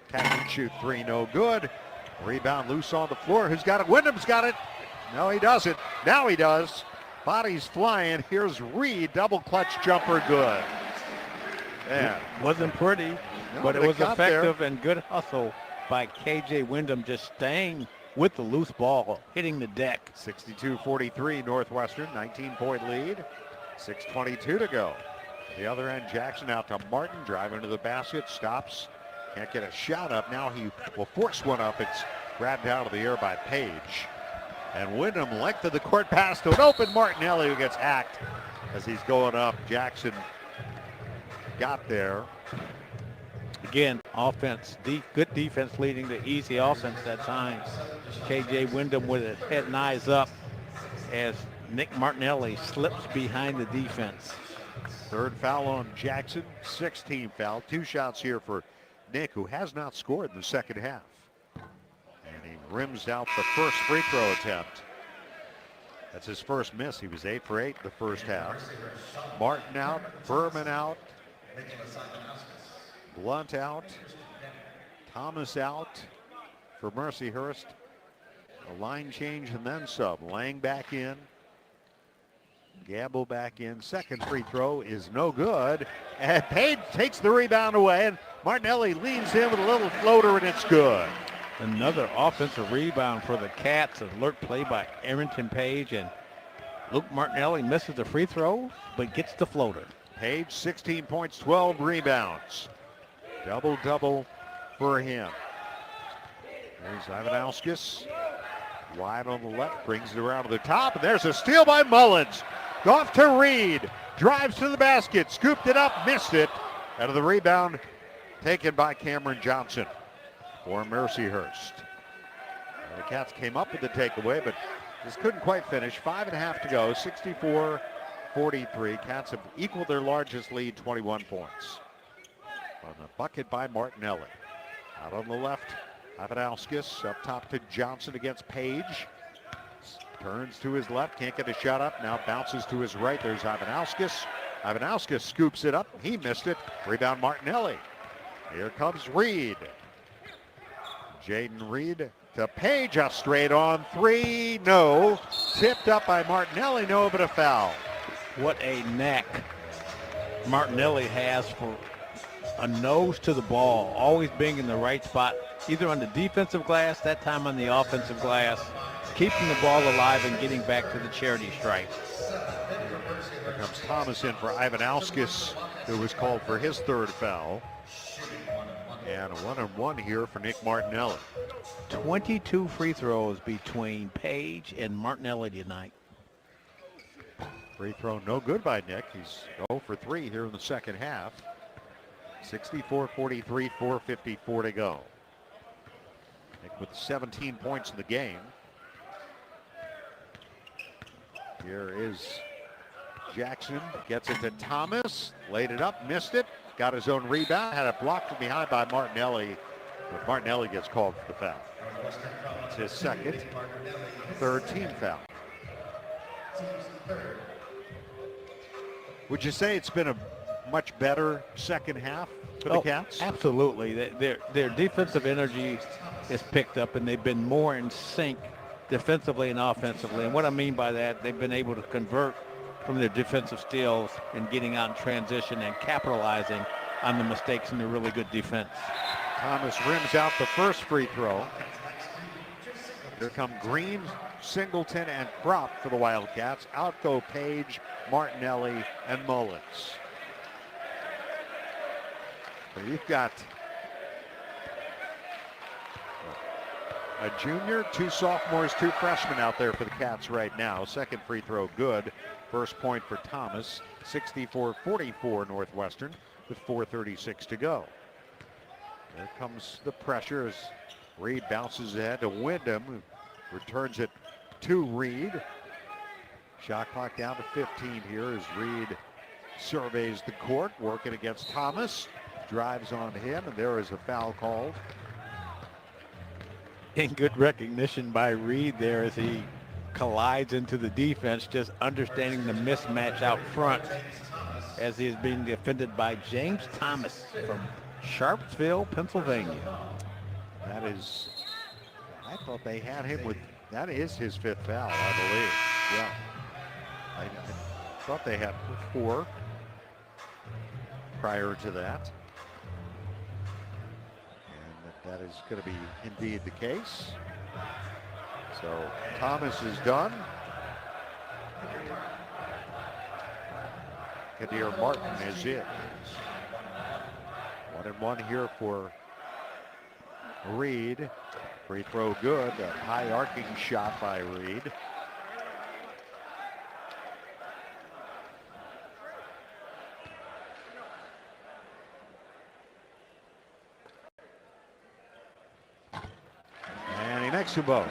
Catch and shoot 3, no good. Rebound loose on the floor. Who's got it? Wyndham's got it. No, he doesn't. Now he does. Bodies flying. Here's Reed. Double clutch jumper, good. Yeah. It wasn't pretty, but it was effective and good hustle by KJ Wyndham, just staying with the loose ball, hitting the deck. 62-43 Northwestern, 19-point lead. 6:22 to go. The other end, Jackson out to Martin, driving to the basket, stops. Can't get a shot up. Now he will force one up. It's grabbed out of the air by Page. And Wyndham length of the court pass to an open Martinelli, who gets hacked as he's going up. Jackson got there. Again, offense, good defense leading to easy offense at times. K.J. Wyndham with his head and eyes up as Nick Martinelli slips behind the defense. Third foul on Jackson, 16 foul. 2 shots here for Nick, who has not scored in the second half. And he rims out the first free throw attempt. That's his first miss. He was 8 for 8 in the first half. Martin out, Berman out, Blunt out, Thomas out for Mercyhurst. A line change and then sub. Lang back in. Gamble back in. Second free throw is no good. And Page takes the rebound away, and Martinelli leans in with a little floater, and it's good. Another offensive rebound for the Cats. Alert play by Arrington Page, and Luke Martinelli misses the free throw, but gets the floater. Page, 16 points, 12 rebounds. Double-double for him. There's Ivanauskas. Wide on the left, brings it around to the top, and there's a steal by Mullins. Off to Reed. Drives to the basket, scooped it up, missed it. Out of the rebound, taken by Cameron Johnson for Mercyhurst. The Cats came up with the takeaway, but just couldn't quite finish. 5.5 to go, 64-43. Cats have equaled their largest lead, 21 points. On the bucket by Martinelli. Out on the left, Ivanauskas up top to Johnson against Page. Turns to his left, can't get a shot up. Now bounces to his right. There's Ivanauskas. Ivanauskas scoops it up. He missed it. Rebound Martinelli. Here comes Reed. Jaden Reed to Page. A straight on three. No. Tipped up by Martinelli. No, but a foul. What a knack Martinelli has for a nose to the ball, always being in the right spot, either on the defensive glass, that time on the offensive glass, keeping the ball alive and getting back to the charity stripe. Here comes Thomas in for Ivanauskas, who was called for his third foul. And a 1-on-1 here for Nick Martinelli. 22 free throws between Page and Martinelli tonight. Free throw no good by Nick. He's 0 for 3 here in the second half. 64-43, 4:54 to go. Nick with 17 points in the game. Here is Jackson, gets it to Thomas, laid it up, missed it, got his own rebound, had it blocked from behind by Martinelli, but Martinelli gets called for the foul. It's his second, third team foul. Would you say it's been a much better second half for the Cats? Absolutely. Their defensive energy is picked up, and they've been more in sync defensively and offensively. And what I mean by that, they've been able to convert from their defensive steals and getting out in transition and capitalizing on the mistakes in their really good defense. Thomas rims out the first free throw. Here come Green, Singleton, and Kropp for the Wildcats. Out go Page, Martinelli, and Mullins. So you've got a junior, 2 sophomores, 2 freshmen out there for the Cats right now. Second free throw good. First point for Thomas. 64-44 Northwestern with 4:36 to go. There comes the pressure as Reed bounces ahead to Wyndham, who returns it to Reed. Shot clock down to 15 here as Reed surveys the court, working against Thomas. Drives on him, and there is a foul called. And good recognition by Reed there as he collides into the defense, just understanding the mismatch out front as he is being defended by James Thomas from Sharpsville, Pennsylvania. That is, I thought they had him with, that is his 5th foul, I believe. Yeah. I thought they had 4 prior to that. And that is going to be indeed the case. So Thomas is done. Kadir Martin is in. 1-and-1 here for Reed. Free throw good. A high arcing shot by Reed. Mexubo.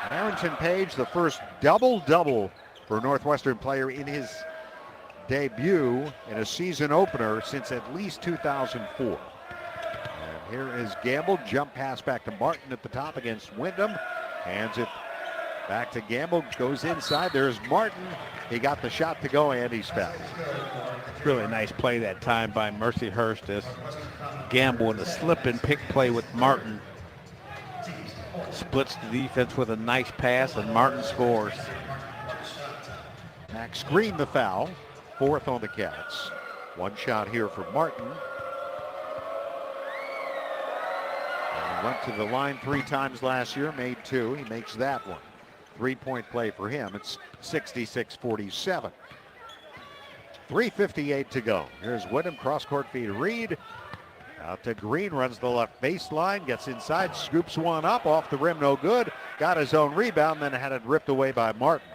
Arrington Page, the first double-double for a Northwestern player in his debut in a season opener since at least 2004. And here is Gamble. Jump pass back to Martin at the top against Wyndham. Hands it back to Gamble. Goes inside. There's Martin. He got the shot to go, and he's fouled. It's really a nice play that time by Mercyhurst as Gamble in the slip and pick play with Martin. Splits the defense with a nice pass, and Martin scores. Max Green the foul. Fourth on the Cats. One shot here for Martin. And he went to the line 3 times last year, made 2. He makes that one. 3-point play for him. It's 66-47. 3:58 to go. Here's Wyndham, cross-court feed to Reed. Out to Green, runs the left baseline, gets inside, scoops one up, off the rim, no good. Got his own rebound, then had it ripped away by Martin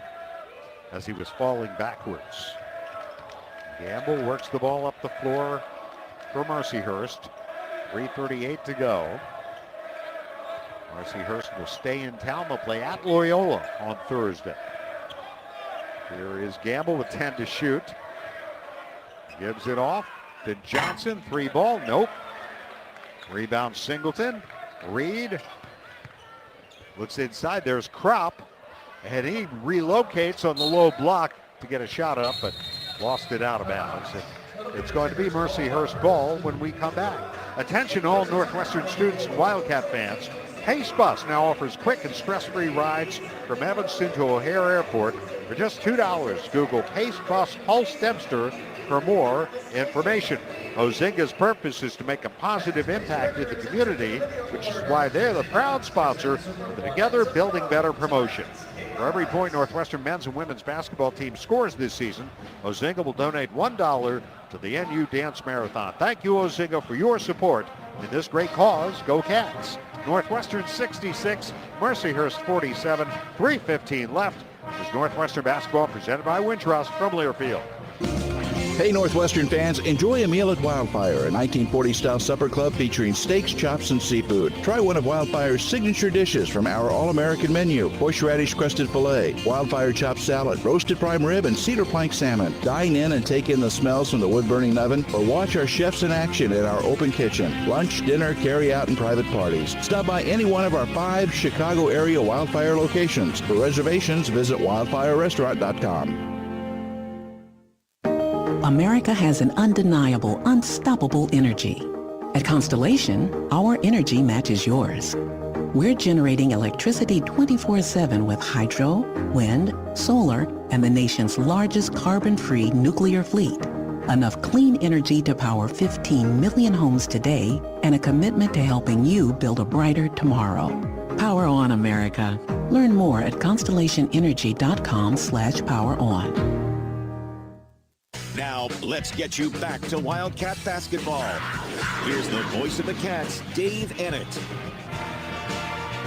as he was falling backwards. Gamble works the ball up the floor for Mercyhurst. 3:38 to go. Mercyhurst will stay in town. They'll play at Loyola on Thursday. Here is Gamble with 10 to shoot. Gives it off to Johnson. 3 ball, nope. Rebound Singleton. Reed looks inside. There's Kropp. And he relocates on the low block to get a shot up, but lost it out of bounds. It's going to be Mercyhurst ball when we come back. Attention all Northwestern students and Wildcat fans. Pace Bus now offers quick and stress-free rides from Evanston to O'Hare Airport for just $2. Google Pace Bus Pulse Dempster for more information. Ozinga's purpose is to make a positive impact in the community, which is why they're the proud sponsor of the Together Building Better promotion. For every point Northwestern men's and women's basketball team scores this season, Ozinga will donate $1 to the NU Dance Marathon. Thank you, Ozinga, for your support in this great cause. Go Cats! Northwestern 66, Mercyhurst 47, 3:15 left. This is Northwestern basketball presented by Wintrust from Learfield. Hey Northwestern fans, enjoy a meal at Wildfire, a 1940s-style supper club featuring steaks, chops, and seafood. Try one of Wildfire's signature dishes from our all-American menu: horseradish-crusted filet, Wildfire chopped salad, roasted prime rib, and cedar plank salmon. Dine in and take in the smells from the wood-burning oven, or watch our chefs in action at our open kitchen. Lunch, dinner, carry-out, and private parties. Stop by any one of our 5 Chicago area Wildfire locations. For reservations, visit wildfirerestaurant.com. America has an undeniable, unstoppable energy. At Constellation, our energy matches yours. We're generating electricity 24/7 with hydro, wind, solar, and the nation's largest carbon-free nuclear fleet. Enough clean energy to power 15 million homes today, and a commitment to helping you build a brighter tomorrow. Power on, America. Learn more at constellationenergy.com/poweron. Now, let's get you back to Wildcat basketball. Here's the voice of the Cats, Dave Ennett.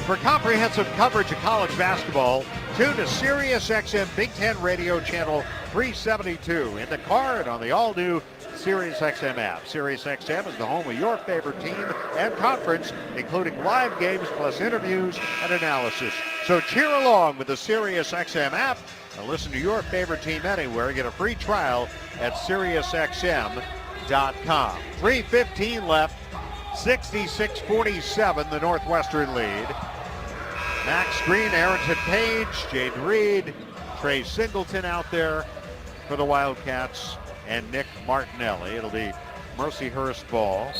For comprehensive coverage of college basketball, tune to Sirius XM Big Ten Radio Channel 372 in the car and on the all-new Sirius XM app. Sirius XM is the home of your favorite team and conference, including live games plus interviews and analysis. So cheer along with the Sirius XM app and listen to your favorite team anywhere. Get a free trial at SiriusXM.com. 3:15 left, 66-47, the Northwestern lead. Max Green, Arrington Page, Jaden Reed, Trey Singleton out there for the Wildcats, and Nick Martinelli. It'll be Mercyhurst ball.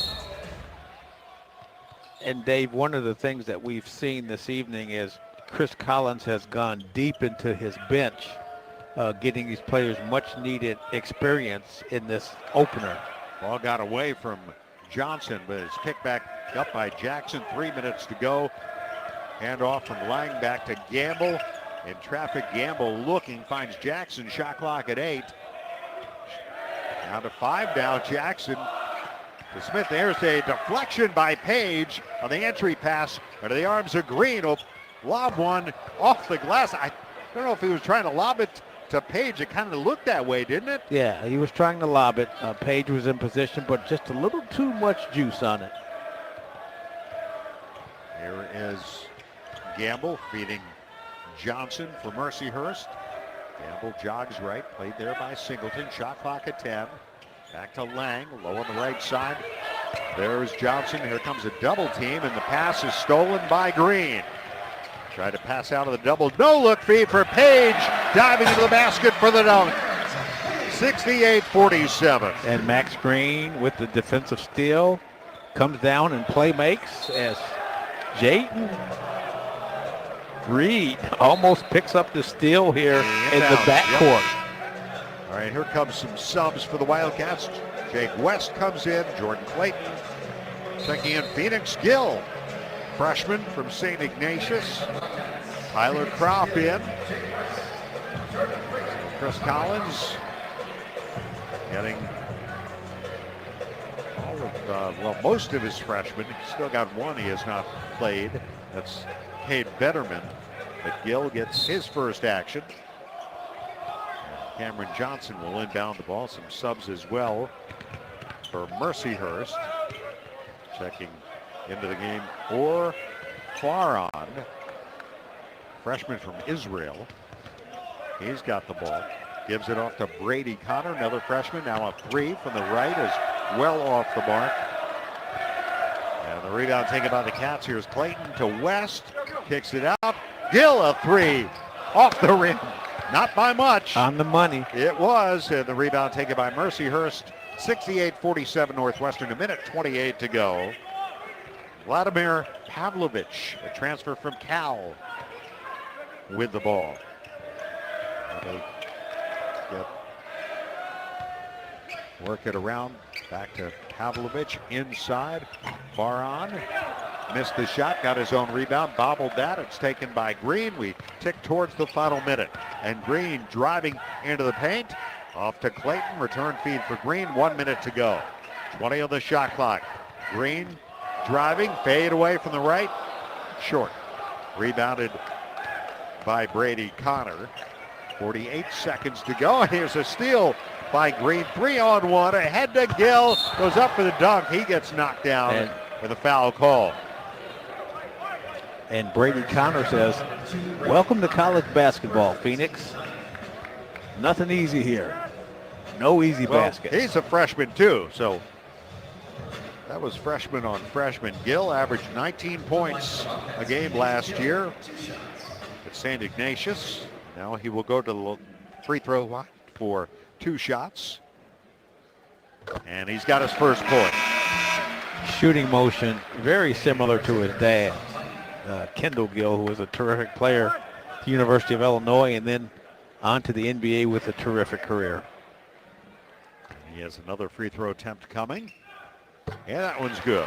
And Dave, one of the things that we've seen this evening is Chris Collins has gone deep into his bench, getting these players much needed experience in this opener. Ball got away from Johnson, but it's kicked back up by Jackson. 3 minutes to go. Hand off from Lang back to Gamble. In traffic, Gamble looking, finds Jackson. Shot clock at 8. Down to 5 now. Jackson to Smith. There's a deflection by Page on the entry pass into the arms of Green. Will lob one off the glass. I don't know if he was trying to lob it to Page. It kind of looked that way, didn't it? Yeah, he was trying to lob it. Page was in position, but just a little too much juice on it. Here is Gamble feeding Johnson for Mercyhurst. Gamble jogs right, played there by Singleton. Shot clock at 10. Back to Lang, low on the right side. There's Johnson. Here comes a double team, and the pass is stolen by Green. Tried to pass out of the double. No-look feed for Page. Diving into the basket for the dunk. 68-47. And Max Green with the defensive steal comes down and play makes as Jayden Reed almost picks up the steal here in the backcourt. Yep. All right, here comes some subs for the Wildcats. Jake West comes in. Jordan Clayton checking in. Phoenix Gill, freshman from St. Ignatius. Tyler Kropp in. Chris Collins getting all of, most of his freshmen. He's still got one he has not played. That's Cade Betterman. But Gill gets his first action. Cameron Johnson will inbound the ball. Some subs as well for Mercyhurst. Checking into the game for Faron, freshman from Israel. He's got the ball. Gives it off to Brady Connor, another freshman. Now a three from the right is well off the mark. And the rebound taken by the Cats. Here's Clayton to West. Kicks it out. Gill a three off the rim. Not by much. On the money. It was. And the rebound taken by Mercyhurst. 68-47 Northwestern. A minute 28 to go. Vladimir Pavlovich, a transfer from Cal, with the ball. They work it around. Back to Pavlovich inside. Faron missed the shot, got his own rebound, bobbled that. It's taken by Green. We tick towards the final minute. And Green driving into the paint. Off to Clayton. Return feed for Green. 1 minute to go. 20 on the shot clock. Green driving. Fade away from the right. Short. Rebounded by Brady Connor. 48 seconds to go. Here's a steal by Green. 3-on-1. Ahead to Gill. Goes up for the dunk. He gets knocked down with a foul call. And Brady Connor says, welcome to college basketball, Phoenix. Nothing easy here. No easy basket. He's a freshman too, so that was freshman on freshman. Gill averaged 19 points a game last year at St. Ignatius. Now he will go to the free throw line for 2 shots. And he's got his first point. Shooting motion very similar to his dad, Kendall Gill, who was a terrific player at the University of Illinois and then on to the NBA with a terrific career. He has another free throw attempt coming. And that one's good.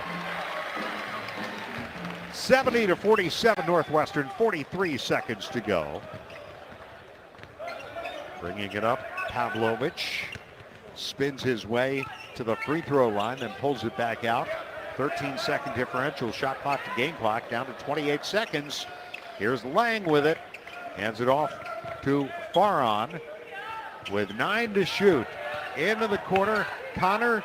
70-47 Northwestern, 43 seconds to go. Bringing it up, Pavlovich spins his way to the free throw line, then pulls it back out. 13-second differential, shot clock to game clock, down to 28 seconds. Here's Lang with it. Hands it off to Faron with 9 to shoot. Into the corner, Connor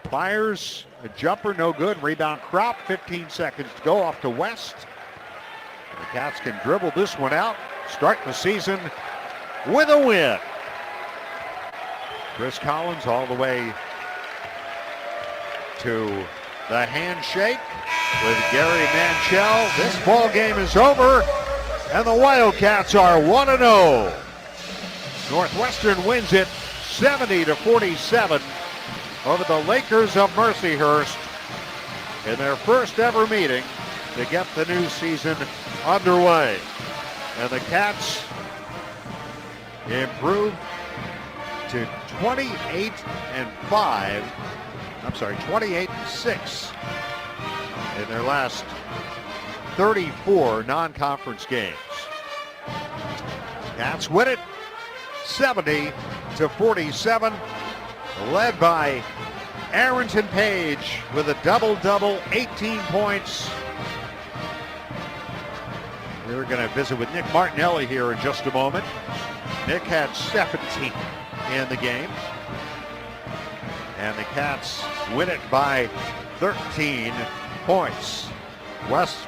fires a jumper, no good. Rebound Kropp, 15 seconds to go, off to West. And the Cats can dribble this one out, start the season with a win. Chris Collins all the way to the handshake with Gary Manchel. This ball game is over, and the Wildcats are 1-0. Northwestern wins it 70-47 over the Lakers of Mercyhurst in their first ever meeting to get the new season underway. And the Cats improved to 28-6 in their last 34 non-conference games. Cats win it 70-47, led by Arrington Page with a double-double, 18 points. We're going to visit with Nick Martinelli here in just a moment. Nick had 17 in the game. And the Cats win it by 13 points. West.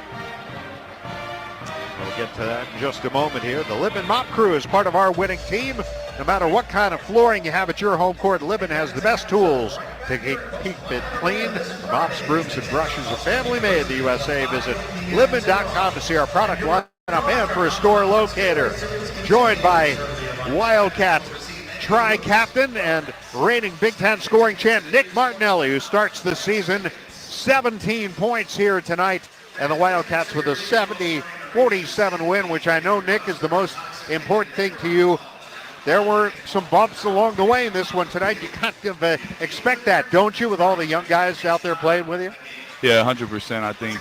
We'll get to that in just a moment here. The Libman Mop Crew is part of our winning team. No matter what kind of flooring you have at your home court, Libman has the best tools to keep it clean. Mops, brooms, and brushes are family made in the USA. Visit Libman.com to see our product lineup and for a store locator. Joined by Wildcat tri-captain and reigning Big Ten scoring champ Nick Martinelli, who starts the season 17 points here tonight, and the Wildcats with a 70-47 win, which I know, Nick, is the most important thing to you. There were some bumps along the way in this one tonight. You kind of expect that, don't you, with all the young guys out there playing with you? Yeah, 100%. I think,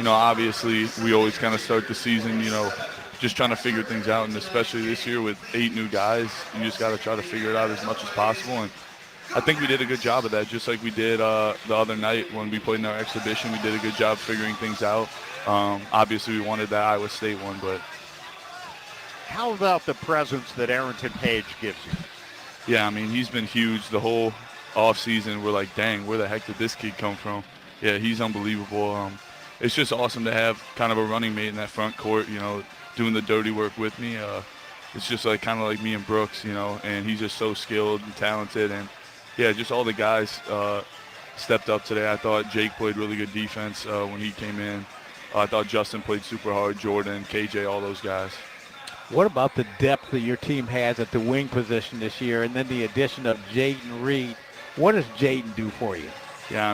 obviously we always kind of start the season, just trying to figure things out, and especially this year with 8 new guys, you just got to try to figure it out as much as possible. And I think we did a good job of that, just like we did the other night when we played in our exhibition. We did a good job figuring things out. Obviously, we wanted that Iowa State one, but. How about the presence that Arrington Page gives you? Yeah, he's been huge the whole offseason. We're like, dang, where the heck did this kid come from? Yeah, he's unbelievable. It's just awesome to have kind of a running mate in that front court, doing the dirty work with me. It's just kind of like me and Brooks, and he's just so skilled and talented. And, yeah, just all the guys stepped up today. I thought Jake played really good defense when he came in. I thought Justin played super hard, Jordan, KJ, all those guys. What about the depth that your team has at the wing position this year, and then the addition of Jaden Reed? What does Jaden do for you? Yeah,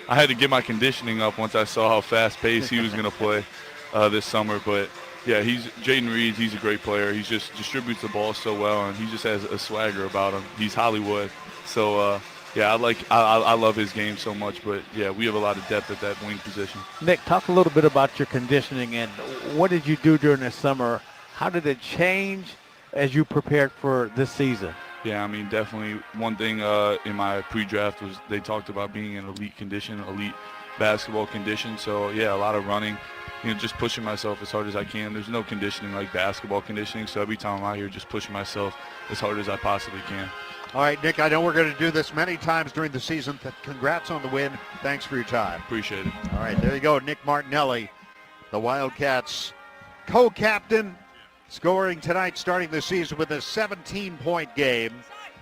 I had to get my conditioning up once I saw how fast-paced he was going to play this summer. But, yeah, Jaden Reed, he's a great player. He just distributes the ball so well, and he just has a swagger about him. He's Hollywood. So, yeah, I love his game so much. But, yeah, we have a lot of depth at that wing position. Nick, talk a little bit about your conditioning, and what did you do during this summer? How did it change as you prepared for this season? Yeah, definitely one thing in my pre-draft was they talked about being in elite condition, elite basketball condition. So, yeah, a lot of running, just pushing myself as hard as I can. There's no conditioning like basketball conditioning, so every time I'm out here just pushing myself as hard as I possibly can. All right, Nick, I know we're going to do this many times during the season. Congrats on the win. Thanks for your time. Appreciate it. All right, there you go, Nick Martinelli, the Wildcats co-captain, scoring tonight, starting the season with a 17-point game,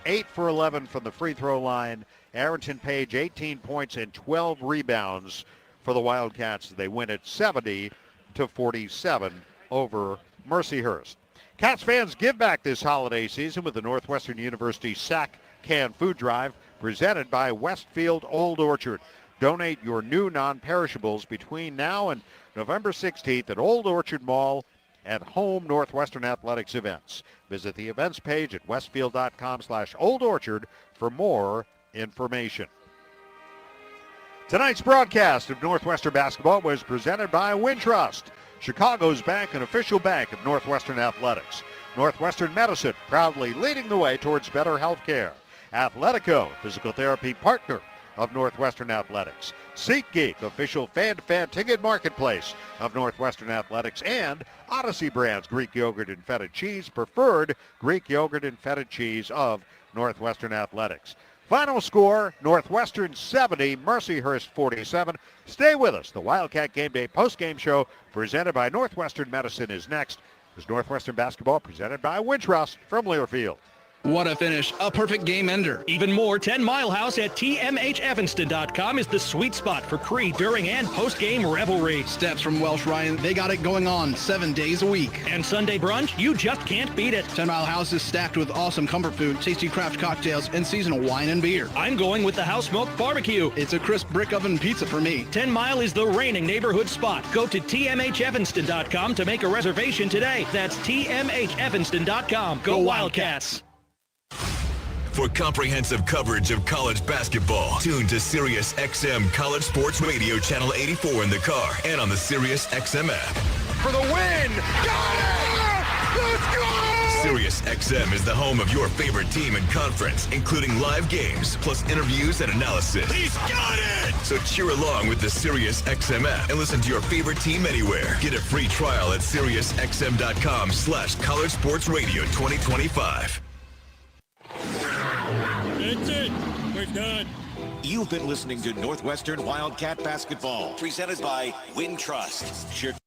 8 for 11 from the free throw line. Arrington Page, 18 points and 12 rebounds for the Wildcats. They win at 70-47 over Mercyhurst. Cats fans, give back this holiday season with the Northwestern University Sack Can Food Drive presented by Westfield Old Orchard. Donate your new non-perishables between now and November 16th at Old Orchard Mall at home Northwestern Athletics events. Visit the events page at westfield.com/Old Orchard for more information. Tonight's broadcast of Northwestern basketball was presented by Wintrust, Chicago's bank and official bank of Northwestern Athletics. Northwestern Medicine, proudly leading the way towards better health care. Athletico, physical therapy partner of Northwestern Athletics. SeatGeek, official fan-to-fan ticket marketplace of Northwestern Athletics. And Odyssey Brands, Greek yogurt and feta cheese, preferred Greek yogurt and feta cheese of Northwestern Athletics. Final score, Northwestern 70, Mercyhurst 47. Stay with us. The Wildcat Game Day postgame show presented by Northwestern Medicine is next. There's Northwestern basketball presented by Wintrust from Learfield. What a finish. A perfect game ender. Even more, 10 Mile House at tmhevanston.com is the sweet spot for pre, during, and post-game revelry. Steps from Welsh Ryan. They got it going on 7 days a week. And Sunday brunch, you just can't beat it. 10 Mile House is stacked with awesome comfort food, tasty craft cocktails, and seasonal wine and beer. I'm going with the house smoked barbecue. It's a crisp brick oven pizza for me. 10 Mile is the reigning neighborhood spot. Go to tmhevanston.com to make a reservation today. That's tmhevanston.com. Go Wildcats. For comprehensive coverage of college basketball, tune to Sirius XM College Sports Radio Channel 84 in the car and on the Sirius XM app. For the win! Got it! Let's go! Sirius XM is the home of your favorite team and conference, including live games, plus interviews and analysis. He's got it! So cheer along with the Sirius XM app and listen to your favorite team anywhere. Get a free trial at SiriusXM.com/College Sports Radio 2025. That's it. We're done. You've been listening to Northwestern Wildcat Basketball, presented by Wintrust.